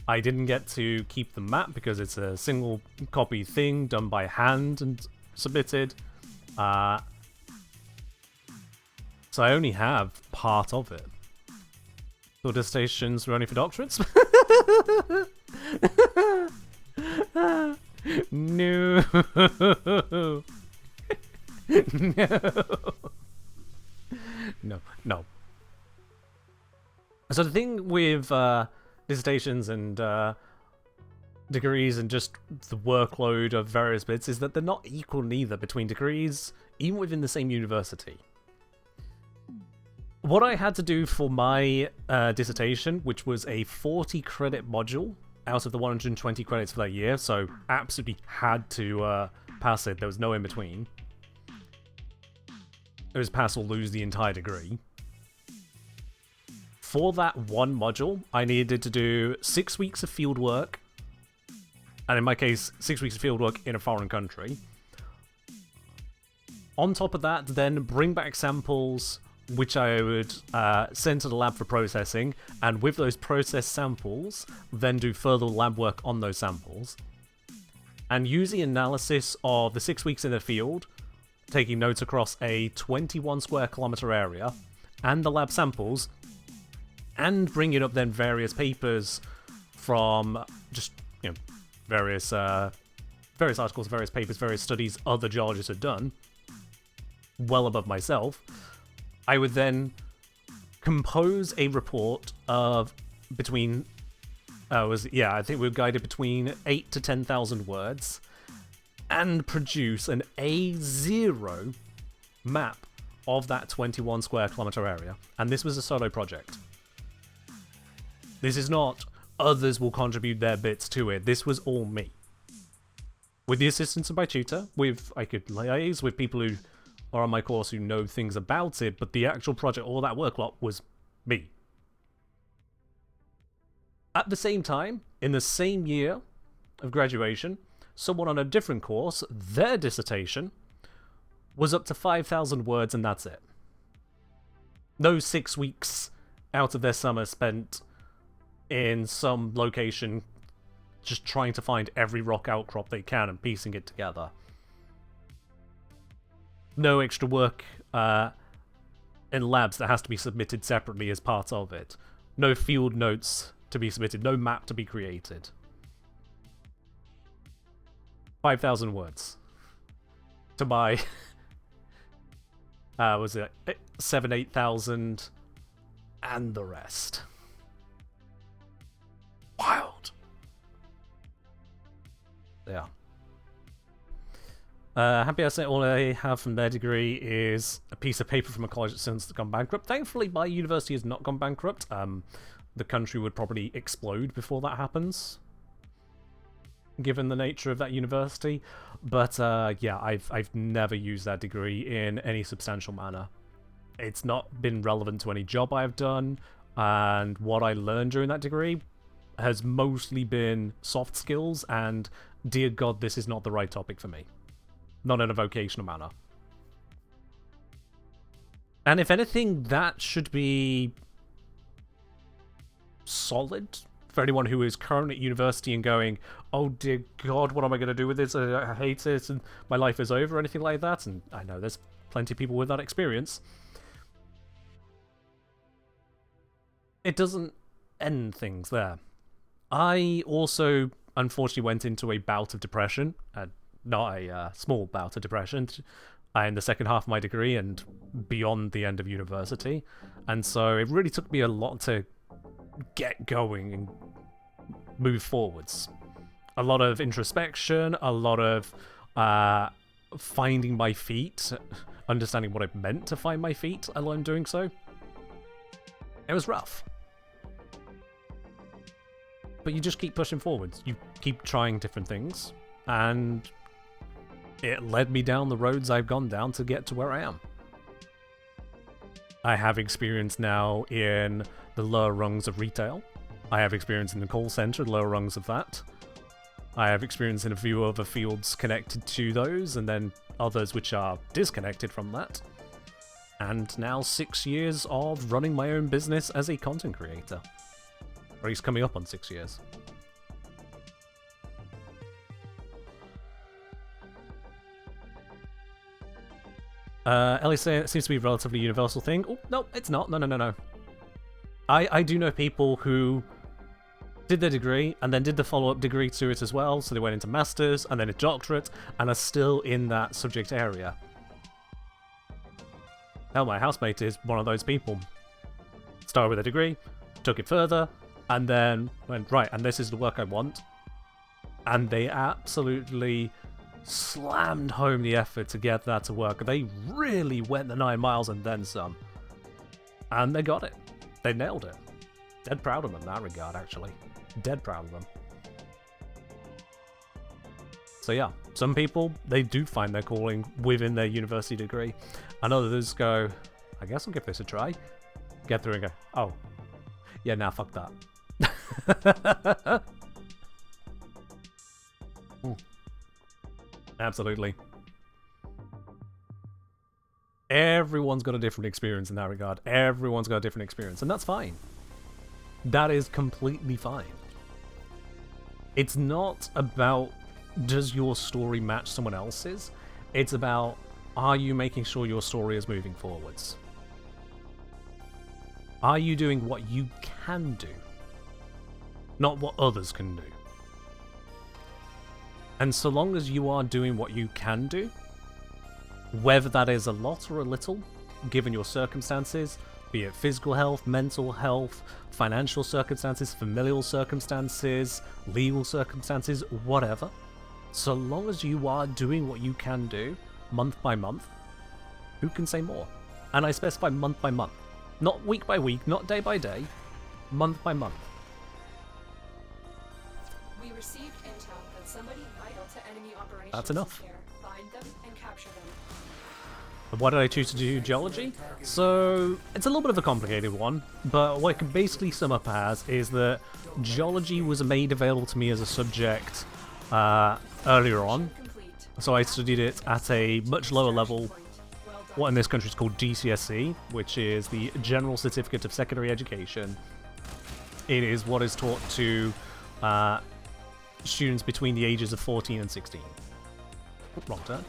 I didn't get to keep the map because it's a single copy thing done by hand and submitted. So I only have part of it. Your dissertations were only for doctorates? No. No. So the thing with dissertations and degrees and just the workload of various bits is that they're not equal neither between degrees, even within the same university. What I had to do for my dissertation, which was a 40 credit module out of the 120 credits for that year, so absolutely had to pass it. There was no in between. It was pass or lose the entire degree. For that one module, I needed to do 6 weeks of field work, and in my case, 6 weeks of field work in a foreign country. On top of that, then bring back samples which I would send to the lab for processing, and with those processed samples, then do further lab work on those samples. And use the analysis of the 6 weeks in the field, taking notes across a 21 square kilometer area, and the lab samples, and bringing up then various papers from just, you know, various articles, various papers, various studies other geologists had done, well above myself. I would then compose a report of between, I think we were guided between 8 to 10,000 words, and produce an A0 map of that 21 square kilometer area. And this was a solo project. This is not others will contribute their bits to it. This was all me. With the assistance of my tutor, I could liaise with people who are on my course who know things about it, but the actual project, all that workload was me. At the same time, in the same year of graduation, someone on a different course, their dissertation was up to 5,000 words, and that's it. Those 6 weeks out of their summer spent in some location just trying to find every rock outcrop they can and piecing it together. No extra work in labs that has to be submitted separately as part of it. No field notes to be submitted. No map to be created. 5,000 words. To my... was it 7,000, 8,000, and the rest. Wild. Yeah. Happy I say all I have from their degree is a piece of paper from a college that's since gone bankrupt. Thankfully, my university has not gone bankrupt. The country would probably explode before that happens, given the nature of that university. But yeah, I've never used that degree in any substantial manner. It's not been relevant to any job I've done, and what I learned during that degree has mostly been soft skills, and dear God, this is not the right topic for me. Not in a vocational manner. And if anything, that should be solid for anyone who is currently at university and going, oh dear God, what am I going to do with this? I hate it and my life is over, or anything like that. And I know there's plenty of people with that experience. It doesn't end things there. I also, unfortunately, went into a bout of depression. Not a small bout of depression in the second half of my degree and beyond the end of university. And so it really took me a lot to get going and move forwards. A lot of introspection, a lot of finding my feet, understanding what it meant to find my feet alone doing so. It was rough. But you just keep pushing forwards. You keep trying different things, and it led me down the roads I've gone down to get to where I am. I have experience now in the lower rungs of retail. I have experience in the call center, the lower rungs of that. I have experience in a few other fields connected to those, and then others which are disconnected from that. And now 6 years of running my own business as a content creator. Or he's coming up on 6 years. Ellie saying it seems to be a relatively universal thing. Oh, no, it's not. No. I do know people who did their degree and then did the follow-up degree to it as well, so they went into masters and then a doctorate and are still in that subject area. Hell, my housemate is one of those people. Started with a degree, took it further, and then went, right, and this is the work I want. And they absolutely slammed home the effort to get that to work. They really went the 9 miles and then some. And they got it. They nailed it. Dead proud of them in that regard, actually. Dead proud of them. So yeah, some people, they do find their calling within their university degree. And others go, I guess I'll give this a try. Get through and go, oh, yeah, nah, fuck that. Absolutely. Everyone's got a different experience in that regard. Everyone's got a different experience, and that's fine. That is completely fine. It's not about does your story match someone else's. It's about are you making sure your story is moving forwards? Are you doing what you can do? Not what others can do. And so long as you are doing what you can do, whether that is a lot or a little, given your circumstances, be it physical health, mental health, financial circumstances, familial circumstances, legal circumstances, whatever, so long as you are doing what you can do, month by month, who can say more? And I specify month by month. Not week by week, not day by day, month by month. We received intel that somebody vital to enemy operations That's enough. is here. Find them and capture them. Why did I choose to do geology? So, it's a little bit of a complicated one, but what I can basically sum up as is that geology was made available to me as a subject earlier on. Complete. So I studied it at a much lower level, Well done. what in this country is called GCSE, which is the General Certificate of Secondary Education. It is what is taught to students between the ages of 14 and 16. Wrong turn.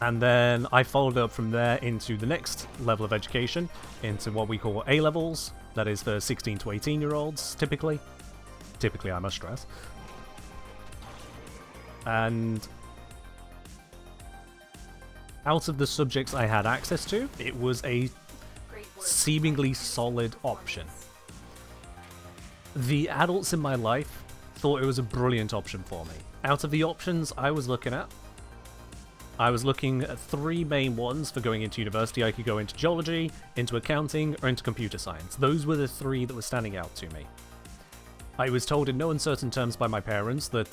And then I followed up from there into the next level of education, into what we call A-levels, that is for 16 to 18-year-olds, typically. Typically, I must stress. And out of the subjects I had access to, it was a Great work. seemingly solid option. The adults in my life thought it was a brilliant option for me. Out of the options I was looking at, I was looking at 3 main ones for going into university. I could go into geology, into accounting, or into computer science. Those were the 3 that were standing out to me. I was told in no uncertain terms by my parents that,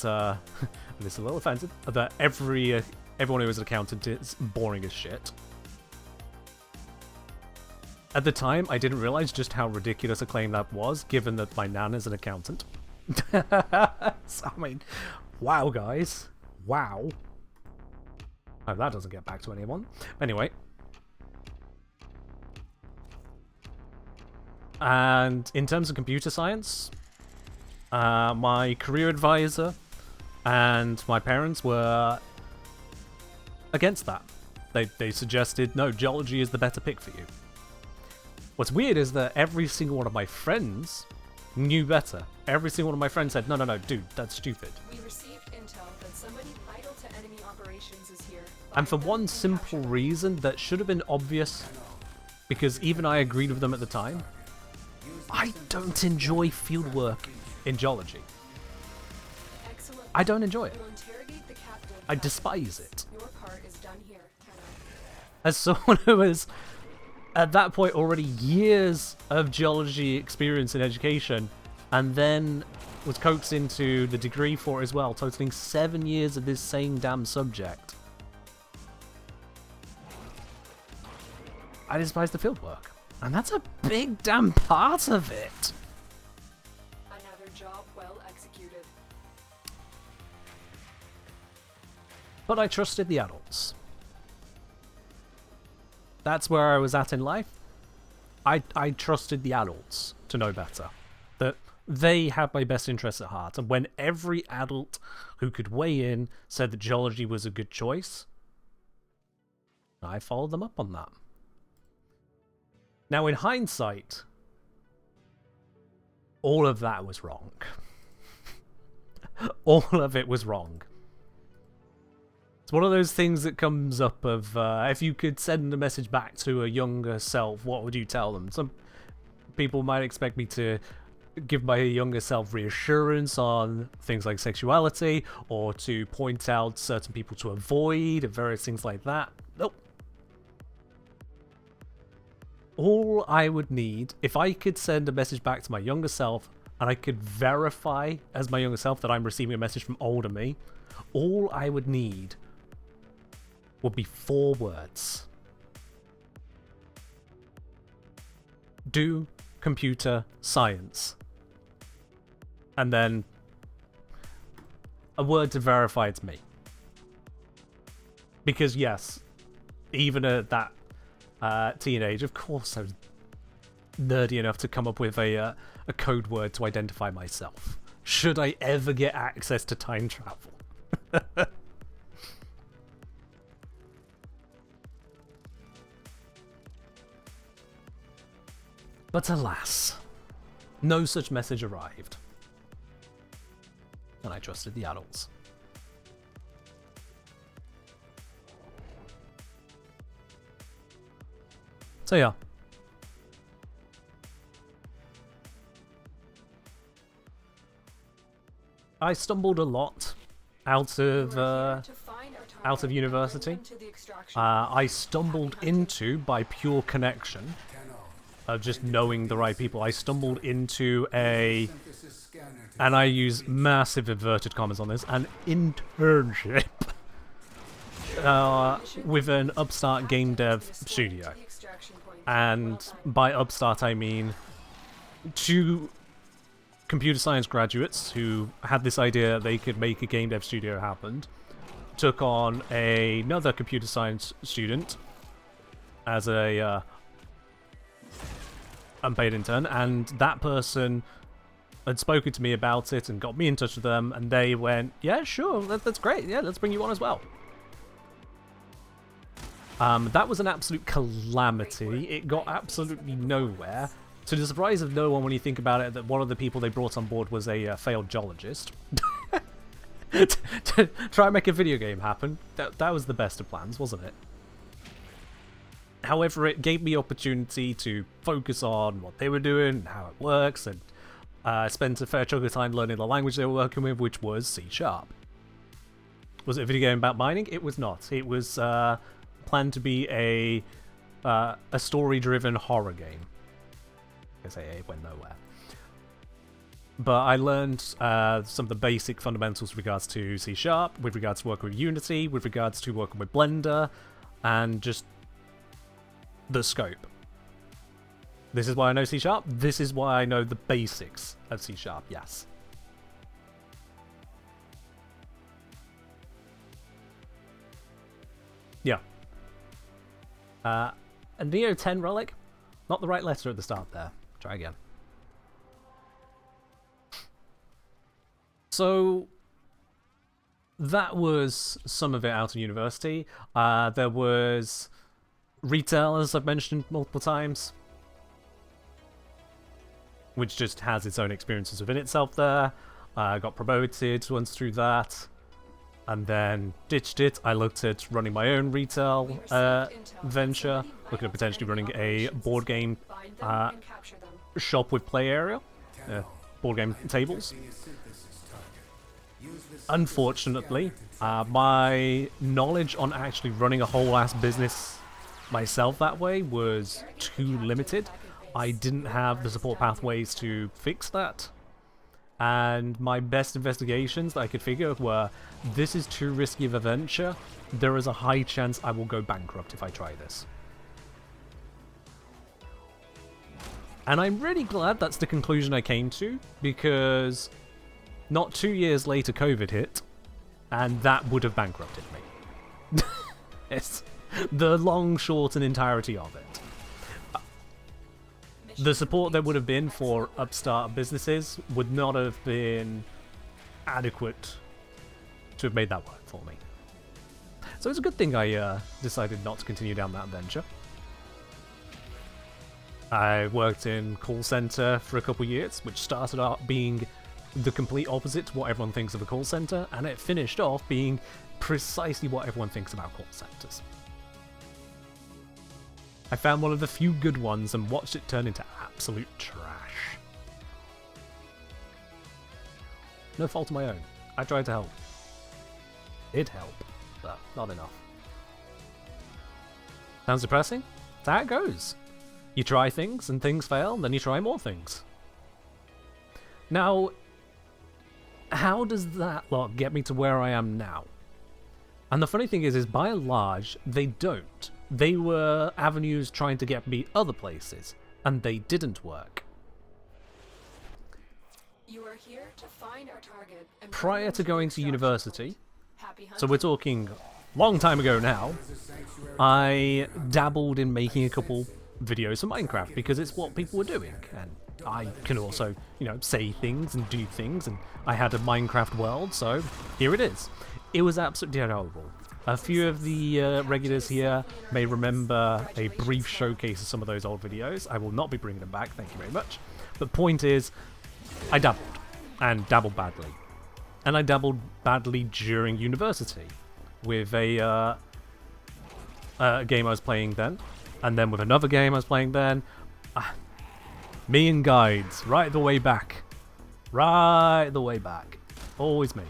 this is a little offensive, that everyone who is an accountant is boring as shit. At the time, I didn't realize just how ridiculous a claim that was, given that my nan is an accountant. So, I mean, wow, guys. Wow. Oh, that doesn't get back to anyone. Anyway. And in terms of computer science, my career advisor and my parents were against that. They suggested, no, geology is the better pick for you. What's weird is that every single one of my friends knew better. Every single one of my friends said, no, dude, that's stupid. We received intel that somebody vital to enemy operations is here. And for Find them one and simple capture them. reason that should have been obvious, because even I agreed with them at the time, I don't enjoy fieldwork in geology. Excellent. I don't enjoy it. We'll interrogate the captive. I despise it. Your part is done here, Kenna. As someone who has, at that point, already years of geology experience in education, and then was coaxed into the degree for it as well, totaling 7 years of this same damn subject. I despise the fieldwork. And that's a big damn part of it. Another job But I trusted the adults. That's where I was at in life. I trusted the adults to know better. That they had my best interests at heart. And when every adult who could weigh in said that geology was a good choice, I followed them up on that. Now, in hindsight, all of that was wrong. All of it was wrong. It's one of those things that comes up of, if you could send a message back to a younger self, what would you tell them? Some people might expect me to give my younger self reassurance on things like sexuality, or to point out certain people to avoid, and various things like that. Nope. All I would need, if I could send a message back to my younger self, and I could verify as my younger self that I'm receiving a message from older me, all I would need would be 4 words. Do computer science. And then a word to verify it's me. Because yes, even at that teenage, of course I was nerdy enough to come up with a code word to identify myself. Should I ever get access to time travel? But alas, no such message arrived. And I trusted the adults. So yeah. I stumbled a lot out of university. I stumbled into, by pure connection, of just knowing the right people, I stumbled into and I use massive inverted commas on this, an internship with an upstart game dev studio. And by upstart I mean 2 computer science graduates who had this idea they could make a game dev studio happen, took on another computer science student as a unpaid intern, and that person had spoken to me about it and got me in touch with them, and they went, yeah, sure, that's great, yeah, let's bring you on as well. That was an absolute calamity. It got absolutely nowhere. To the surprise of no one, when you think about it, that one of the people they brought on board was a failed geologist. To try and make a video game happen, that was the best of plans, wasn't it? However, it gave me opportunity to focus on what they were doing, and how it works, and spent a fair chunk of time learning the language they were working with, which was C#. Was it a video game about mining? It was not. It was planned to be a story-driven horror game. I say it went nowhere. But I learned some of the basic fundamentals with regards to C#, with regards to working with Unity, with regards to working with Blender, and just the scope. This is why I know C#. This is why I know the basics of C#, yes. Yeah. A Neo 10 relic? Not the right letter at the start there. Try again. So that was some of it out of university. There was retail, as I've mentioned multiple times, which just has its own experiences within itself there. I got promoted once through that, and then ditched it. I looked at running my own retail venture, looking at potentially running a board game shop with play area, board game tables. Unfortunately, my knowledge on actually running a whole ass business myself that way was too limited. I didn't have the support pathways to fix that, and my best investigations that I could figure were, this is too risky of a venture. There is a high chance I will go bankrupt if I try this. And I'm really glad that's the conclusion I came to, because not 2 years later COVID hit, and that would have bankrupted me. It's the long, short, and entirety of it. The support there would have been for upstart businesses would not have been adequate to have made that work for me. So it's a good thing I decided not to continue down that venture. I worked in call center for a couple years, which started out being the complete opposite to what everyone thinks of a call center, and it finished off being precisely what everyone thinks about call centers. I found one of the few good ones and watched it turn into absolute trash. No fault of my own. I tried to help. Did help, but not enough. Sounds depressing? That's how it goes. You try things and things fail, and then you try more things. Now, how does that lot get me to where I am now? And the funny thing is by and large, they don't. They were avenues trying to get me other places, and they didn't work. You are here to find our target and Prior to going to university, Happy so we're talking long time ago now, I dabbled in making a couple videos for Minecraft because it's what people were doing, and I can also, you know, say things and do things, and I had a Minecraft world, so here it is. It was absolutely terrible. A few of the regulars here may remember a brief showcase of some of those old videos. I will not be bringing them back, thank you very much. But point is, I dabbled, and dabbled badly. And I dabbled badly during university with a game I was playing then, and then with another game I was playing then. Me and guides, right the way back. Right the way back. Always me.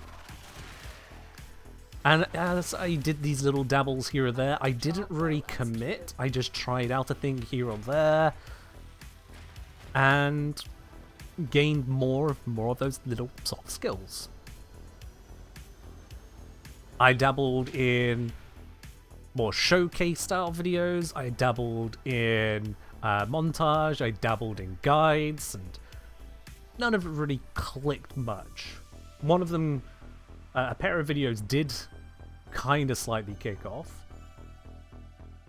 And as I did these little dabbles here or there, I didn't really commit. I just tried out a thing here or there, and gained more of those little soft skills. I dabbled in more showcase style videos. I dabbled in montage. I dabbled in guides, and none of it really clicked much. One of them, a pair of videos did kind of slightly kick off,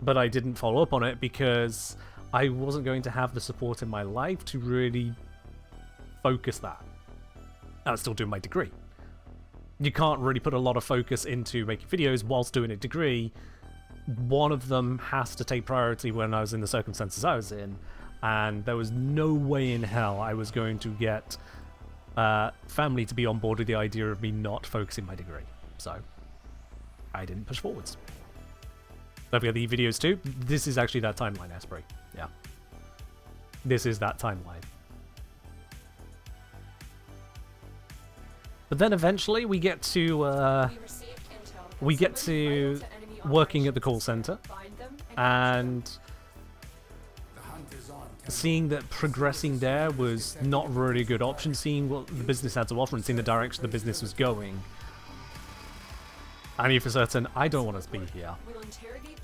but I didn't follow up on it because I wasn't going to have the support in my life to really focus that. I was still doing my degree. You can't really put a lot of focus into making videos whilst doing a degree. One of them has to take priority when I was in the circumstances I was in, and there was no way in hell I was going to get family to be on board with the idea of me not focusing my degree. So I didn't push forwards. Don't forget the videos too. This is actually that timeline, Esprit. Yeah. This is that timeline. But then eventually we get to working at the call center, and seeing that progressing there was not really a good option, seeing what the business had to offer and seeing the direction the business was going. I knew for certain I don't want to be here.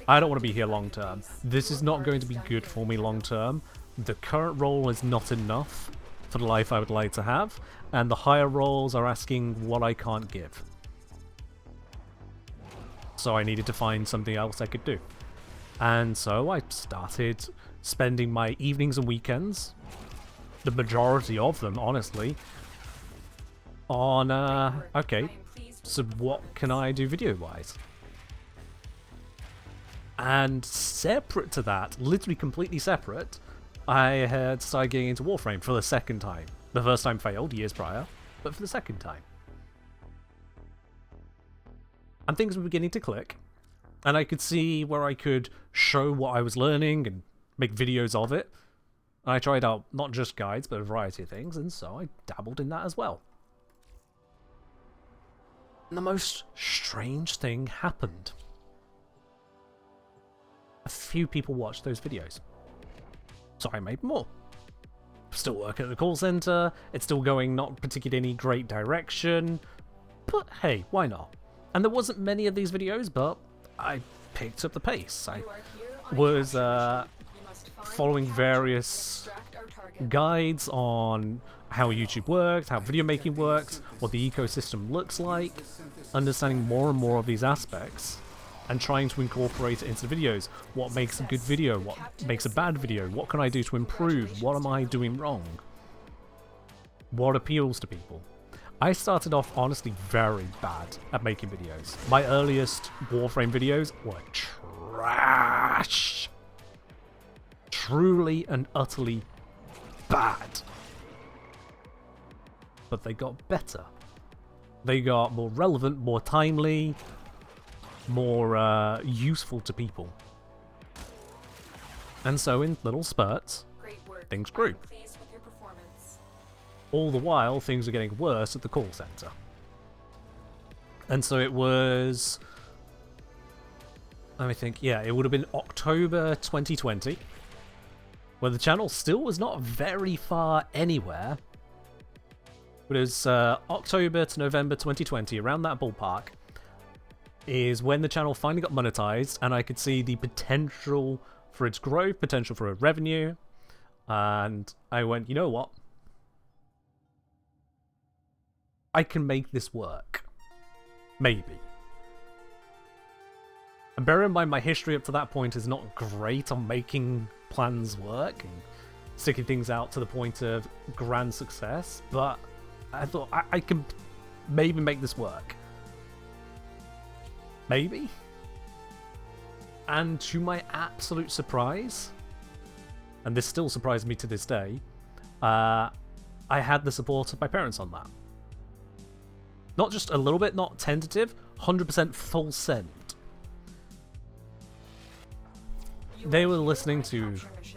I don't want to be here long term. This is not going to be good for me long term. The current role is not enough for the life I would like to have, and the higher roles are asking what I can't give. So I needed to find something else I could do. And so I started spending my evenings and weekends, the majority of them, honestly, on, okay, so what can I do video-wise? And separate to that, literally completely separate, I had started getting into Warframe for the second time. The first time failed, years prior, but for the second time. And things were beginning to click, and I could see where I could show what I was learning and make videos of it. I tried out not just guides, but a variety of things, and so I dabbled in that as well. And the most strange thing happened. A few people watched those videos. So I made more. Still working at the call center, it's still going not particularly any great direction, but hey, why not? And there wasn't many of these videos, but I picked up the pace. I was following various guides on how YouTube works, how video making works, what the ecosystem looks like, understanding more and more of these aspects. and trying to incorporate it into the videos. What makes a good video? What makes a bad video? What can I do to improve? What am I doing wrong? What appeals to people? I started off honestly very bad at making videos. My earliest Warframe videos were trash. Truly and utterly bad. But they got better. They got more relevant, more timely, more useful to people. And so in little spurts, things grew. All the while, things are getting worse at the call center. And so it was... let me think. Yeah, it would have been October 2020, where the channel still was not very far anywhere. It was October to November 2020, around that ballpark, is when the channel finally got monetized, and I could see the potential for its growth, potential for revenue, and I went, you know what? I can make this work. Maybe. And bear in mind, my history up to that point is not great on making plans work and sticking things out to the point of grand success, but I thought I can maybe make this work. Maybe? And to my absolute surprise, and this still surprised me to this day, I had the support of my parents on that. Not just a little bit, not tentative, 100% full send. They were listening to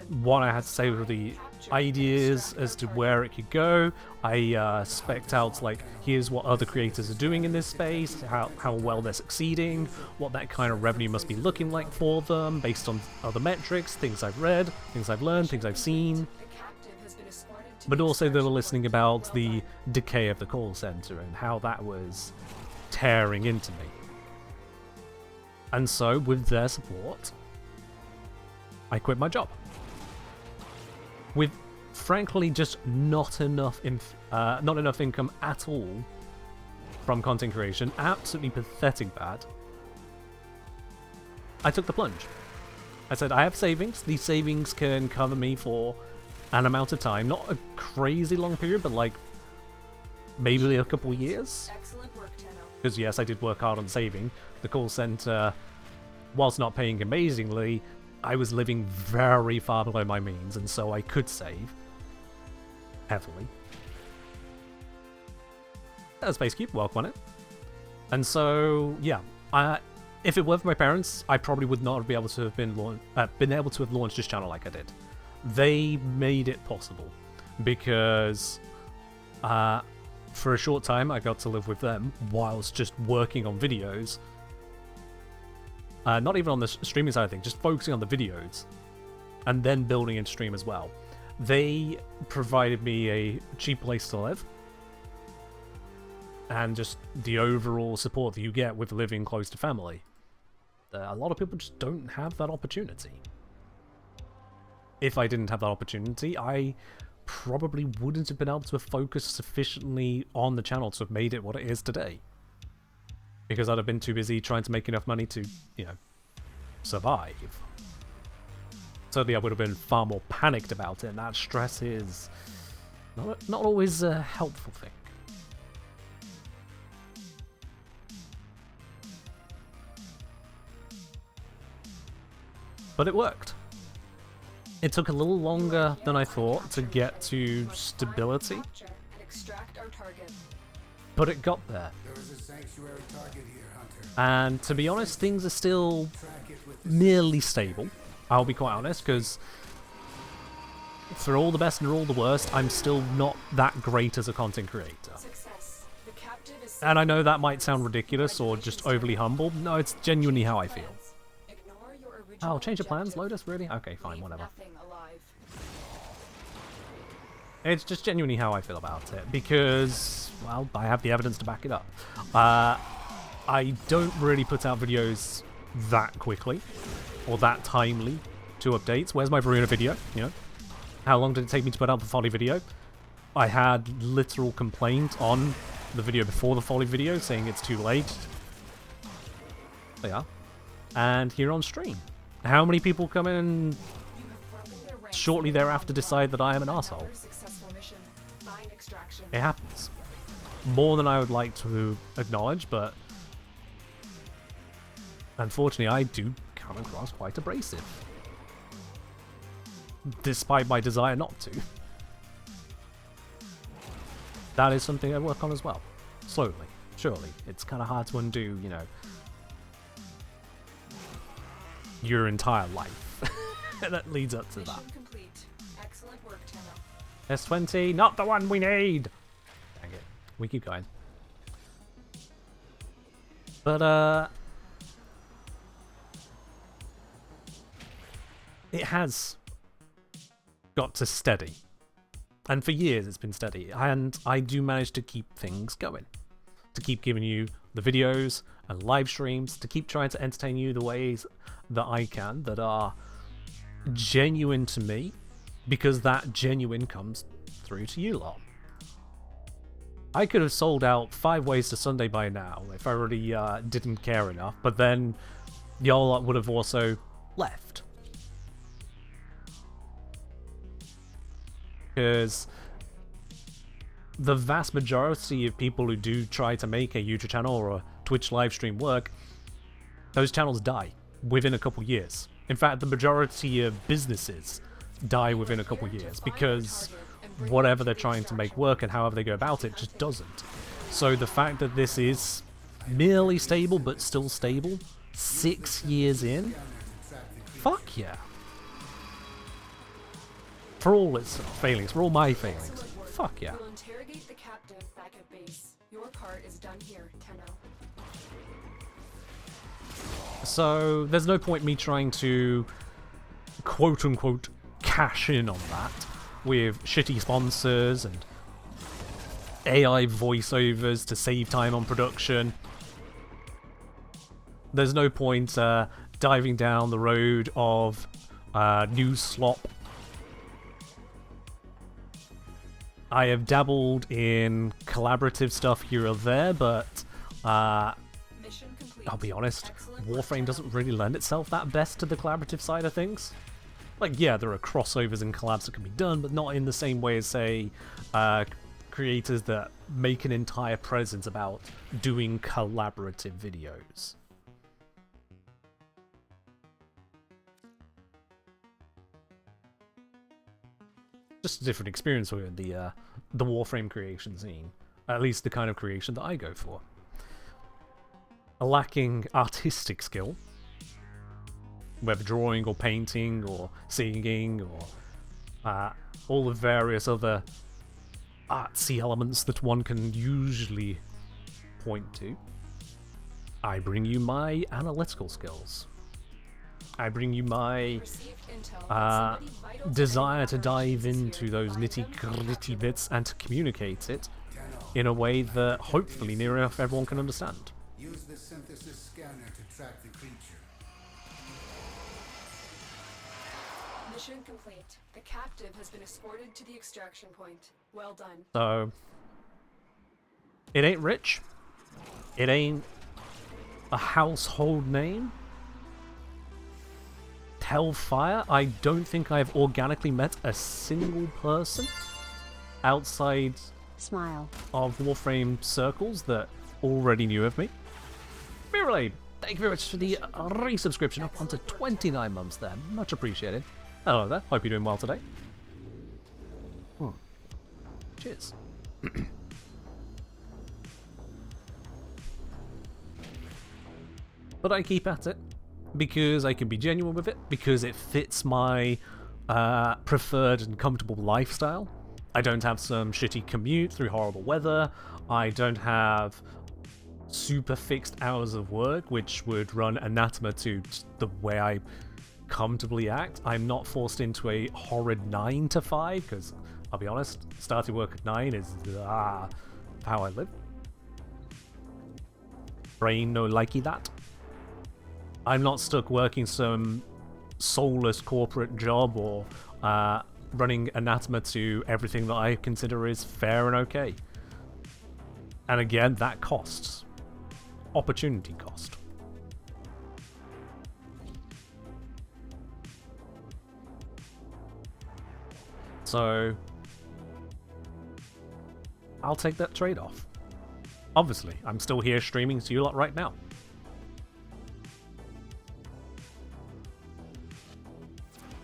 what I had to say with the ideas as to where it could go. I spec'd out, like, here's what other creators are doing in this space, how well they're succeeding, what that kind of revenue must be looking like for them, based on other metrics, things I've read, things I've learned, things I've seen. But also they were listening about the decay of the call center and how that was tearing into me. And so, with their support, I quit my job. With, frankly, just not enough income at all from content creation, absolutely pathetic bad, I took the plunge. I said, I have savings. These savings can cover me for an amount of time, not a crazy long period, but like maybe a couple years. Because yes, I did work hard on saving. The call center, whilst not paying amazingly, I was living very far below my means, and so I could save heavily. Space Cube, welcome on it. And so, yeah, if it were for my parents, I probably would not be able to have been able to have launched this channel like I did. They made it possible because for a short time I got to live with them whilst just working on videos. Not even on the streaming side of things, just focusing on the videos and then building into stream as well. They provided me a cheap place to live and just the overall support that you get with living close to family. A lot of people just don't have that opportunity. If I didn't have that opportunity, I probably wouldn't have been able to have focused sufficiently on the channel to have made it what it is today. Because I'd have been too busy trying to make enough money to, you know, survive. Certainly I would have been far more panicked about it, and that stress is not always a helpful thing. But it worked. It took a little longer than I thought to get to stability, but it got there. And to be honest, things are still nearly stable. I'll be quite honest, because for all the best and all the worst, I'm still not that great as a content creator. And I know that might sound ridiculous or just overly humble. No, it's genuinely how I feel. Oh, change of plans, Lotus? Really? Okay, fine, whatever. It's just genuinely how I feel about it, because, well, I have the evidence to back it up. I don't really put out videos that quickly, or that timely, to updates. Where's my Varuna video, you know? How long did it take me to put out the Folly video? I had literal complaint on the video before the Folly video, saying it's too late. They are. and here on stream. How many people come in and You have broken their ranks shortly and thereafter decide that I am an another arsehole? successful mission. Mine extraction. It happens. More than I would like to acknowledge, but unfortunately I do come across quite abrasive. Despite my desire not to. That is something I work on as well. Slowly, surely. It's kind of hard to undo, you know, your entire life that leads up to that. Mission complete. Excellent work, Tenno. S20, not the one we need! Dang it. We keep going. But, it has got to steady. And for years it's been steady. And I do manage to keep things going. To keep giving you the videos and live streams. To keep trying to entertain you the ways that I can. That are genuine to me. Because that genuine comes through to you lot. I could have sold out 5 Ways to Sunday by now. If I really didn't care enough. But then y'all lot would have also left. Because the vast majority of people who do try to make a YouTube channel or a Twitch live stream work, those channels die within a couple years. In fact, the majority of businesses die within a couple years because whatever they're trying to make work and however they go about it just doesn't. So the fact that this is merely stable but still stable, 6 years in, fuck yeah. For all its failings, for all my failings. Excellent work. Fuck yeah. We'll interrogate the captive back at base. Your part is done here, Tenno. So there's no point me trying to quote unquote cash in on that with shitty sponsors and AI voiceovers to save time on production. There's no point diving down the road of news slop. I have dabbled in collaborative stuff here or there, but Mission complete. I'll be honest, Excellent work, Warframe doesn't Tenno. really lend itself that best to the collaborative side of things. Like, yeah, there are crossovers and collabs that can be done, but not in the same way as, say, creators that make an entire presence about doing collaborative videos. Just a different experience with the Warframe creation scene. At least the kind of creation that I go for. Lacking artistic skill, whether drawing or painting or singing or all the various other artsy elements that one can usually point to, I bring you my analytical skills. I bring you my Received intel that somebody vital to desire any to dive operations is into here those by nitty-gritty bits and to communicate it Tenno, in a way that hopefully near enough everyone can understand. use the synthesis scanner to track the creature. Mission complete. The captive has been escorted to the extraction point. Well done. So, it ain't rich. It ain't a household name. Hellfire, I don't think I've organically met a single person outside Smile. of Warframe circles that already knew of me. Perigale, thank you very much for the resubscription up onto 29 months there. Much appreciated. Hello there, hope you're doing well today. Cheers. But I keep at it because I can be genuine with it, because it fits my preferred and comfortable lifestyle. I don't have some shitty commute through horrible weather. I don't have super fixed hours of work, which would run anathema to the way I comfortably act. I'm not forced into a horrid 9 to 5, because I'll be honest, starting work at 9 is how I live. Brain no likey that. I'm not stuck working some soulless corporate job or running anathema to everything that I consider is fair and okay. And again, that costs. Opportunity cost. So I'll take that trade-off. Obviously, I'm still here streaming to you lot right now.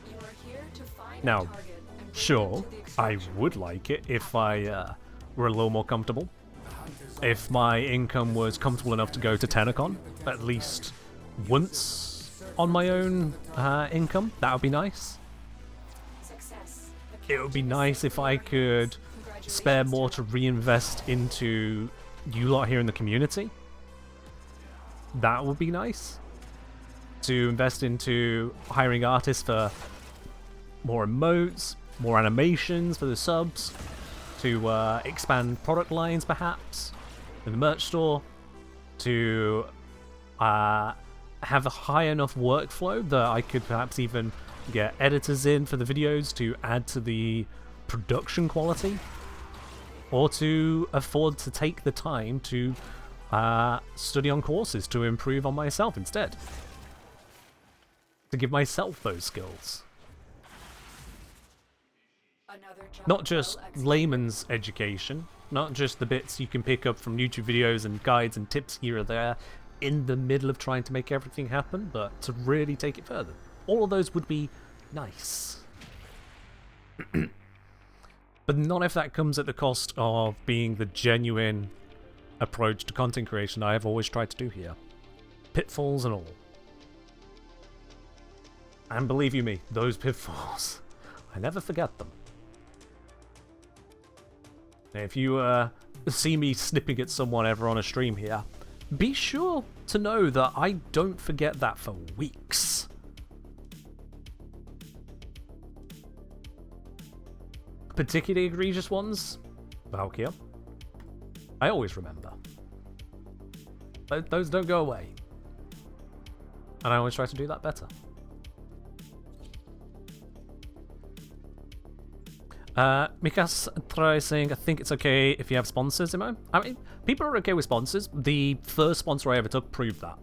You are here to find Now, a target and bring sure, them to the I extraction would like it if I were a little more comfortable. If my income was comfortable enough to go to Tenacon, at least once on my own income, that would be nice. Success. The It would be captain is nice if I could spare more to reinvest into you lot here in the community. That would be nice. To invest into hiring artists for more emotes, more animations for the subs, to expand product lines perhaps in the merch store, to have a high enough workflow that I could perhaps even get editors in for the videos to add to the production quality, or to afford to take the time to study on courses to improve on myself instead, to give myself those skills. another job Not just well executed. layman's education, not just the bits you can pick up from YouTube videos and guides and tips here or there in the middle of trying to make everything happen, but to really take it further. All of those would be nice. But not if that comes at the cost of being the genuine approach to content creation I have always tried to do here. Pitfalls and all. And believe you me, those pitfalls, I never forget them. If you see me snipping at someone ever on a stream here, be sure to know that I don't forget that for weeks. Particularly egregious ones, Valkyria, I always remember. Those don't go away. And I always try to do that better. Mikas tries saying, I think it's okay if you have sponsors, Imo. I mean, people are okay with sponsors. The first sponsor I ever took proved that.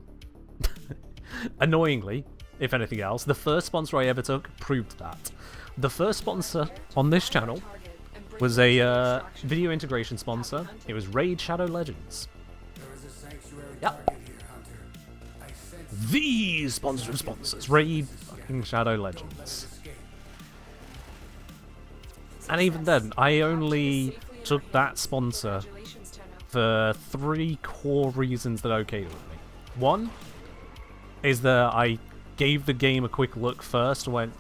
Annoyingly, if anything else, the first sponsor I ever took proved that. The first sponsor on this channel was a video integration sponsor. It was Raid Shadow Legends. There is a sanctuary Yep. target here, Hunter. I sense The sponsor of sponsors. Raid fucking Shadow Legends. escape. And even then, I only took that sponsor Congratulations, Tenno. for 3 core reasons that okayed with me. One is that I gave the game a quick look first and went,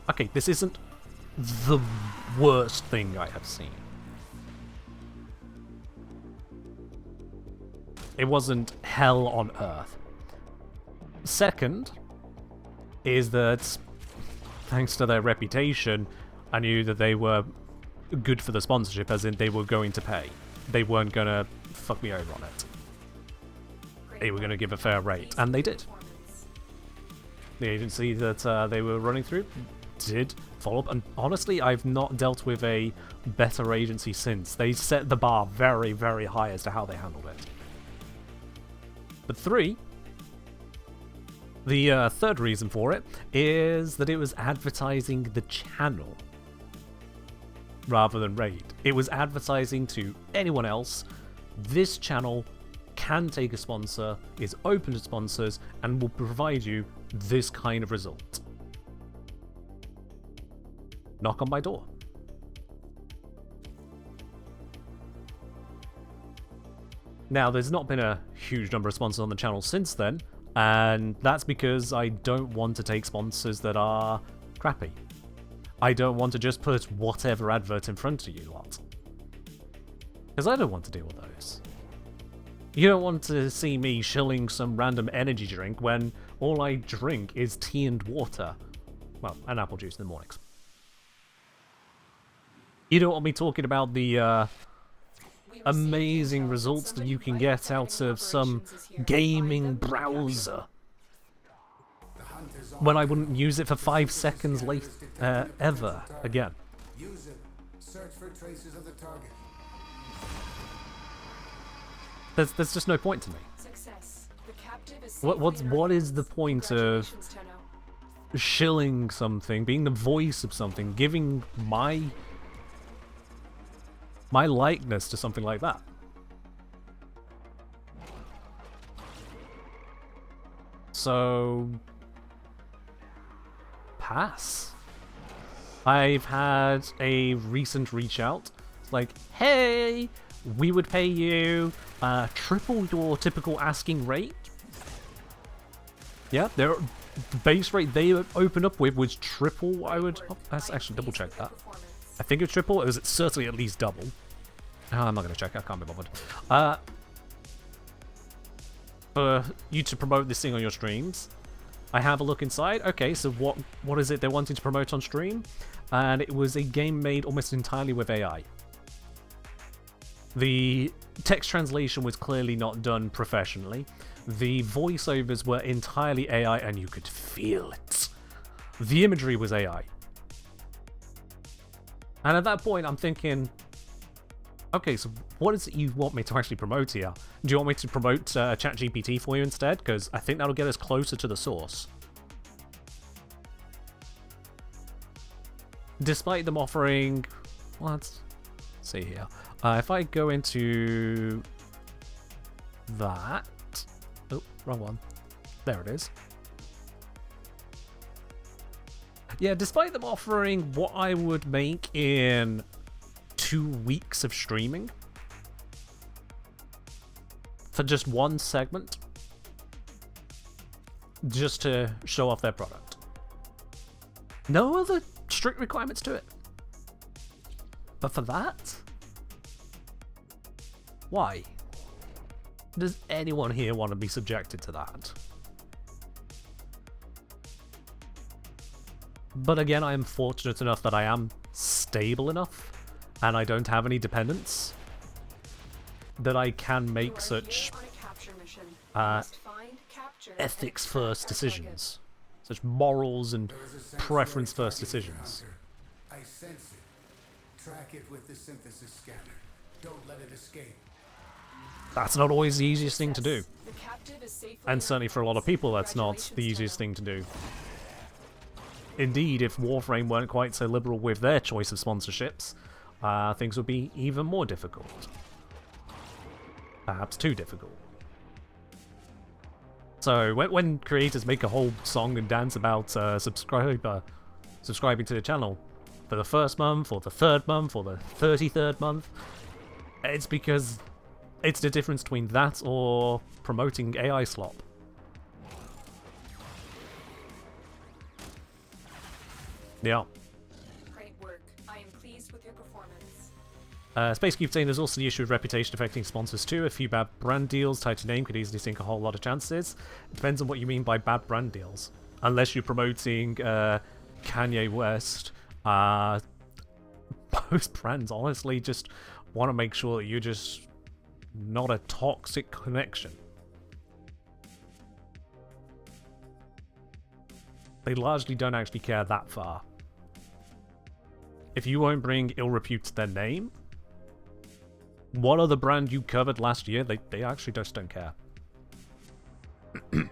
okay, this isn't the worst thing I have seen. It wasn't hell on earth. Second is that, thanks to their reputation, I knew that they were good for the sponsorship, as in they were going to pay. They weren't going to fuck me over on it. They were going to give a fair rate, and they did. The agency that they were running through did follow up, and honestly, I've not dealt with a better agency since. They set the bar very, very high as to how they handled it. But 3, the third reason for it is that it was advertising the channel rather than Raid. It was advertising to anyone else. This channel can take a sponsor, is open to sponsors, and will provide you this kind of result. Knock on my door. Now, there's not been a huge number of sponsors on the channel since then, and that's because I don't want to take sponsors that are crappy. I don't want to just put whatever advert in front of you lot. Because I don't want to deal with those. You don't want to see me shilling some random energy drink when all I drink is tea and water. Well, and apple juice in the mornings. You don't want me talking about the amazing results that you can get out of some gaming browser when I wouldn't use it for 5 seconds late ever again. Use it. Search for traces of the target. There's just no point to me. Success. The captive is What is the point of Congratulations, Tenno. shilling something, being the voice of something, giving my my likeness to something like that. So, pass. I've had a recent reach out. It's like, hey, we would pay you triple your typical asking rate. Yeah, the base rate they opened up with was triple. I would. Oh, let's actually double check that. I think it's triple. It was certainly at least double. Oh, I'm not going to check. I can't be bothered. For you to promote this thing on your streams, I have a look inside. Okay, so what is it they're wanting to promote on stream? And it was a game made almost entirely with AI. The text translation was clearly not done professionally. The voiceovers were entirely AI, and you could feel it. The imagery was AI. And at that point, I'm thinking, okay, so what is it you want me to actually promote here? Do you want me to promote ChatGPT for you instead? Because I think that'll get us closer to the source. Despite them offering... Well, let's see here. If I go into that... Oh, wrong one. There it is. Yeah, despite them offering what I would make in 2 weeks of streaming for just one segment, just to show off their product. No other strict requirements to it. But for that? Why? Does anyone here want to be subjected to that? But again, I am fortunate enough that I am stable enough, and I don't have any dependents, that I can make such ethics-first decisions, such morals and preference-first decisions. I sense it. Track it with the synthesis scanner. Don't let it escape. That's not always the easiest thing to do. And certainly for a lot of people, that's not the easiest thing to do. Indeed, if Warframe weren't quite so liberal with their choice of sponsorships, things would be even more difficult. Perhaps too difficult. So, when creators make a whole song and dance about subscribing to the channel for the first month, or the third month, or the 33rd month, it's because it's the difference between that or promoting AI slop. Yeah. Great work. I am pleased with your performance. Space Cube saying there's also the issue of reputation affecting sponsors too. A few bad brand deals tied to name could easily sink a whole lot of chances. It depends on what you mean by bad brand deals. Unless you're promoting Kanye West, most brands honestly just want to make sure that you're just not a toxic connection. They largely don't actually care that far. If you won't bring ill repute to their name, what other brand you covered last year, they actually just don't care. They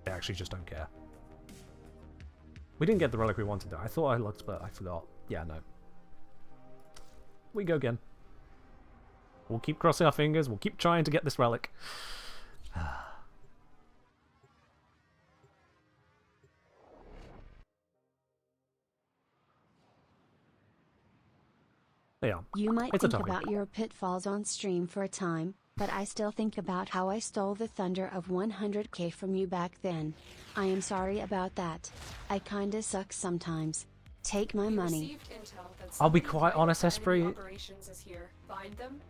actually just don't care. We didn't get the relic we wanted though. I thought I looked, but I forgot. Yeah, no. We go again. We'll keep crossing our fingers. We'll keep trying to get this relic. Yeah, You might it's a think topic. about your pitfalls on stream for a time, but I still think about how I stole the thunder of 100k from you back then. I am sorry about that. I kinda suck sometimes. Take my money. I'll be quite honest, Esprit.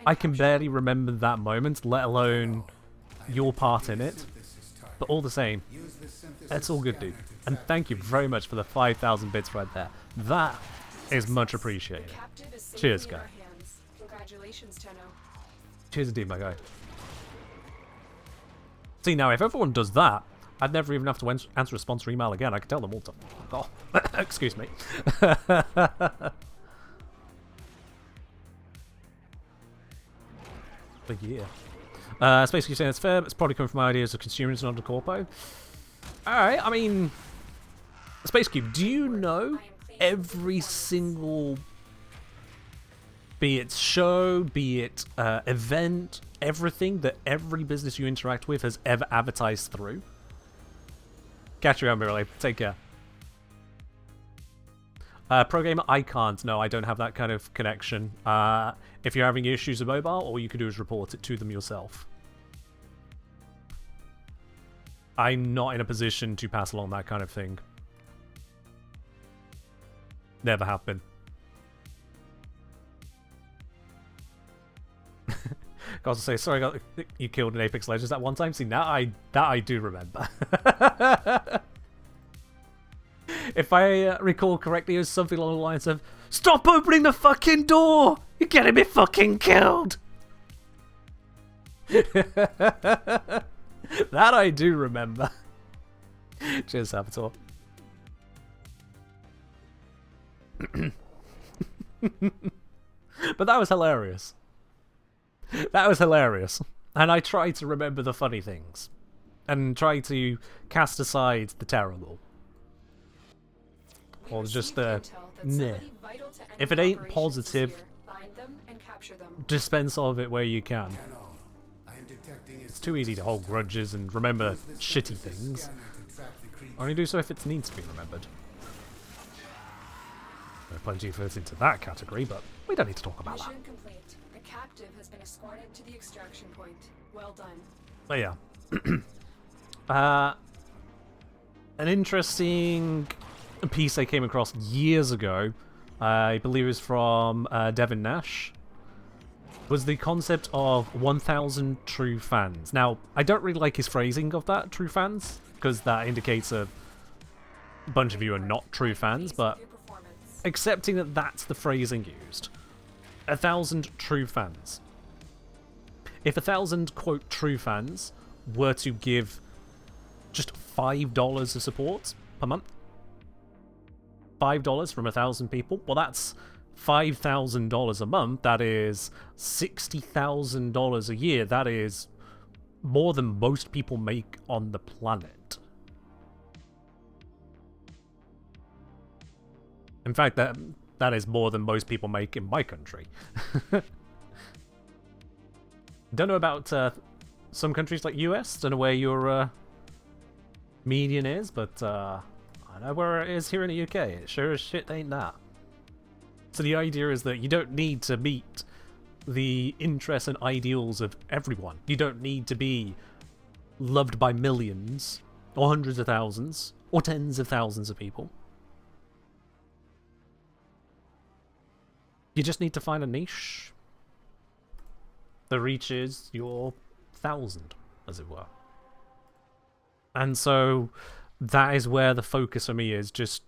I can barely remember that moment, let alone your part in it. But all the same, it's all good, dude. And thank you very much for the 5,000 bits right there. That is much appreciated. Cheers, guy. Congratulations, Tenno. Cheers indeed, my guy. See, now, if everyone does that, I'd never even have to answer a sponsor email again. I could tell them all to... Oh, excuse me. But yeah. Space Cube saying it's fair, but it's probably coming from ideas of consumers, not a corpo. Alright, I mean... Space Cube, do you know every single Be it show, be it event, everything that every business you interact with has ever advertised through. Catch you around, Perigale. Take care. Pro gamer, I can't. No, I don't have that kind of connection. If you're having issues with mobile, all you can do is report it to them yourself. I'm not in a position to pass along that kind of thing. Never have been. Got to say, sorry, you killed an Apex Legends that one time. See, that I do remember. If I recall correctly, it was something along the lines of, "Stop opening the fucking door! You're getting me fucking killed!" That I do remember. Cheers, Saboteur. But that was hilarious. That was hilarious. And I try to remember the funny things. And try to cast aside the terrible. Or just the... Nah. If it ain't positive, dispense of it where you can. It's too easy to hold grudges and remember shitty things. Only do so if it needs to be remembered. There are plenty of fits into that category, but we don't need to talk about that. Mission complete. The captive has been escorted to the extraction point. Well done. But yeah. An interesting piece I came across years ago, I believe it was from Devin Nash, was the concept of 1,000 true fans. Now, I don't really like his phrasing of that, true fans, because that indicates a bunch of you are not true fans, but accepting that that's the phrasing used. 1,000 true fans. If 1,000, quote, true fans were to give just $5 of support per month, $5 from 1,000 people, well, that's $5,000 a month. That is $60,000 a year. That is more than most people make on the planet. In fact, that is more than most people make in my country. Don't know about some countries like US. Don't know where your median is, but I know where it is here in the UK. It sure as shit ain't that. So the idea is that you don't need to meet the interests and ideals of everyone. You don't need to be loved by millions, or hundreds of thousands, or tens of thousands of people. You just need to find a niche that reaches your 1,000, as it were. And so that is where the focus for me is. Just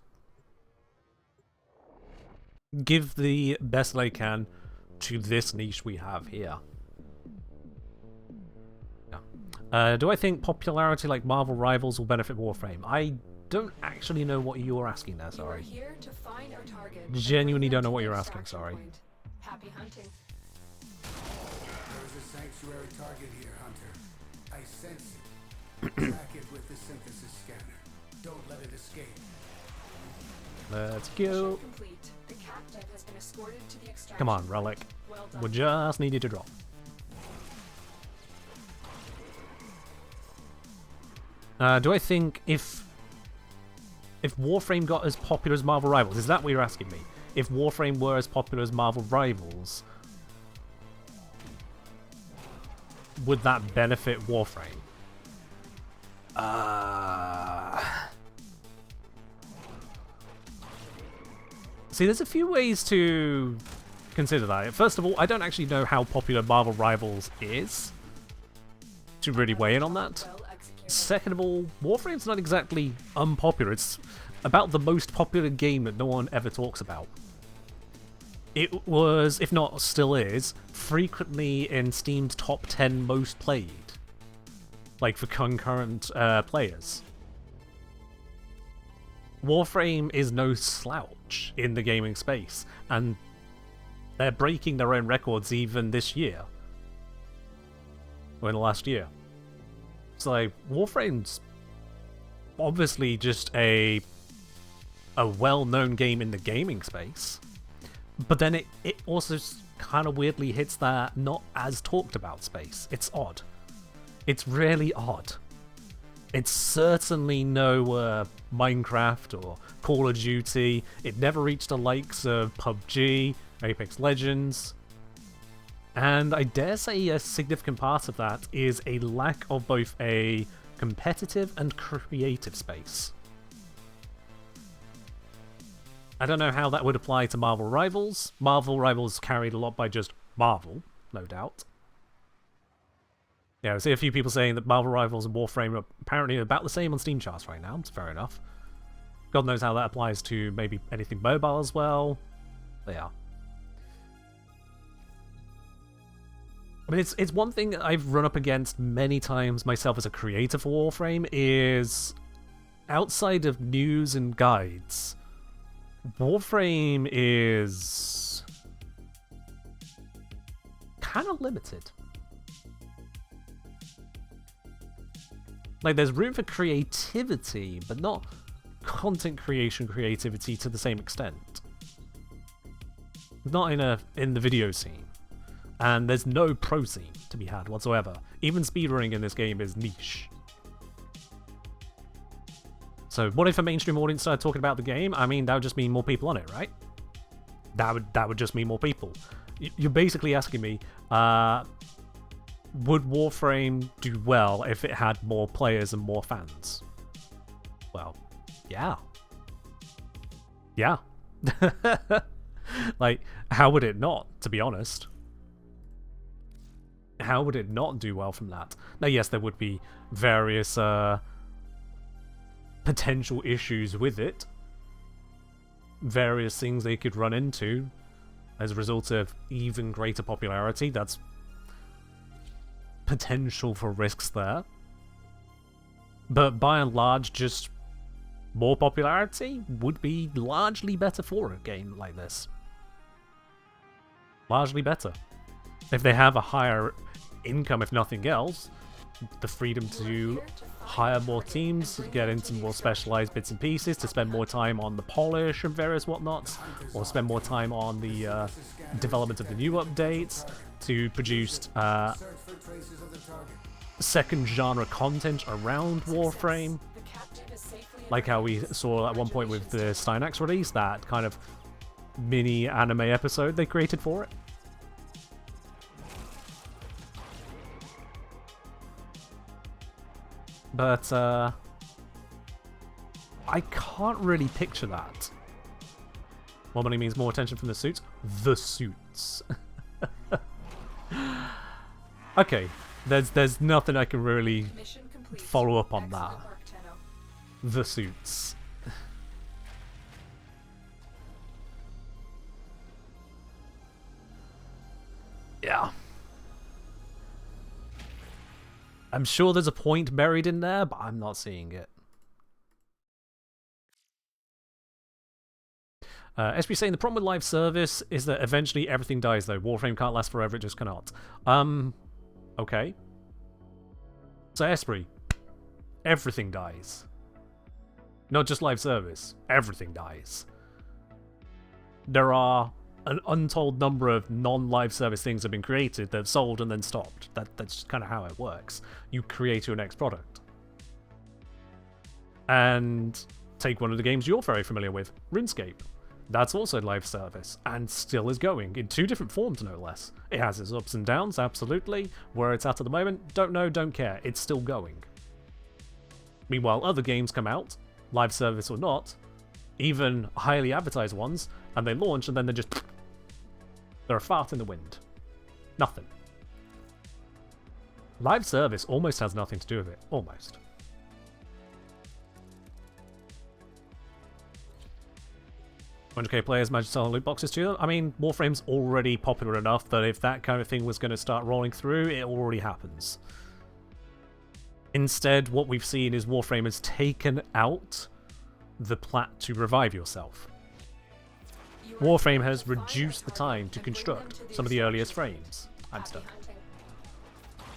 give the best they can to this niche we have here. Yeah. Do I think popularity like Marvel Rivals will benefit Warframe? I don't actually know what you're asking there, sorry. You are here to find our target. Genuinely don't know what you're asking, sorry. Happy hunting. There's a sanctuary target here, Hunter. I sense it. Track it with the synthesis scanner. Don't let it escape. Let's go. Complete. The captive has been escorted to the extraction. Come on, Relic. Well done. We just need you to drop. Do I think if Warframe got as popular as Marvel Rivals, is that what you're asking me? If Warframe were as popular as Marvel Rivals, would that benefit Warframe? See, there's a few ways to consider that. First of all, I don't actually know how popular Marvel Rivals is to really weigh in on that. Second of all, Warframe's not exactly unpopular. It's about the most popular game that no one ever talks about. It was, if not still is, frequently in Steam's top 10 most played. Like for concurrent players. Warframe is no slouch in the gaming space, and they're breaking their own records even this year. Or in the last year. So like, Warframe's obviously just a well-known game in the gaming space, but then it also kind of weirdly hits that not as talked about space. It's odd. It's really odd. It's certainly no Minecraft or Call of Duty. It never reached the likes of PUBG, Apex Legends. And I dare say a significant part of that is a lack of both a competitive and creative space. I don't know how that would apply to Marvel Rivals. Marvel Rivals carried a lot by just Marvel, no doubt. Yeah, I see a few people saying that Marvel Rivals and Warframe are apparently about the same on Steam charts right now. It's fair enough. God knows how that applies to maybe anything mobile as well. They are. I mean, it's one thing I've run up against many times myself as a creator for Warframe is outside of news and guides, Warframe is kind of limited. Like, there's room for creativity, but not content creation creativity to the same extent. Not in the video scene. And there's no pro scene to be had whatsoever. Even speedrunning in this game is niche. So what if a mainstream audience started talking about the game? I mean, that would just mean more people on it, right? That would just mean more people. You're basically asking me, would Warframe do well if it had more players and more fans? Well, yeah. Yeah. Like, how would it not, to be honest? How would it not do well from that? Now, yes, there would be various potential issues with it. Various things they could run into as a result of even greater popularity. That's potential for risks there. But by and large, just more popularity would be largely better for a game like this. Largely better. If they have a higher income, if nothing else, the freedom to hire more teams, get into more specialized bits and pieces, to spend more time on the polish and various whatnots, or spend more time on the development of the new updates, to produce second genre content around Warframe, like how we saw at one point with the Stynax release, that kind of mini anime episode they created for it. But, I can't really picture that. More money means more attention from the suits. The suits. Okay, there's nothing I can really follow up on that. The suits. Yeah. I'm sure there's a point buried in there, but I'm not seeing it. SB saying the problem with live service is that eventually everything dies, though. Warframe can't last forever, it just cannot. Okay. So Esprit, everything dies. Not just live service, everything dies. There are an untold number of non-live service things that have been created that have sold and then stopped. That's kind of how it works. You create your next product. And take one of the games you're very familiar with, RuneScape. That's also live service, and still is going, in 2 different forms no less. It has its ups and downs, absolutely. Where it's at the moment, don't know, don't care. It's still going. Meanwhile, other games come out, live service or not, even highly advertised ones, and they launch and then they're just... they're a fart in the wind. Nothing. Live service almost has nothing to do with it. Almost. $100k players managed to sell loot boxes to them. I mean, Warframe's already popular enough that if that kind of thing was going to start rolling through, it already happens. Instead, what we've seen is Warframe has taken out the plat to revive yourself. Warframe has reduced the time to construct some of the earliest frames. I'm stuck.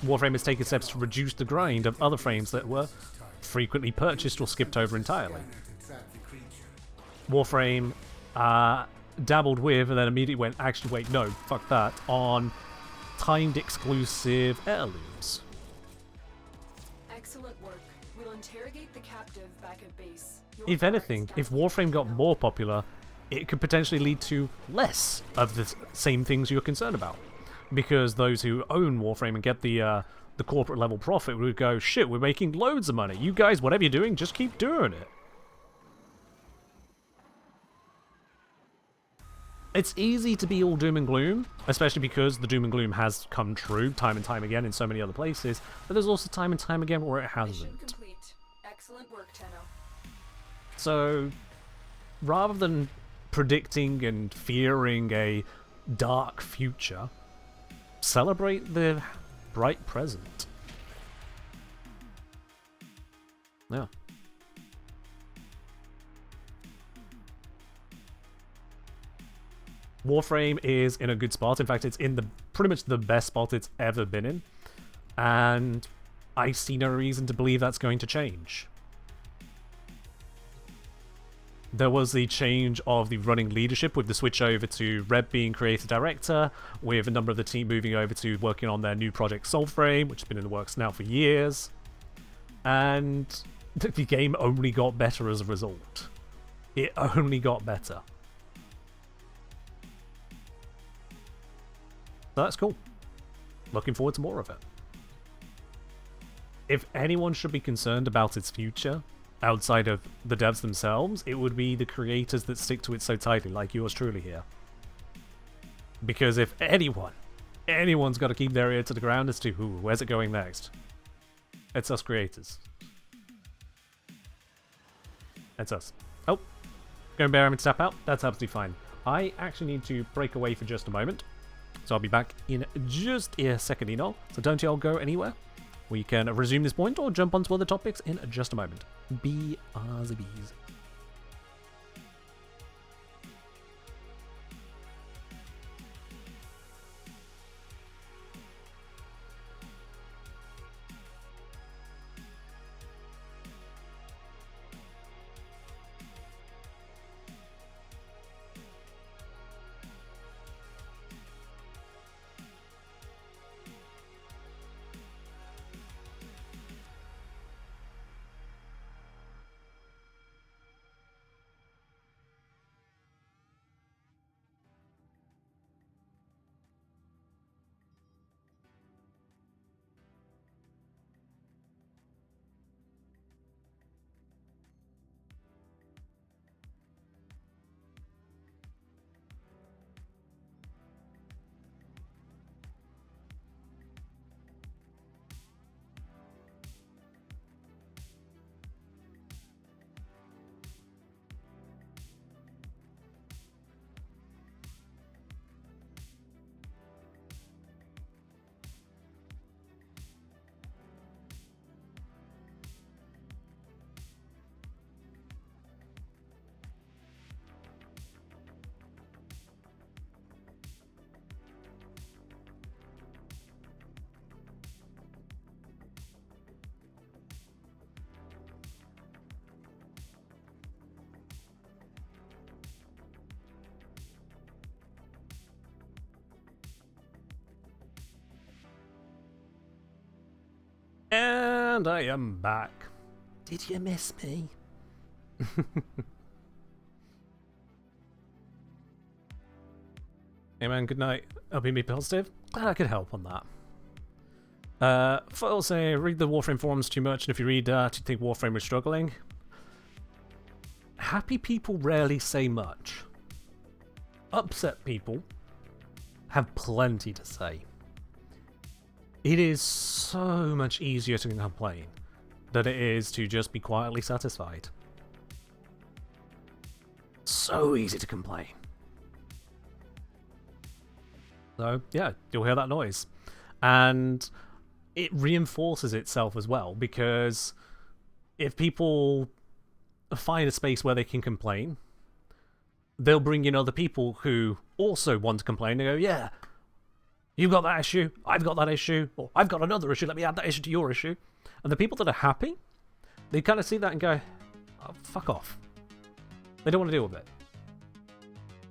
Warframe has taken steps to reduce the grind of other frames that were frequently purchased or skipped over entirely. Warframe dabbled with and then immediately went, actually, wait, no, fuck that, on timed exclusive heirlooms. Excellent work. We'll interrogate the captive back at base. Your If anything, guards if Warframe got now. more popular, it could potentially lead to less of the same things you're concerned about. Because those who own Warframe and get the corporate level profit would go, shit, we're making loads of money. You guys, whatever you're doing, just keep doing it. It's easy to be all doom and gloom, especially because the doom and gloom has come true time and time again in so many other places, but there's also time and time again where it Mission hasn't. complete. Excellent work, Tenno. So, rather than predicting and fearing a dark future, celebrate the bright present. Yeah. Warframe is in a good spot. In fact, it's in the pretty much the best spot it's ever been in. And I see no reason to believe that's going to change. There was the change of the running leadership with the switch over to Reb being creative director, with a number of the team moving over to working on their new project Soulframe, which has been in the works now for years. And the game only got better as a result. It only got better. So that's cool. Looking forward to more of it. If anyone should be concerned about its future, outside of the devs themselves, it would be the creators that stick to it so tightly, like yours truly here. Because if anyone's got to keep their ear to the ground as to, where's it going next? It's us creators. It's us. Oh, going bare and tap out? That's absolutely fine. I actually need to break away for just a moment. So I'll be back in just a second, Eno. So don't y'all go anywhere. We can resume this point or jump onto other topics in just a moment. Be the bees. And I am back. Did you miss me? Hey man, good night. Helping me positive. Glad I could help on that. I'll say, read the Warframe forums too much, and if you read that, you think Warframe was struggling. Happy people rarely say much. Upset people have plenty to say. It is so much easier to complain than it is to just be quietly satisfied. So easy to complain. So, yeah, you'll hear that noise. And it reinforces itself as well, because if people find a space where they can complain, they'll bring in other people who also want to complain. They go, yeah, you've got that issue, I've got that issue, or I've got another issue, let me add that issue to your issue. And the people that are happy, they kind of see that and go, oh, fuck off. They don't want to deal with it.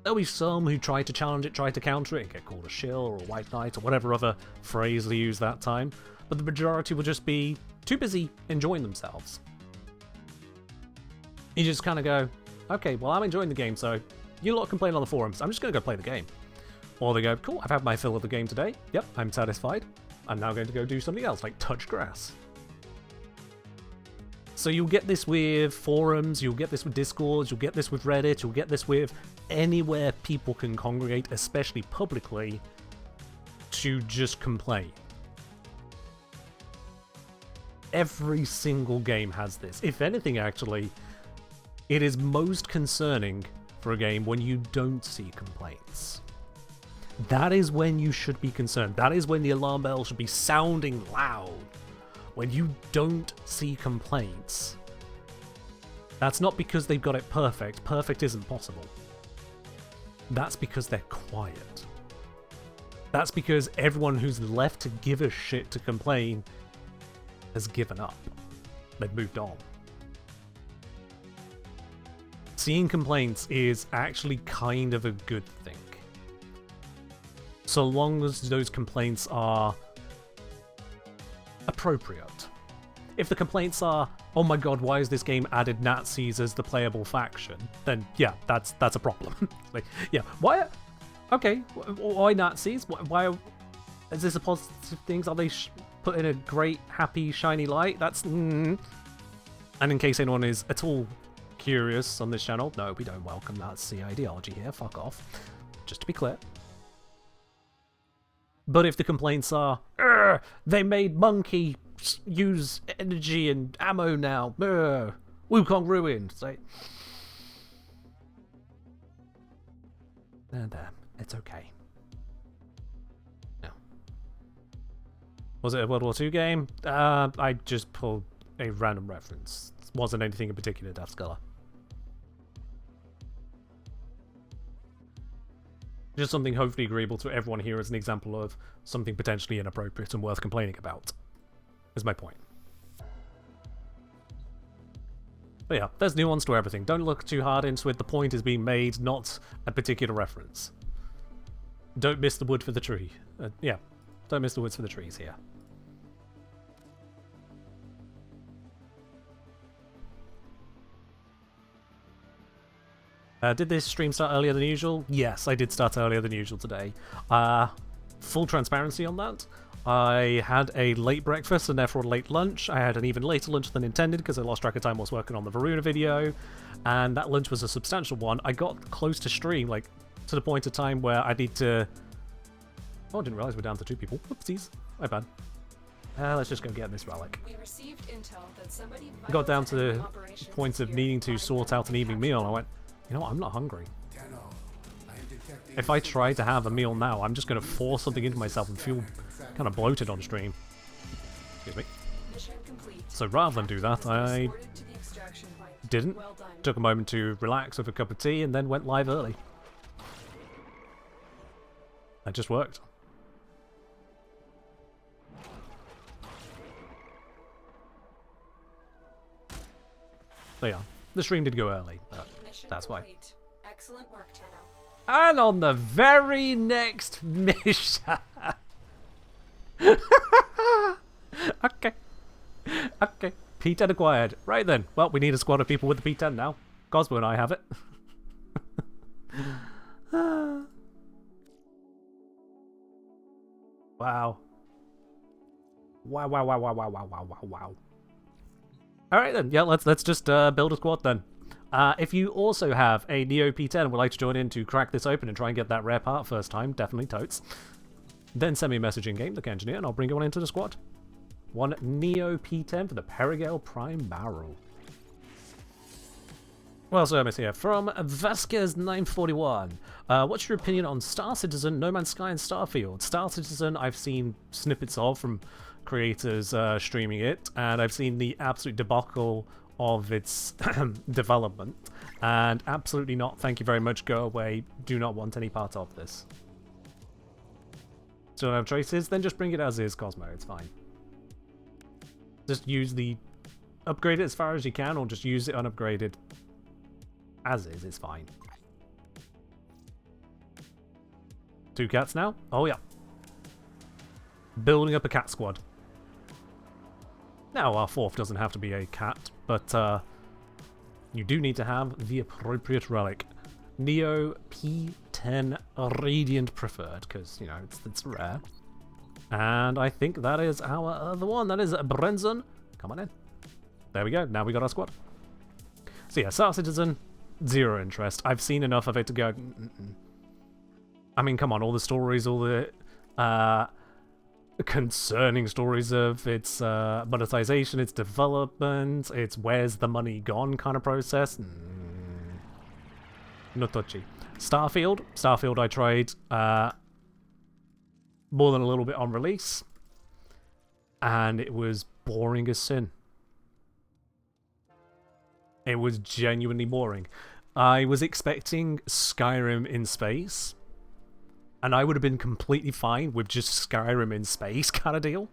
There'll be some who try to challenge it, try to counter it, and get called a shill or a white knight or whatever other phrase they use that time. But the majority will just be too busy enjoying themselves. You just kind of go, okay, well, I'm enjoying the game, so you lot complain on the forums. I'm just going to go play the game. Or they go, cool, I've had my fill of the game today. Yep, I'm satisfied. I'm now going to go do something else, like touch grass. So you'll get this with forums, you'll get this with Discords, you'll get this with Reddit, you'll get this with anywhere people can congregate, especially publicly, to just complain. Every single game has this. If anything, actually, it is most concerning for a game when you don't see complaints. That is when you should be concerned. That is when the alarm bell should be sounding loud. When you don't see complaints. That's not because they've got it perfect. Perfect isn't possible. That's because they're quiet. That's because everyone who's left to give a shit to complain has given up. They've moved on. Seeing complaints is actually kind of a good thing. So long as those complaints are appropriate. If the complaints are, oh my god, why has this game added Nazis as the playable faction? Then yeah, that's a problem. Like, yeah, why? Okay, why Nazis? Why? Is this a positive thing? Are they put in a great, happy, shiny light? That's. And in case anyone is at all curious on this channel, no, we don't welcome Nazi ideology here. Fuck off. Just to be clear. But if the complaints are, they made Monkey use energy and ammo now, Wukong ruined, say, there, it's okay. No. Was it a World War II game? I just pulled a random reference. It wasn't anything in particular, Death Sculler. Just something hopefully agreeable to everyone here as an example of something potentially inappropriate and worth complaining about, is my point. But yeah, there's nuance to everything. Don't look too hard into it. The point is being made, not a particular reference. Don't miss the wood for the tree. Yeah, don't miss the woods for the trees here. Did this stream start earlier than usual? Yes, I did start earlier than usual today. Full transparency on that. I had a late breakfast and therefore a late lunch. I had an even later lunch than intended because I lost track of time while I was working on the Varuna video. And that lunch was a substantial one. I got close to stream, like, to the point of time where I need to... Oh, I didn't realize we're down to 2 people. Whoopsies. My bad. Let's just go get this relic. We received intel that somebody I got down to the point of needing to sort out an evening meal, and I went, you know what, I'm not hungry. If I try to have a meal now, I'm just going to force something into myself and feel kind of bloated on stream. Excuse me. So rather than do that, I didn't. Took a moment to relax with a cup of tea and then went live early. That just worked. So yeah, the stream did go early, but that's why. Excellent work, Tenno. And on the very next mission. Okay. Okay. P10 acquired. Right then. Well, we need a squad of people with the P10 now. Cosmo and I have it. Wow. Wow, wow, wow, wow, wow, wow, wow, wow, wow. Alright then. Yeah, let's just build a squad then. If you also have a Neo P10 and would like to join in to crack this open and try and get that rare part first time, definitely totes. Then send me a message in game, the engineer, and I'll bring you one into the squad. One Neo P10 for the Perigale Prime Barrel. Well, so Miss here from Vasquez941. What's your opinion on Star Citizen, No Man's Sky, and Starfield? Star Citizen, I've seen snippets of from creators streaming it, and I've seen the absolute debacle of its development, and absolutely not, thank you very much, go away, do not want any part of this. Still don't have choices? Then just bring it as is, Cosmo, it's fine. Just use the... upgrade it as far as you can, or just use it unupgraded as is, it's fine. 2 cats now? Oh yeah. Building up a cat squad. Now, our 4th doesn't have to be a cat, but you do need to have the appropriate relic. Neo P10 Radiant Preferred, because, you know, it's rare. And I think that is our other one. That is Brenzen. Come on in. There we go. Now we got our squad. So yeah, Star Citizen, 0 interest. I've seen enough of it to go... I mean, come on, all the stories, all the concerning stories of its monetization, its development, its where's the money gone kind of process. Not touchy. Starfield I tried more than a little bit on release, and it was boring as sin. It was genuinely boring. I was expecting Skyrim in space, and I would have been completely fine with just Skyrim in space kind of deal.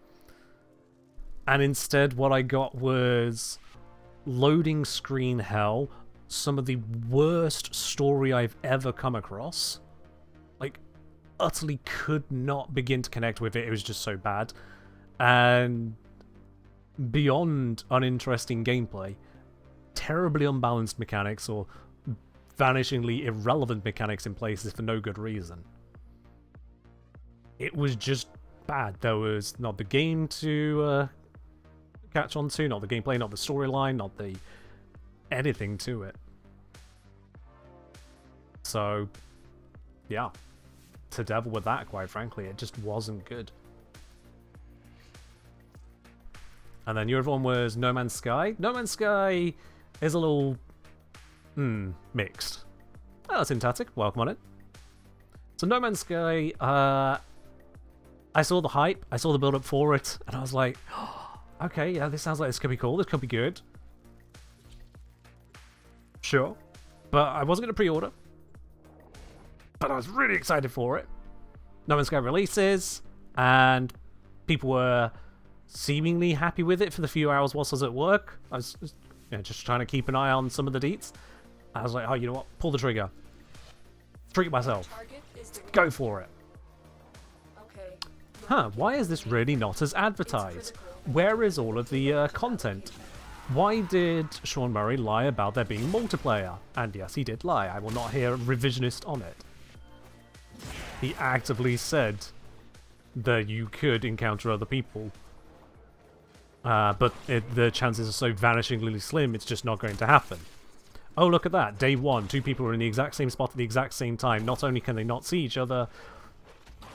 And instead what I got was loading screen hell, some of the worst story I've ever come across. Like, utterly could not begin to connect with it. It was just so bad. And beyond uninteresting gameplay, terribly unbalanced mechanics or vanishingly irrelevant mechanics in places for no good reason. It was just bad. There was not the game to catch on to, not the gameplay, not the storyline, not the anything to it. So, yeah. To devil with that, quite frankly, it just wasn't good. And then your other one was No Man's Sky. No Man's Sky is a little mixed. Oh, Syntactic, welcome on it. So No Man's Sky, I saw the hype, I saw the build up for it, and I was like, oh, okay, yeah, this sounds like this could be cool, this could be good. Sure. But I wasn't going to pre-order. But I was really excited for it. No Man's Sky releases, and people were seemingly happy with it for the few hours whilst I was at work. I was just trying to keep an eye on some of the deets. I was like, oh, you know what? Pull the trigger. Treat myself. Go for it. Okay. Huh, why is this really not as advertised? Where is all of the content? Why did Sean Murray lie about there being multiplayer? And yes, he did lie. I will not hear revisionist on it. He actively said that you could encounter other people. But the chances are so vanishingly slim, it's just not going to happen. Oh, look at that. Day 1, 2 people are in the exact same spot at the exact same time. Not only can they not see each other,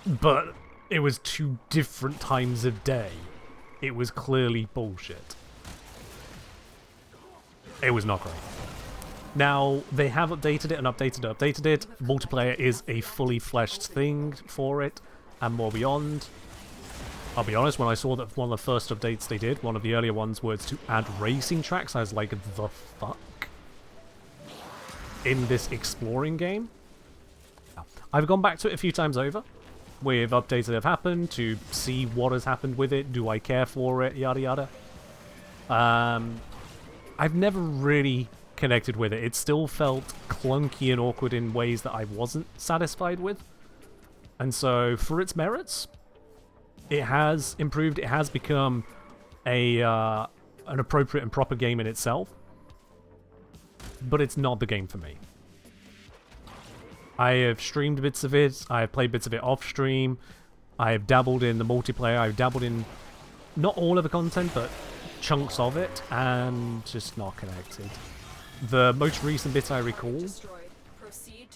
but it was 2 different times of day. It was clearly bullshit. It was not great. Now, they have updated it and updated it. Multiplayer is a fully fleshed thing for it, and more beyond. I'll be honest, when I saw that one of the first updates they did, one of the earlier ones was to add racing tracks, I was like, the fuck? In this exploring game? I've gone back to it a few times over, with updates that have happened, to see what has happened with it, do I care for it, yada yada. I've never really connected with it. It still felt clunky and awkward in ways that I wasn't satisfied with. And so, for its merits, it has improved. It has become an appropriate and proper game in itself. But it's not the game for me. I have streamed bits of it. I have played bits of it off stream. I have dabbled in the multiplayer. I've dabbled in not all of the content, but chunks of it, and just not connected. The most recent bit I recall,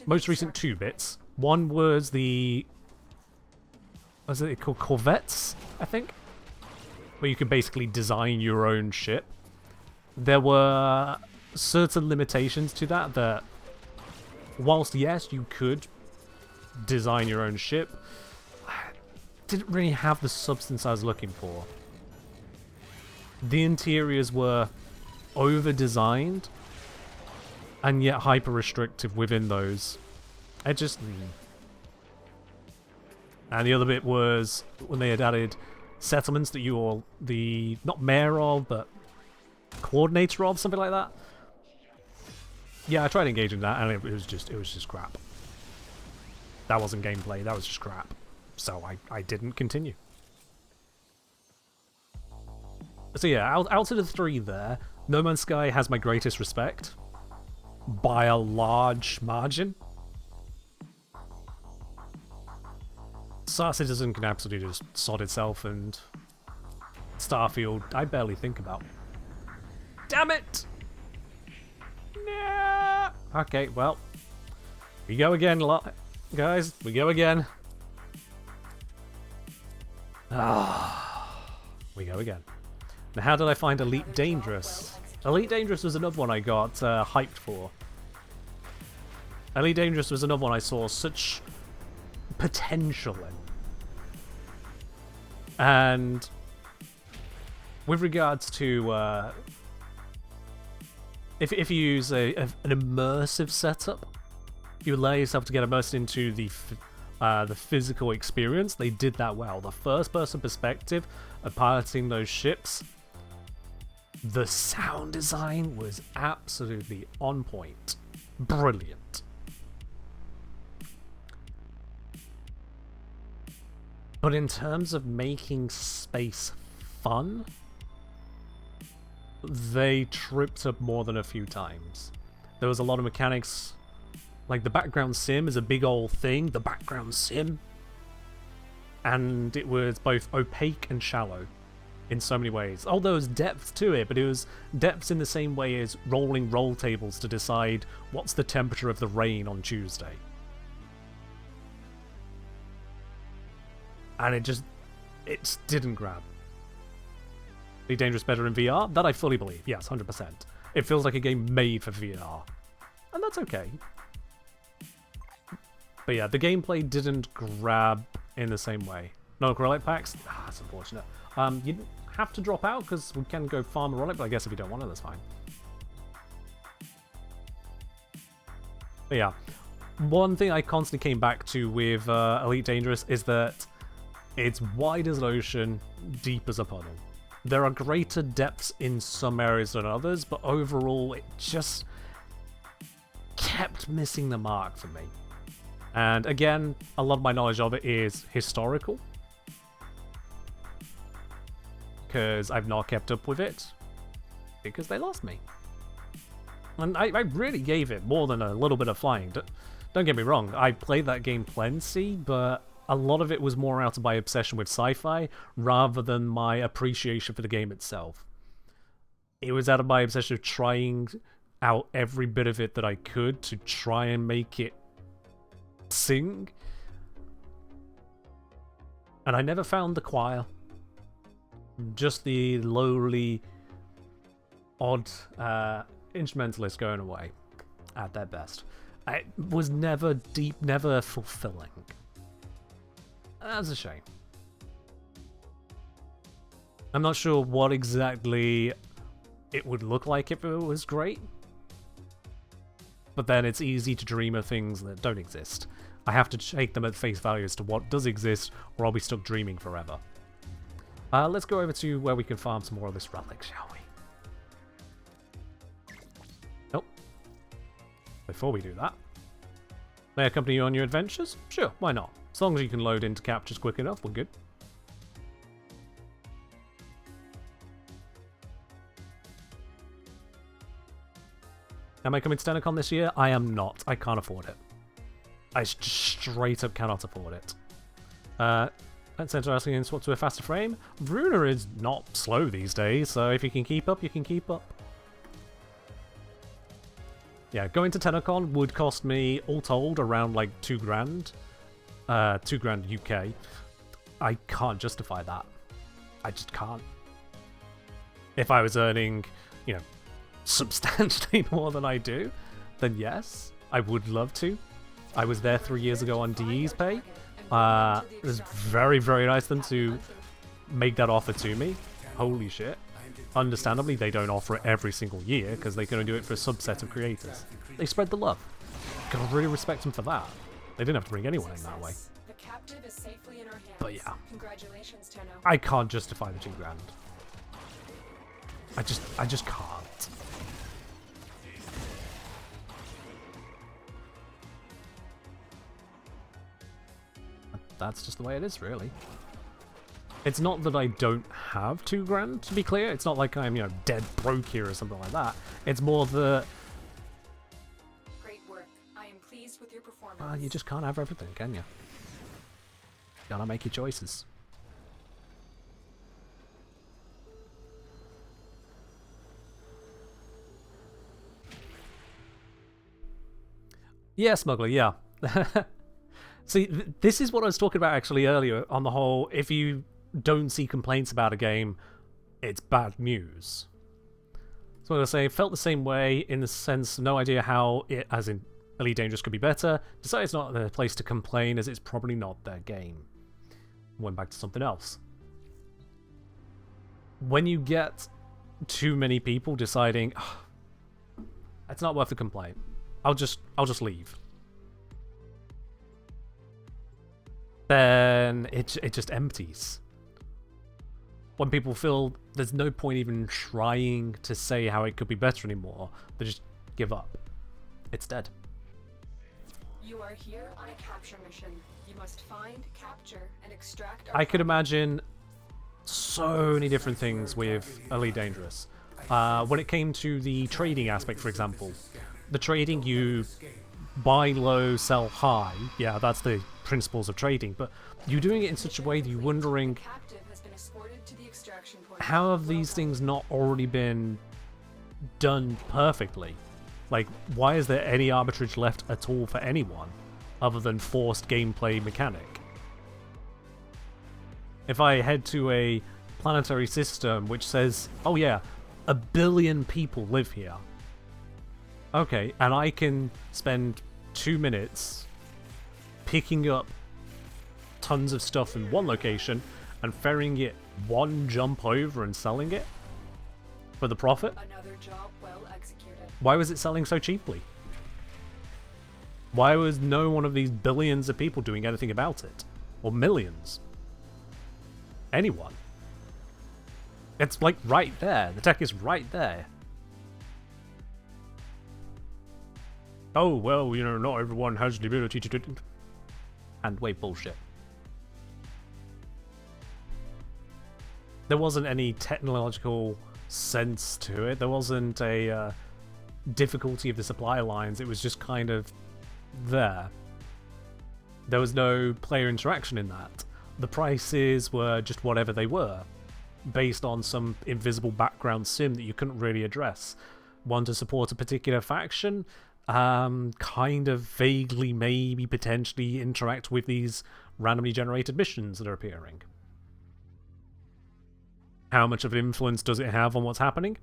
most recent 2 bits. One was the, was it called Corvettes, I think? Where you could basically design your own ship. There were certain limitations to that, that whilst yes, you could design your own ship, didn't really have the substance I was looking for. The interiors were over-designed, and yet hyper-restrictive within those. It just... And the other bit was when they had added settlements that you are the, not mayor of, but coordinator of, something like that. Yeah, I tried engaging that, and it was just crap. That wasn't gameplay, that was just crap. So I didn't continue. So yeah, out of the 3 there, No Man's Sky has my greatest respect. By a large margin. Star Citizen can absolutely just sod itself, and Starfield, I barely think about. Damn it! Nah. Okay, well, we go again, guys. We go again. We go again. Now, how did I find Elite Dangerous? Elite Dangerous was another one I got hyped for. Elite Dangerous was another one I saw such potential in. And with regards to if you use an immersive setup, you allow yourself to get immersed into the physical experience. They did that well. The first-person perspective of piloting those ships, the sound design was absolutely on point. Brilliant. But in terms of making space fun, they tripped up more than a few times. There was a lot of mechanics, like the background sim is a big old thing, the background sim. And it was both opaque and shallow in so many ways. Oh, there was depth to it, but it was depths in the same way as rolling roll tables to decide what's the temperature of the rain on Tuesday. And it didn't grab. Be Dangerous better in VR? That I fully believe. Yes, 100%. It feels like a game made for VR. And that's okay. But yeah, the gameplay didn't grab in the same way. No acrylic packs? Ah, that's unfortunate. You didn't have to drop out because we can go farm acrylic, but I guess if you don't want it, that's fine. But yeah, one thing I constantly came back to with Elite Dangerous is that it's wide as an ocean, deep as a puddle. There are greater depths in some areas than others, but overall it just kept missing the mark for me. And again, a lot of my knowledge of it is historical, because I've not kept up with it, because they lost me. And I really gave it more than a little bit of flying. Don't get me wrong, I played that game plenty, but a lot of it was more out of my obsession with sci-fi rather than my appreciation for the game itself. It was out of my obsession of trying out every bit of it that I could to try and make it sing. And I never found the choir. Just the lowly, odd instrumentalists going away at their best. It was never deep, never fulfilling. That's a shame. I'm not sure what exactly it would look like if it was great. But then it's easy to dream of things that don't exist. I have to take them at face value as to what does exist, or I'll be stuck dreaming forever. Let's go over to where we can farm some more of this relic, shall we? Nope. Before we do that, may I accompany you on your adventures? Sure, why not? As long as you can load into captures quick enough, we're good. Am I coming to TennoCon this year? I am not. I can't afford it. I just straight up cannot afford it. That's interesting in swap to a faster frame. Runa is not slow these days, so if you can keep up, you can keep up. Yeah, going to TennoCon would cost me, all told, around like $2 grand. $2 grand UK. I can't justify that. I just can't. If I was earning, you know, substantially more than I do, then yes, I would love to. I was there 3 years ago on DE's pay. It was very, very nice of them to make that offer to me. Holy shit. Understandably, they don't offer it every single year because they can only do it for a subset of creators. They spread the love. Gotta really respect them for that. They didn't have to bring anyone in that way. The captive is safely in our hands. But yeah. Congratulations, Tenno. I can't justify the $2 grand. I just can't. that's just the way it is, really. It's not that I don't have $2,000, to be clear. It's not like I'm, you know, dead broke here or something like that. It's more that... Great work. I am pleased with your performance. you just can't have everything, can you? Gotta make your choices. Yeah, smuggler, yeah. See, this is what I was talking about actually earlier on the whole, if you don't see complaints about a game, it's bad news. So I'm going to say, felt the same way in the sense, no idea how it, as in Elite Dangerous, could be better. Decided it's not their place to complain as it's probably not their game. Went back to something else. When you get too many people deciding, oh, it's not worth the complaint, I'll just leave. Then it just empties. When people feel there's no point even trying to say how it could be better anymore, they just give up. It's dead. You are here on a capture mission. You must find, capture, and extract our I could imagine so many different things with Elite Dangerous. When it came to the trading aspect, for example, the trading, you buy low, sell high. Yeah, that's the principles of trading, but you're doing it in such a way that you're wondering, captive has been escorted to the extraction point. how have these things not already been done perfectly? Like, why is there any arbitrage left at all for anyone other than forced gameplay mechanic? If I head to a planetary system which says, oh yeah, 1 billion people live here. Okay, and I can spend 2 minutes picking up tons of stuff in one location and ferrying it one jump over and selling it for the profit? Another job well executed. Why was it selling so cheaply? Why was no one of these billions of people doing anything about it? Or millions? Anyone? It's like right there. The tech is right there. Oh, well, you know, not everyone has the ability to do it. And wait, bullshit. There wasn't any technological sense to it. There wasn't a difficulty of the supply lines. It was just kind of there. There was no player interaction in that. The prices were just whatever they were, based on some invisible background sim that you couldn't really address. One to support a particular faction, kind of vaguely, maybe potentially interact with these randomly generated missions that are appearing. How much of an influence does it have on what's happening?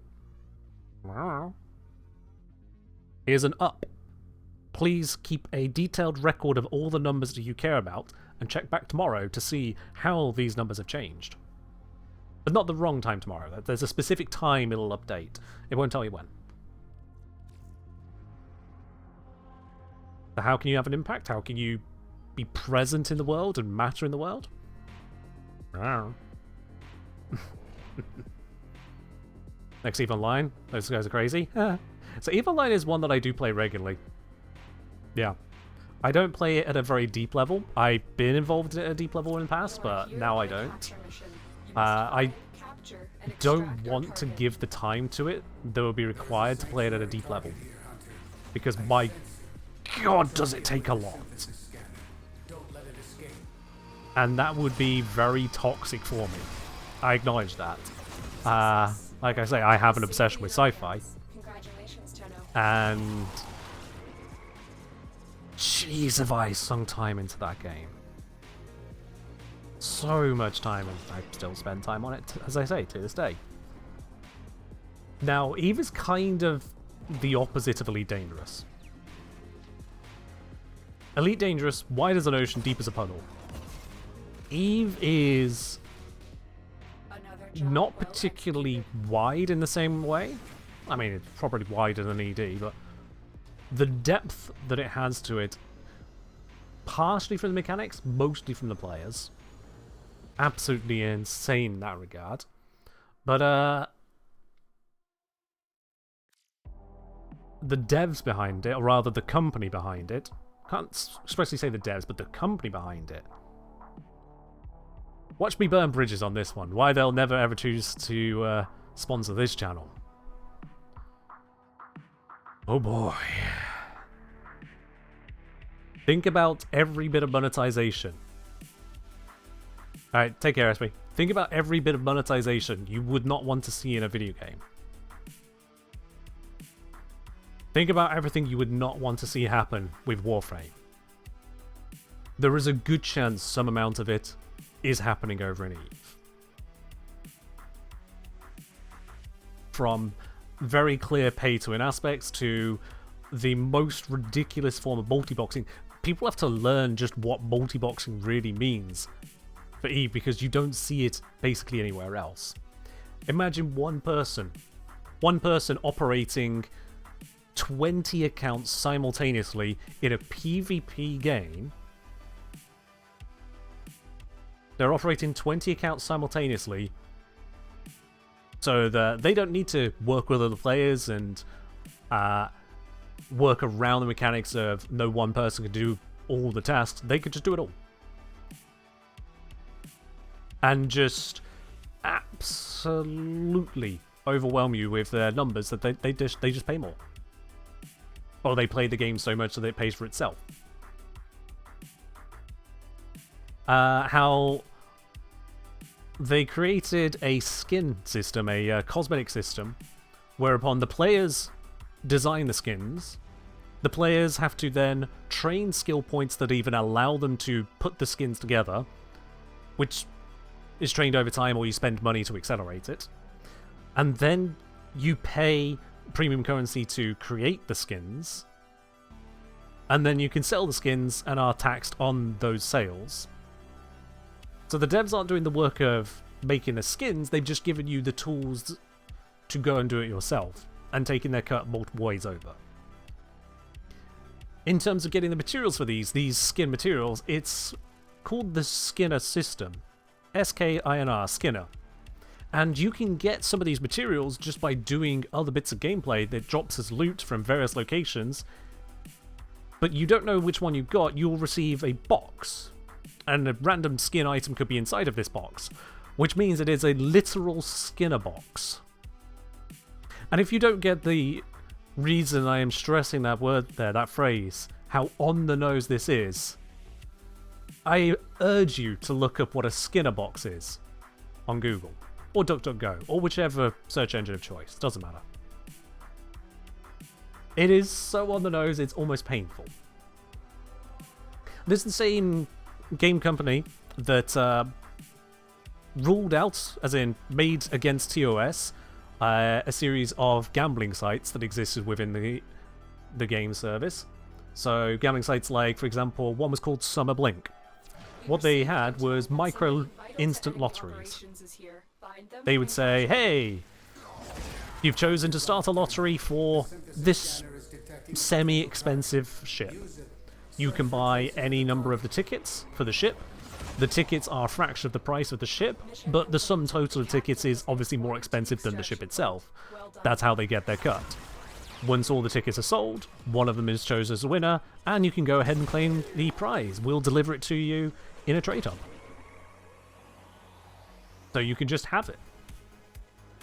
Here's an up. Please keep a detailed record of all the numbers that you care about and check back tomorrow to see how these numbers have changed. But not the wrong time tomorrow. There's a specific time it'll update. It won't tell you when. So how can you have an impact? How can you be present in the world and matter in the world? Next EVE Online. Those guys are crazy. So EVE Online is one that I do play regularly. Yeah. I don't play it at a very deep level. I've been involved at a deep level in the past, but now I don't. I don't want to give the time to it that would be required to play it at a deep level. Because my god, does it take a lot. And that would be very toxic for me. I acknowledge that. Like I say, I have an obsession with sci-fi. And jeez, have I sunk time into that game. So much time, and I still spend time on it, as I say, to this day. Now, EVE is kind of the opposite of Elite Dangerous. Elite Dangerous, wide as an ocean, deep as a puddle. EVE is not particularly wide in the same way. I mean, it's probably wider than ED, but the depth that it has to it, partially from the mechanics, mostly from the players. Absolutely insane in that regard. But, the devs behind it, or rather the company behind it, can't expressly say the devs, but the company behind it, Watch me burn bridges on this one. Why they'll never ever choose to sponsor this channel. Oh boy. Think about every bit of monetization. Alright, take care, SB. Think about every bit of monetization you would not want to see in a video game. Think about everything you would not want to see happen with Warframe. There is a good chance some amount of it is happening over in Eve. From very clear pay-to-win aspects to the most ridiculous form of multi-boxing. People have to learn just what multi-boxing really means for Eve, because you don't see it basically anywhere else. Imagine one person operating 20 accounts simultaneously in a PvP game. They're operating 20 accounts simultaneously so that they don't need to work with other players and work around the mechanics of no one person can do all the tasks. They could just do it all. And just absolutely overwhelm you with their numbers that they just pay more. Or they play the game so much that it pays for itself. How they created a skin system, a cosmetic system, whereupon the players design the skins. The players have to then train skill points that even allow them to put the skins together, which is trained over time, or you spend money to accelerate it. And then you pay premium currency to create the skins, and then you can sell the skins and are taxed on those sales. So the devs aren't doing the work of making the skins, they've just given you the tools to go and do it yourself, and taking their cut multiple ways over. In terms of getting the materials for these skin materials, it's called the Skinner system. S-K-I-N-R, Skinner. And you can get some of these materials just by doing other bits of gameplay that drops as loot from various locations. But you don't know which one you got, you'll receive a box. And a random skin item could be inside of this box, which means it is a literal Skinner box. And if you don't get the reason I am stressing that word there, that phrase, how on the nose this is, I urge you to look up what a Skinner box is on Google, or DuckDuckGo, or whichever search engine of choice, doesn't matter. It is so on the nose, it's almost painful. This is the same game company that ruled out, as in made against TOS, a series of gambling sites that existed within the game service. So gambling sites like, for example, one was called Summer Blink. What they had was micro instant lotteries. They would say, hey, you've chosen to start a lottery for this semi-expensive ship. You can buy any number of the tickets for the ship. The tickets are a fraction of the price of the ship, but the sum total of tickets is obviously more expensive than the ship itself. That's how they get their cut. Once all the tickets are sold, one of them is chosen as a winner, and you can go ahead and claim the prize. We'll deliver it to you in a trade hub. So you can just have it.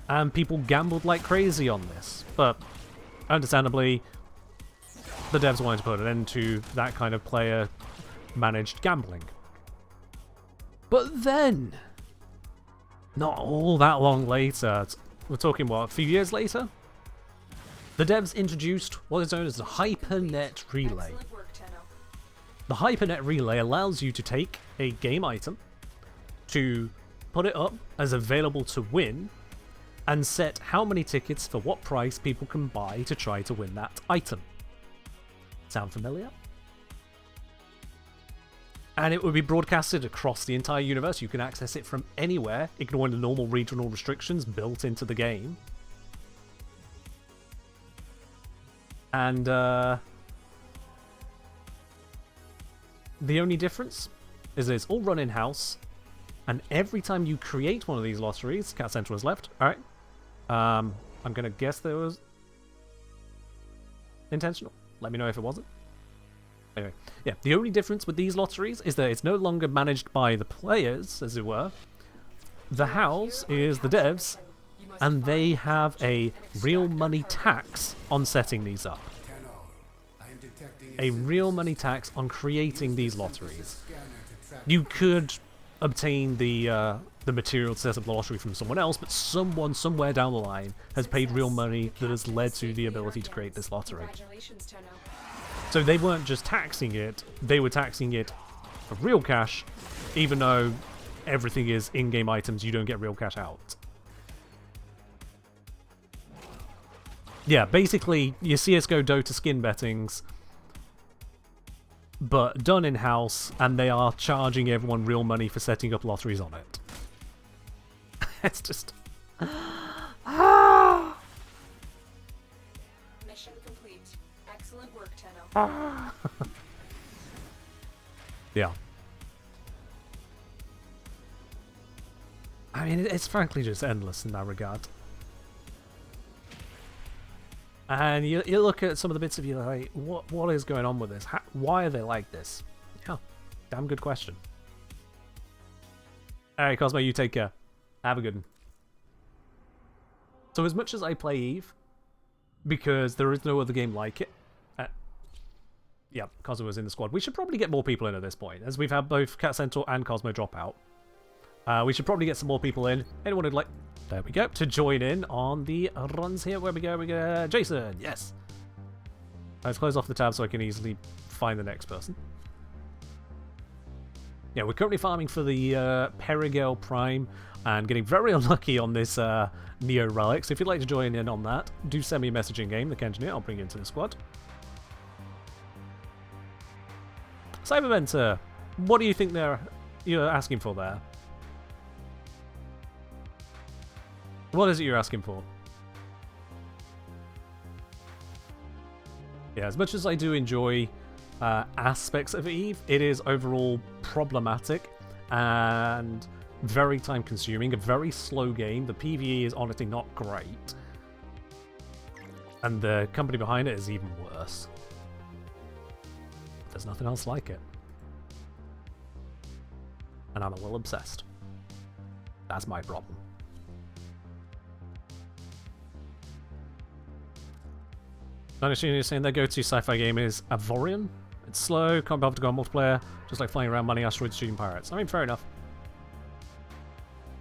And people gambled like crazy on this, but understandably, the devs wanted to put an end to that kind of player-managed gambling. But then, not all that long later, we're talking what, a few years later? The devs introduced what is known as the HyperNet Relay. The HyperNet Relay allows you to take a game item, to put it up as available to win, and set how many tickets for what price people can buy to try to win that item. Sound familiar? And it would be broadcasted across the entire universe. You can access it from anywhere, ignoring the normal regional restrictions built into the game. And the only difference is that it's all run in-house, and every time you create one of these lotteries, Cat Center was left. Alright. I'm gonna guess there was intentional. Let me know if it wasn't. Anyway, yeah, the only difference with these lotteries is that it's no longer managed by the players, as it were. The house is the devs, and they have a real money tax on setting these up. A real money tax on creating these lotteries. You could obtain the material to set up the lottery from someone else, but someone somewhere down the line has paid real money that has led to the ability to create this lottery. So they weren't just taxing it, they were taxing it for real cash, even though everything is in-game items, you don't get real cash out. Yeah, basically, your CSGO Dota skin bettings, but done in-house, and they are charging everyone real money for setting up lotteries on it. It's just... Mission complete. Excellent work, Tenno. Yeah. I mean, it's frankly just endless in that regard. And you look at some of the bits of you like, what is going on with this? Why are they like this? Yeah, damn good question. Alright, Cosmo, you take care. Have a good one. So as much as I play Eve, because there is no other game like it, yeah, Cosmo was in the squad. We should probably get more people in at this point, as we've had both Cat Centaur and Cosmo drop out. We should probably get some more people in. Anyone who'd like... There we go. To join in on the runs here. Where we go? Jason, yes. Let's close off the tab so I can easily find the next person. Yeah, we're currently farming for the Perigale Prime and getting very unlucky on this Neo Relic. So if you'd like to join in on that, do send me a message in game, the Engineer. I'll bring you into the squad. Cyber Mentor, what do you think you're asking for there? What is it you're asking for? Yeah, as much as I do enjoy aspects of Eve, it is overall problematic and very time consuming, a very slow game. The PvE is honestly not great. And the company behind it is even worse. There's nothing else like it. And I'm a little obsessed. That's my problem. You're saying their go-to sci-fi game is Avorion. It's slow, can't be able to go on multiplayer, just like flying around mining asteroids shooting pirates. I mean, fair enough.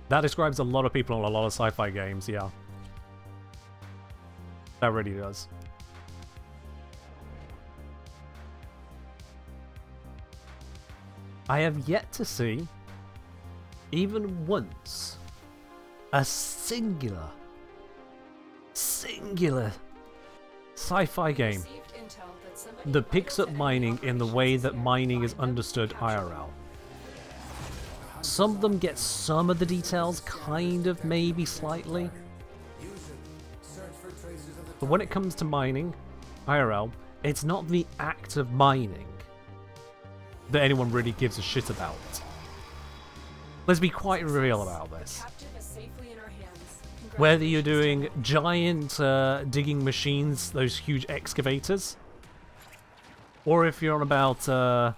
That describes a lot of people on a lot of sci-fi games, yeah. That really does. I have yet to see, even once, a singular sci-fi game that picks up mining in the way that mining is understood IRL. Some of them get some of the details, kind of, maybe slightly. But when it comes to mining, IRL, it's not the act of mining that anyone really gives a shit about. Let's be quite real about this. Whether you're doing giant digging machines, those huge excavators, or if you're on about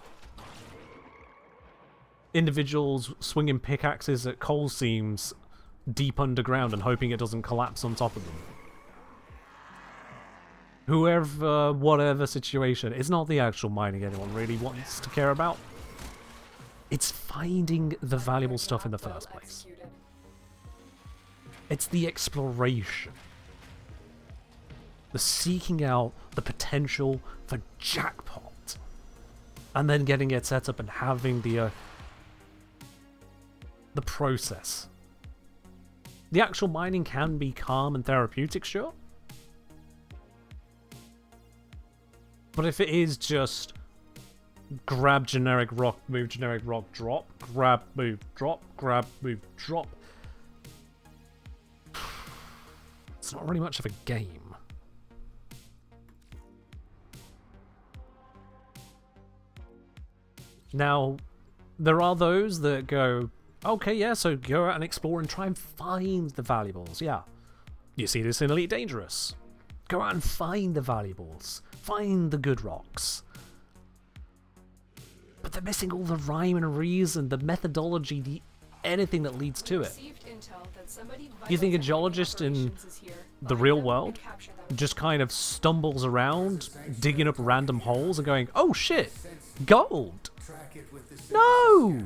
individuals swinging pickaxes at coal seams deep underground and hoping it doesn't collapse on top of them. Whoever, whatever situation, it's not the actual mining anyone really wants to care about. It's finding the valuable stuff in the first place. It's the exploration. The seeking out the potential for jackpot. And then getting it set up and having the process. The actual mining can be calm and therapeutic, sure. But if it is just grab generic rock, move generic rock, drop, grab, move, drop, grab, move, drop, it's not really much of a game. Now, there are those that go, okay, yeah, so go out and explore and try and find the valuables, yeah. You see this in Elite Dangerous. Go out and find the valuables. Find the good rocks. but they're missing all the rhyme and reason, the methodology, the anything that leads to it. You think a geologist in the real world just kind of stumbles around, digging up random holes and going, "Oh shit, gold!" No!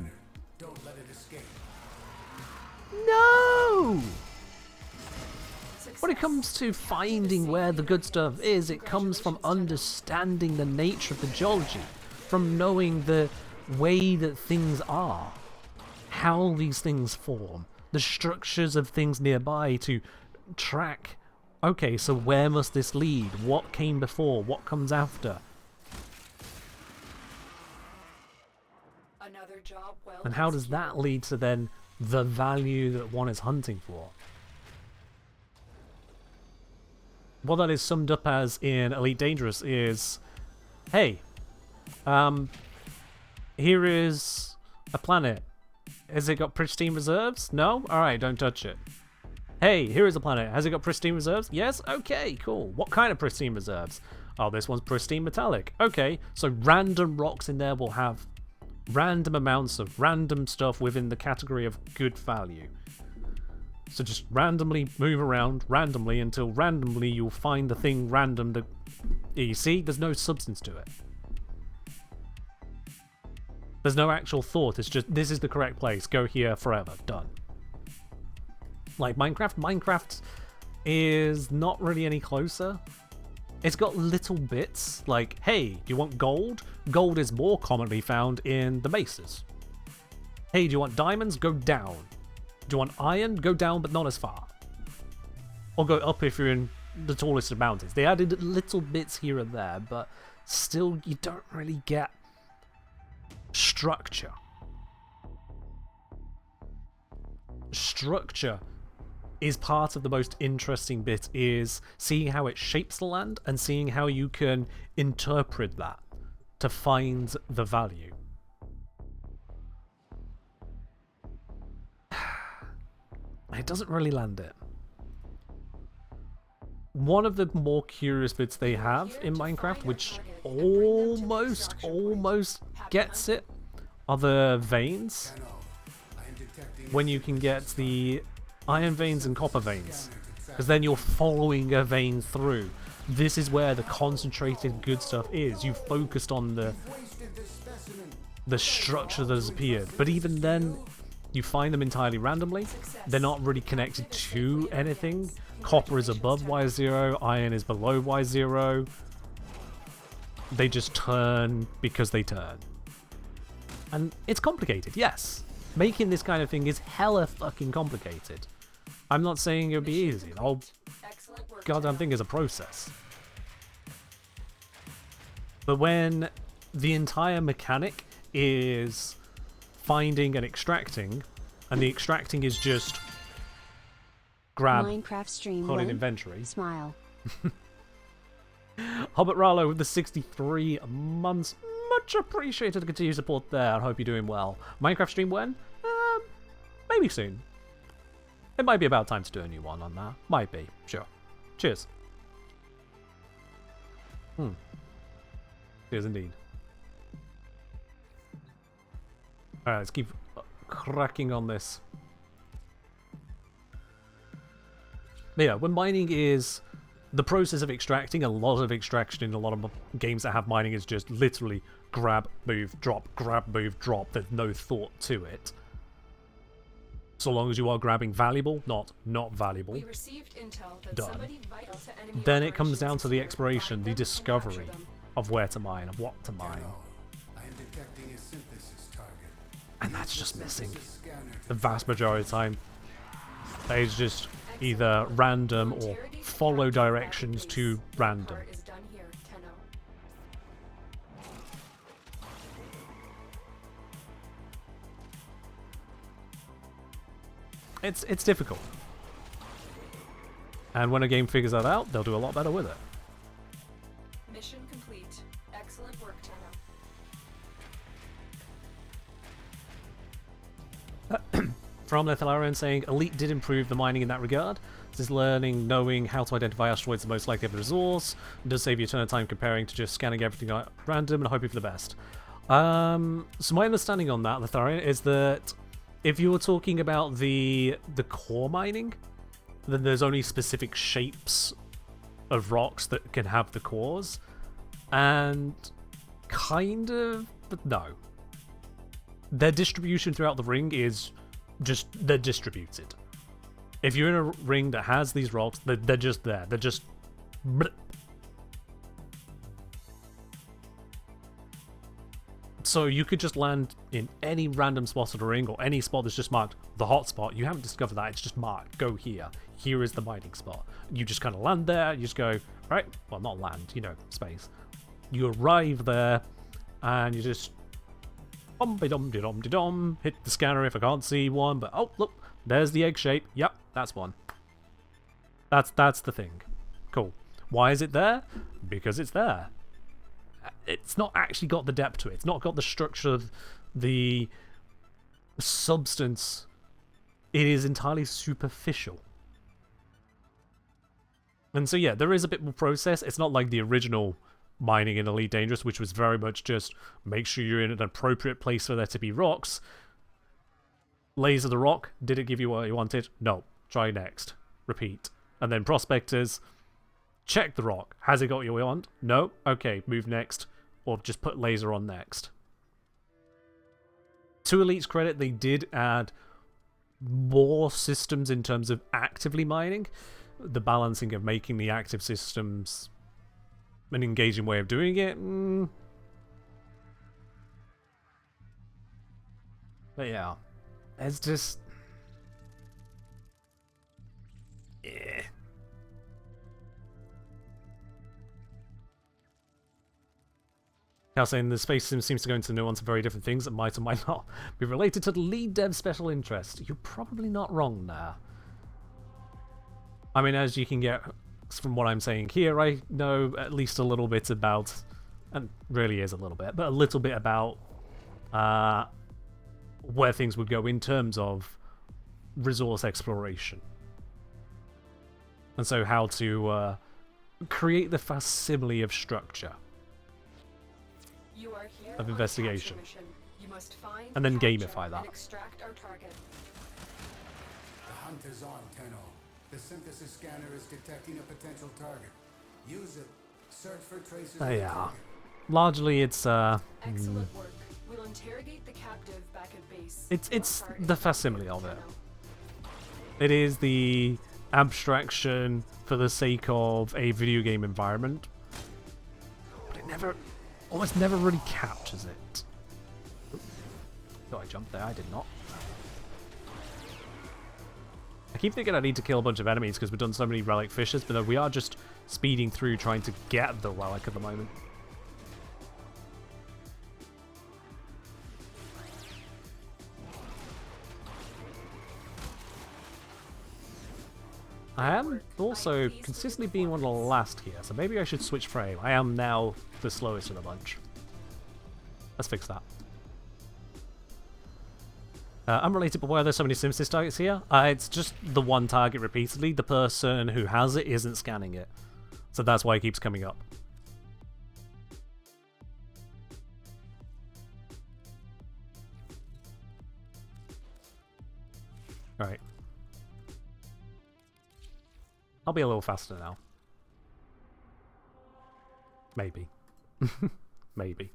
No! When it comes to finding where the good stuff is, it comes from understanding the nature of the geology, from knowing the way that things are, how these things form, the structures of things nearby to track, okay, so where must this lead? What came before? What comes after? Another job well And how does that lead to then the value that one is hunting for? What that is summed up as in Elite Dangerous is, hey, here is a planet. Has it got pristine reserves? No? Alright, don't touch it. Hey, here is a planet. Has it got pristine reserves? Yes? Okay, cool. What kind of pristine reserves? Oh, this one's pristine metallic. Okay, so random rocks in there will have random amounts of random stuff within the category of good value. So just randomly move around randomly until randomly you'll find the thing random that... You see? There's no substance to it. There's no actual thought. It's just, this is the correct place. Go here forever. Done. Like Minecraft. Minecraft is not really any closer. It's got little bits like, hey, do you want gold? Gold is more commonly found in the bases. Hey, do you want diamonds? Go down. Do you want iron? Go down, but not as far. Or go up if you're in the tallest of mountains. They added little bits here and there, but still you don't really get structure. Structure is part of the most interesting bit, is seeing how it shapes the land and seeing how you can interpret that to find the value. It doesn't really land it. One of the more curious bits they have in Minecraft, which almost gets it, are the veins. When you can get the iron veins and copper veins, because then you're following a vein through. This is where the concentrated good stuff is. You focused on the structure that has appeared, but even then you find them entirely randomly. They're not really connected to anything. Copper is above Y0, iron is below Y0. They just turn because they turn. And it's complicated, yes. Making this kind of thing is hella fucking complicated. I'm not saying it'll be easy. The whole goddamn thing is a process. But when the entire mechanic is finding and extracting, and the extracting is just grab, Minecraft stream put in win. inventory. Smile. Hobbit Rallo with the 63 months. Much appreciated the continued support there. I hope you're doing well. Minecraft stream when? Maybe soon. It might be about time to do a new one on that. Might be. Sure. Cheers. Cheers indeed. Alright, let's keep cracking on this. But yeah, when mining is the process of extracting, a lot of extraction in a lot of games that have mining is just literally grab, move, drop, grab, move, drop. There's no thought to it. So long as you are grabbing valuable, not valuable. We received intel that Done. somebody vital to enemy Then it comes operations down to is the here. exploration, Find the them and discovery capture them. of where to mine, of what to mine. I am detecting a synthesis target. And that's just missing. The vast majority of the time, that is just either random or follow directions to random. Is done here, 10-0. It's difficult. And when a game figures that out, they'll do a lot better with it. Mission complete. Excellent work, 10-0. From Lethalarian saying, Elite did improve the mining in that regard. This is learning, knowing how to identify asteroids the most likely of the resource. It does save you a ton of time comparing to just scanning everything at random and hoping for the best. So my understanding on that, Lotharian, is that if you were talking about the core mining, then there's only specific shapes of rocks that can have the cores, and kind of, but no. Their distribution throughout the ring is just, they're distributed. If you're in a ring that has these rocks, they're just there. They're just... So you could just land in any random spot of the ring, or any spot that's just marked the hot spot. You haven't discovered that, it's just marked, go here. Here is the mining spot. You just kind of land there, you just go, right, well, not land, you know, space. You arrive there, and you just dum-de-dum-de-dum-de-dum, hit the scanner if I can't see one, but oh, look, there's the egg shape. Yep, that's one. That's the thing. Cool. Why is it there? Because it's there. It's not actually got the depth to it. It's not got the structure, the substance. It is entirely superficial. And so yeah, there is a bit more process. It's not like the original mining in Elite Dangerous, which was very much just make sure you're in an appropriate place for there to be rocks. Laser the rock. Did it give you what you wanted? No. Try next. Repeat. And then Prospectors. Check the rock. Has it got what you want? No? Okay, move next. Or just put laser on next. To Elite's credit, they did add more systems in terms of actively mining. The balancing of making the active systems an engaging way of doing it. But yeah. It's just... yeah. Now saying the space sim seems to go into nuance of very different things that might or might not be related to the lead dev special interest. You're probably not wrong there. I mean, as you can get from what I'm saying here, I know at least a little bit about, and really is a little bit, but a little bit about where things would go in terms of resource exploration. And so how to create the facsimile of structure. You are here Of on a investigation. capture mission. You must find, And then capture, gamify that. and extract our target. The hunt is on, 10. The synthesis scanner is detecting a potential target. Use it. Search for traces of the Yeah. target. Largely it's Excellent work. We'll interrogate the captive back at base. it's Our target the is facsimile of it. 10. It is the abstraction for the sake of a video game environment. But it almost never really captures it. Thought I jumped there, I did not. I keep thinking I need to kill a bunch of enemies because we've done so many relic fishes, but no, we are just speeding through trying to get the relic at the moment. I am also consistently being one of the last here, so maybe I should switch frame. I am now the slowest of the bunch. Let's fix that. Unrelated, but why are there so many synthesis targets here? It's just the one target repeatedly. The person who has it isn't scanning it. So that's why it keeps coming up. Right. I'll be a little faster now. Maybe. Maybe.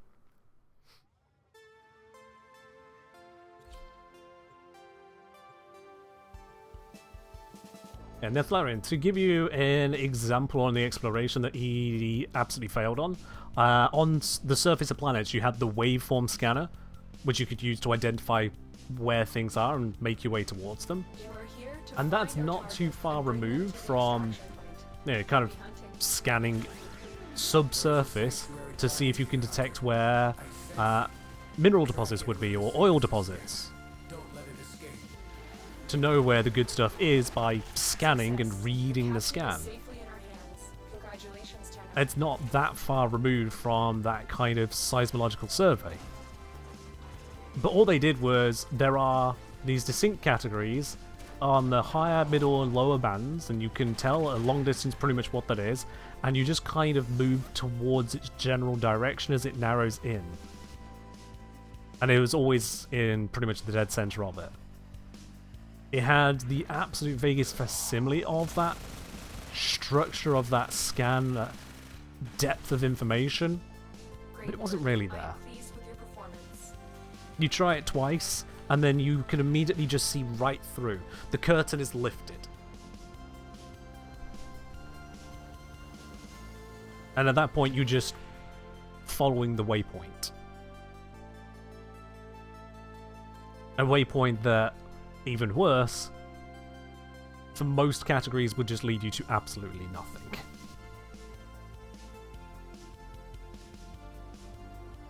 And Nethlarian, to give you an example on the exploration that he absolutely failed on the surface of planets you had the waveform scanner, which you could use to identify where things are and make your way towards them. You are here to And that's find our not target too far and bring them removed to the from extraction point. kind of scanning subsurface to see if you can detect where mineral deposits would be, or oil deposits. Don't let it escape. To know where the good stuff is by scanning and reading the scan. Safely in our hands. Congratulations, Jenna. It's not that far removed from that kind of seismological survey. But all they did was, there are these distinct categories on the higher, middle, and lower bands, and you can tell at a long distance pretty much what that is, and you just kind of move towards its general direction as it narrows in. And it was always in pretty much the dead center of it. It had the absolute vaguest facsimile of that structure of that scan, that depth of information, but it wasn't really there. You try it twice, and then you can immediately just see right through. The curtain is lifted. And at that point, you're just following the waypoint. A waypoint that, even worse, for most categories would just lead you to absolutely nothing.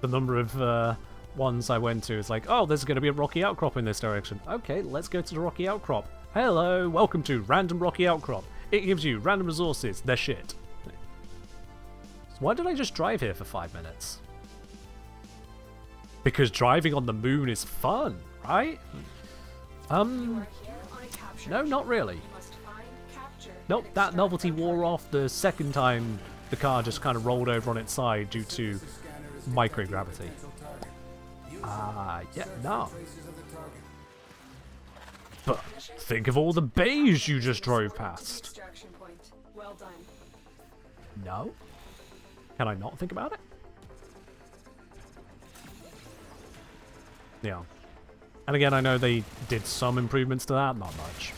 The number of ones I went to is like, oh, there's going to be a rocky outcrop in this direction. Okay, let's go to the rocky outcrop. Hello, welcome to random rocky outcrop. It gives you random resources. They're shit. So why did I just drive here for 5 minutes? Because driving on the moon is fun, right? No, not really. Nope, that novelty wore off the second time the car just kind of rolled over on its side due to microgravity. Yeah, no. But think of all the bays you just drove past. No? Can I not think about it? Yeah. And again, I know they did some improvements to that, not much.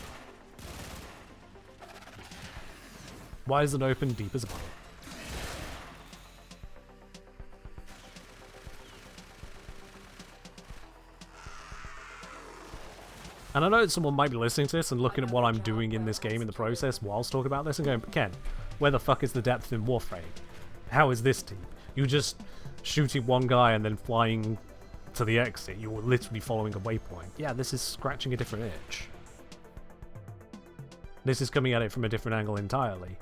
Wide as an open, deep as a puddle. And I know that someone might be listening to this and looking at what I'm doing in this game in the process whilst talking about this and going, Ken, where the fuck is the depth in Warframe? How is this deep? You're just shooting one guy and then flying to the exit. You're literally following a waypoint. Yeah, this is scratching a different itch. This is coming at it from a different angle entirely.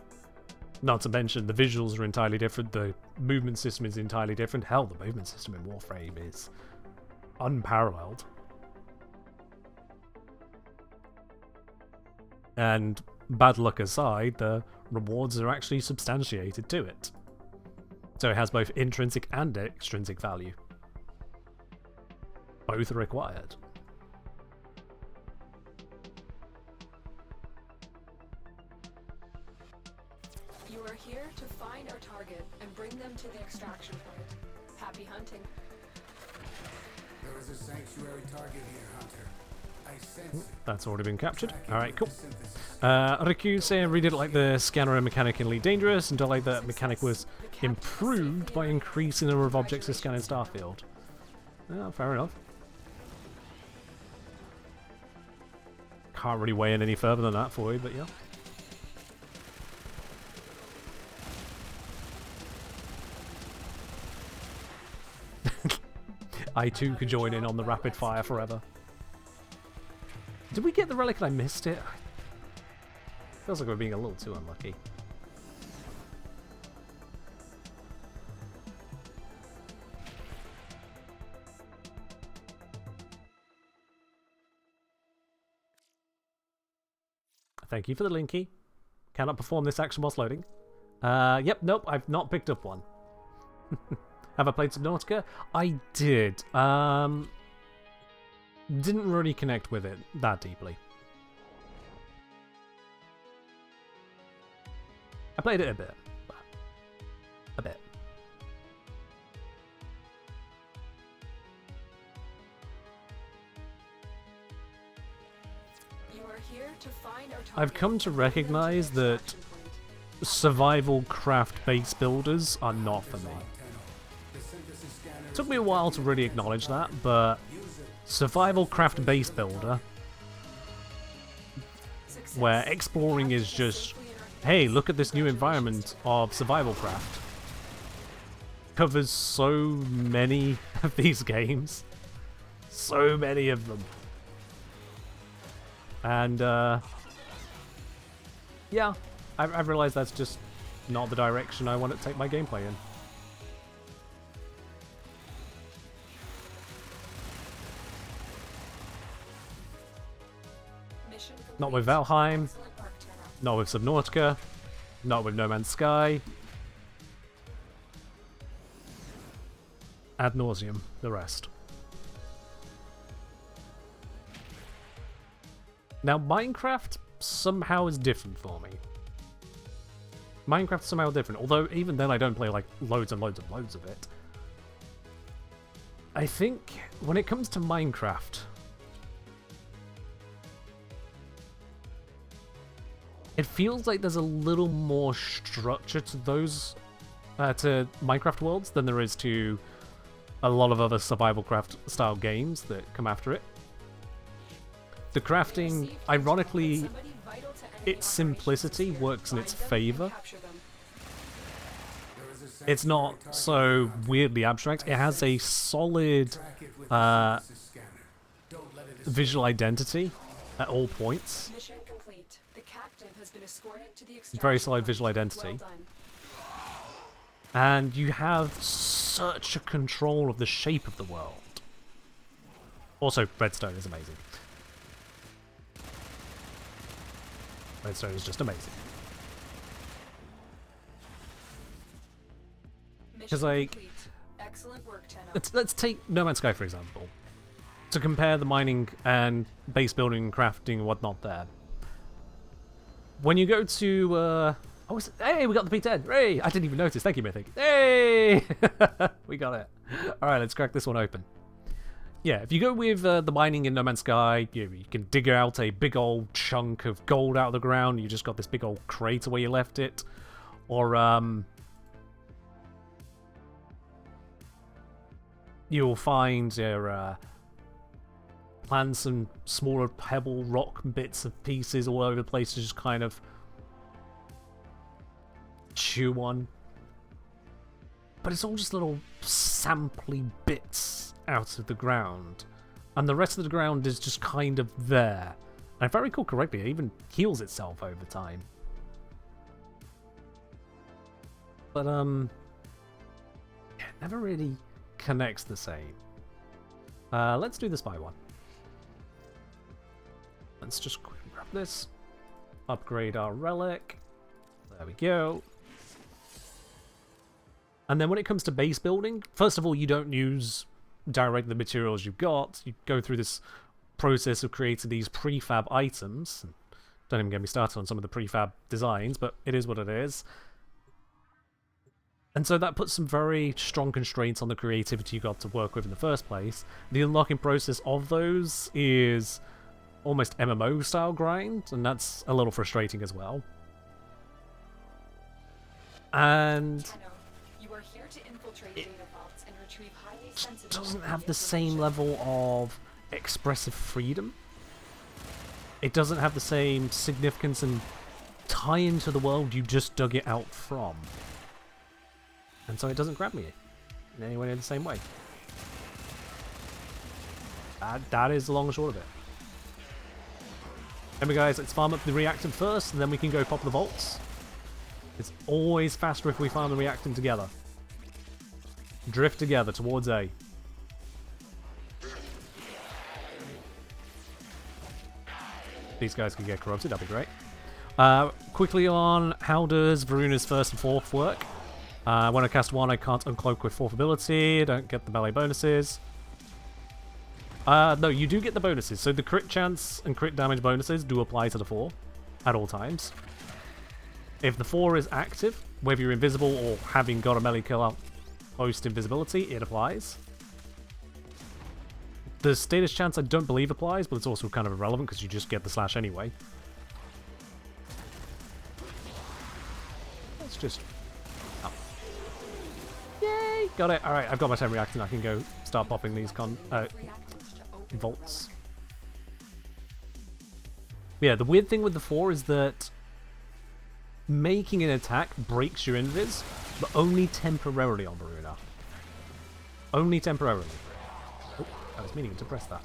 Not to mention, the visuals are entirely different, the movement system is entirely different. Hell, the movement system in Warframe is unparalleled. And bad luck aside, the rewards are actually substantiated to it. So it has both intrinsic and extrinsic value. Both are required. You are here to find our target and bring them to the extraction point. Happy hunting. There is a sanctuary target here, Hunter. I sense it. That's already been captured. Alright, cool. Riku saying, read it like the scanner mechanic in Elite Dangerous, and like that mechanic was improved by increasing the number of objects to scan in Starfield. Yeah, fair enough. Can't really weigh in any further than that for you, but yeah. I too could join in on the rapid fire forever. Did we get the relic and I missed it? Feels like we're being a little too unlucky. Thank you for the linky. Cannot perform this action whilst loading. Yep, nope, I've not picked up one. Have I played Subnautica? I did. Didn't really connect with it that deeply. I played it a bit. A bit. You are here to find our target. I've come to recognize that survival craft base builders are not for me. Took me a while to really acknowledge that, but survival craft base builder, where exploring is just, hey, look at this new environment of survival craft, covers so many of these games. So many of them. And, yeah, I've realized that's just not the direction I want to take my gameplay in. Not with Valheim, not with Subnautica, not with No Man's Sky. Ad nauseum, the rest. Now, Minecraft somehow is different for me. Minecraft's somehow different, although even then I don't play like loads and loads and loads of it. I think when it comes to Minecraft, it feels like there's a little more structure to those, to Minecraft worlds than there is to a lot of other survival craft style games that come after it. The crafting, ironically, its simplicity works in its favor. It's not so weirdly abstract. It has a solid visual identity at all points. Mission complete. The captain has been escorted to the Very solid visual identity. Well done. And you have such a control of the shape of the world. Also, redstone is amazing. Redstone is just amazing. Because, like, Complete. Excellent work, 10. let's take No Man's Sky, for example. To compare the mining and base building and crafting and whatnot there. When you go to, hey, we got the P10! Hey! I didn't even notice. Thank you, Mythic. Hey! We got it. Alright, let's crack this one open. Yeah, if you go with the mining in No Man's Sky, you can dig out a big old chunk of gold out of the ground. You just got this big old crater where you left it. Or, you'll find your, plant some smaller pebble rock bits of pieces all over the place to just kind of chew on. But it's all just little samply bits out of the ground. And the rest of the ground is just kind of there. And if I recall correctly, it even heals itself over time. But, it never really connects the same. Let's do the spy one. Let's just quickly grab this. Upgrade our relic. There we go. And then when it comes to base building, first of all, you don't use directly the materials you've got. You go through this process of creating these prefab items. Don't even get me started on some of the prefab designs, but it is what it is. And so that puts some very strong constraints on the creativity you got to work with in the first place. The unlocking process of those is almost MMO style grind, and that's a little frustrating as well. And You are here to infiltrate data vaults and retrieve highly sensitive doesn't have the same level of expressive freedom. It doesn't have the same significance and tie into the world you just dug it out from. And so it doesn't grab me in anywhere near the same way. That is the long and short of it. Remember guys, let's farm up the reactant first, and then we can go pop the vaults. It's always faster if we farm the reactant together. Drift together towards A. These guys can get corrupted, that'd be great. Quickly on, how does Varuna's first and fourth work? When I cast one, I can't uncloak with fourth ability, don't get the melee bonuses. No, you do get the bonuses. So the crit chance and crit damage bonuses do apply to the 4 at all times. If the 4 is active, whether you're invisible or having got a melee kill out post invisibility, it applies. The status chance I don't believe applies, but it's also kind of irrelevant because you just get the slash anyway. Let's just... Oh. Yay! Got it! Alright, I've got my 10 reacting. I can go start popping these vaults. Yeah, the weird thing with the 4 is that making an attack breaks your invis, but only temporarily on Varuna. Only temporarily. Oh, I was meaning to press that.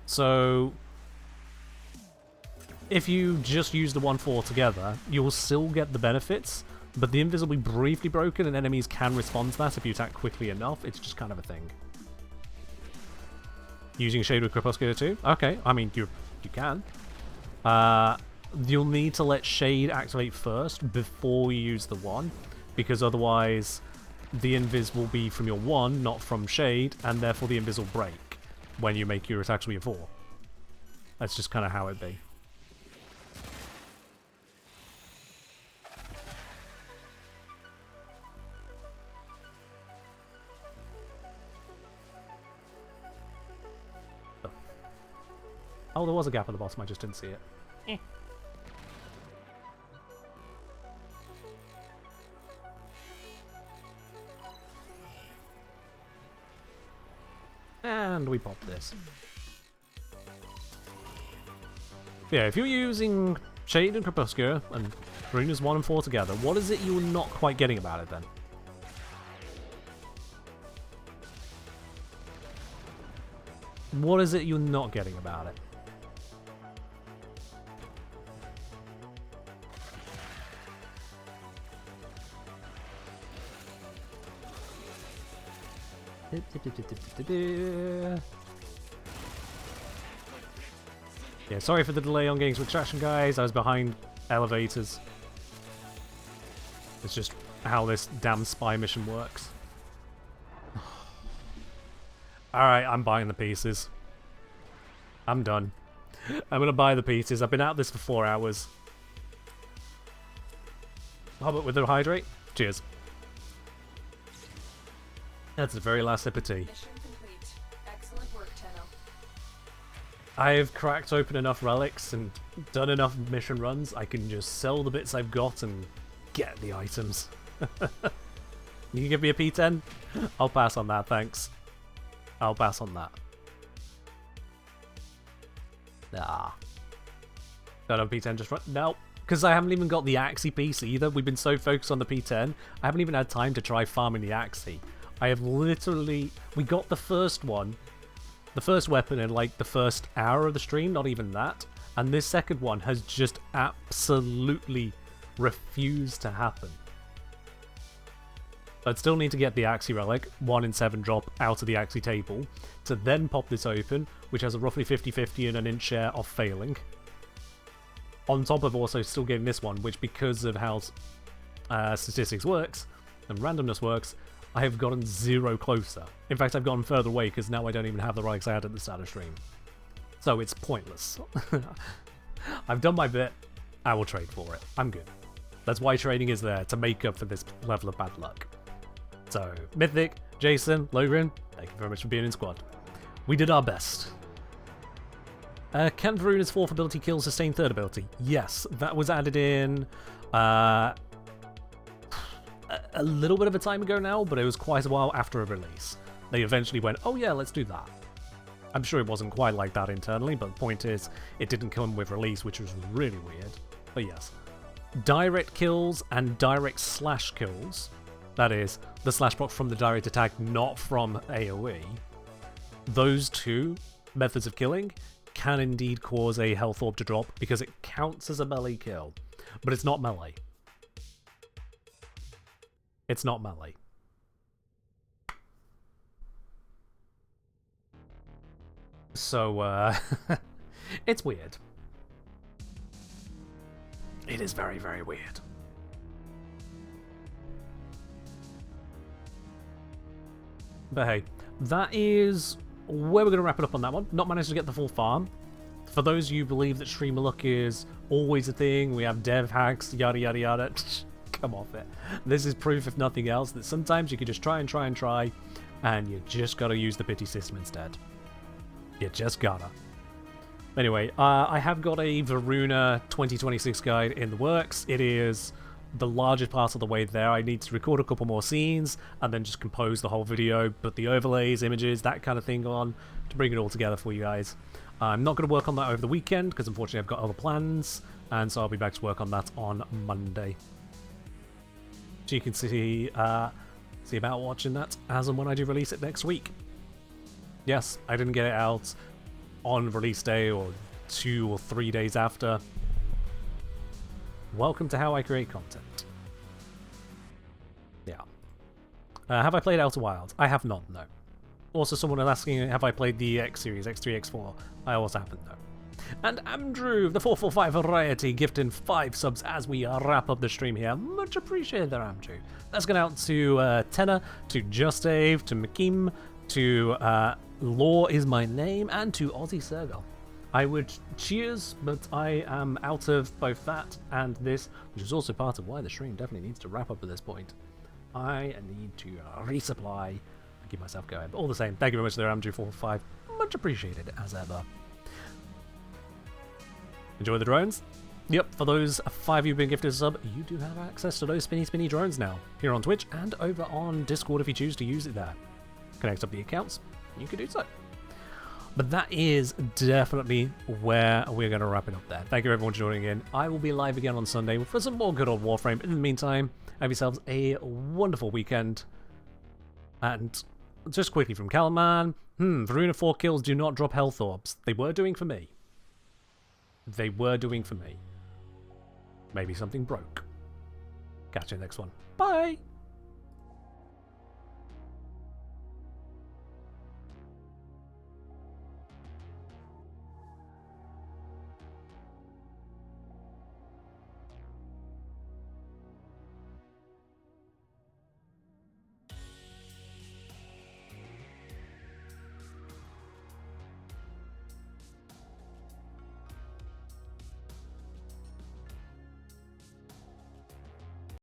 So, if you just use the 1-4 together, you'll still get the benefits, but the invis will be briefly broken and enemies can respond to that if you attack quickly enough. It's just kind of a thing. Using Shade with Crepuscular too? Okay, I mean, you can. You'll need to let Shade activate first before you use the 1, because otherwise the invis will be from your 1, not from Shade, and therefore the invis will break when you make your attacks with your 4. That's just kind of how it be. Oh, there was a gap at the bottom, I just didn't see it. And we pop this. Yeah, if you're using Shade and Crepuscular and Runas 1 and 4 together, what is it you're not quite getting about it then? What is it you're not getting about it? Yeah, sorry for the delay on getting to extraction, guys. I was behind elevators. It's just how this damn spy mission works. Alright, I'm buying the pieces. I'm done. I'm gonna buy the pieces. I've been at this for 4 hours. Hobbit with the hydrate. Cheers. That's the very last sip of tea. Mission complete. Excellent work, Tenno. I've cracked open enough relics and done enough mission runs, I can just sell the bits I've got and get the items. You can give me a P10? I'll pass on that, thanks. I'll pass on that. Nah. Don't have P10 just run? No. Because I haven't even got the Axie piece either. We've been so focused on the P10, I haven't even had time to try farming the Axie. I have literally... We got the first one, the first weapon in like the first hour of the stream, not even that. And this second one has just absolutely refused to happen. I'd still need to get the Axie Relic, 1 in 7 drop out of the Axie table, to then pop this open, which has a roughly 50-50 and an inch share of failing. On top of also still getting this one, which because of how statistics works, and randomness works, I have gotten 0 closer. In fact, I've gone further away because now I don't even have the relics I had at the start of stream. So it's pointless. I've done my bit, I will trade for it. I'm good. That's why trading is there, to make up for this level of bad luck. So, Mythic, Jason, Logan, thank you very much for being in squad. We did our best. Can Varuna's 4th ability kill sustain 3rd ability? Yes, that was added in a little bit of a time ago now, but it was quite a while after a release. They eventually went, oh yeah, let's do that. I'm sure it wasn't quite like that internally, but the point is, it didn't come with release, which was really weird. But yes. Direct kills and direct slash kills, that is, the slash proc from the direct attack, not from AoE, those two methods of killing can indeed cause a health orb to drop because it counts as a melee kill, but it's not melee. It's not melee. So, it's weird. It is very, very weird. But hey, that is where we're going to wrap it up on that one. Not managed to get the full farm. For those of you who believe that streamer luck is always a thing, we have dev hacks, yada yada yada, come off it. This is proof, if nothing else, that sometimes you can just try, and you just gotta use the pity system instead. You just gotta. Anyway, I have got a Varuna 2026 guide in the works. It is the largest part of the way there. I need to record a couple more scenes and then just compose the whole video, put the overlays, images, that kind of thing on to bring it all together for you guys. I'm not going to work on that over the weekend because unfortunately I've got other plans, and so I'll be back to work on that on Monday. So you can see about watching that as and when I do release it next week. Yes, I didn't get it out on release day or 2 or 3 days after. Welcome to how I create content. Yeah. Have I played Outer Wilds? I have not, no. Also, someone was asking, have I played the X series, X3, X4? I also haven't, no. And Andrew, the 445 Variety, gifting 5 subs as we wrap up the stream here. Much appreciated there, Andrew. That's going out to Tenna, to Just Dave, to McKeem, to Law is my name, and to Aussie Sergal. I would cheers, but I am out of both that and this, which is also part of why the stream definitely needs to wrap up at this point. I need to resupply and keep myself going. But all the same, thank you very much there, Am2445. Much appreciated, as ever. Enjoy the drones? Yep, for those 5 of you being gifted a sub, you do have access to those spinny drones now, here on Twitch and over on Discord if you choose to use it there. Connect up the accounts, you can do so. But that is definitely where we're going to wrap it up there. Thank you everyone for joining in. I will be live again on Sunday for some more good old Warframe. In the meantime, have yourselves a wonderful weekend. And just quickly from Calman, Varuna 4 kills do not drop health orbs. They were doing for me. They were doing for me. Maybe something broke. Catch you next one. Bye!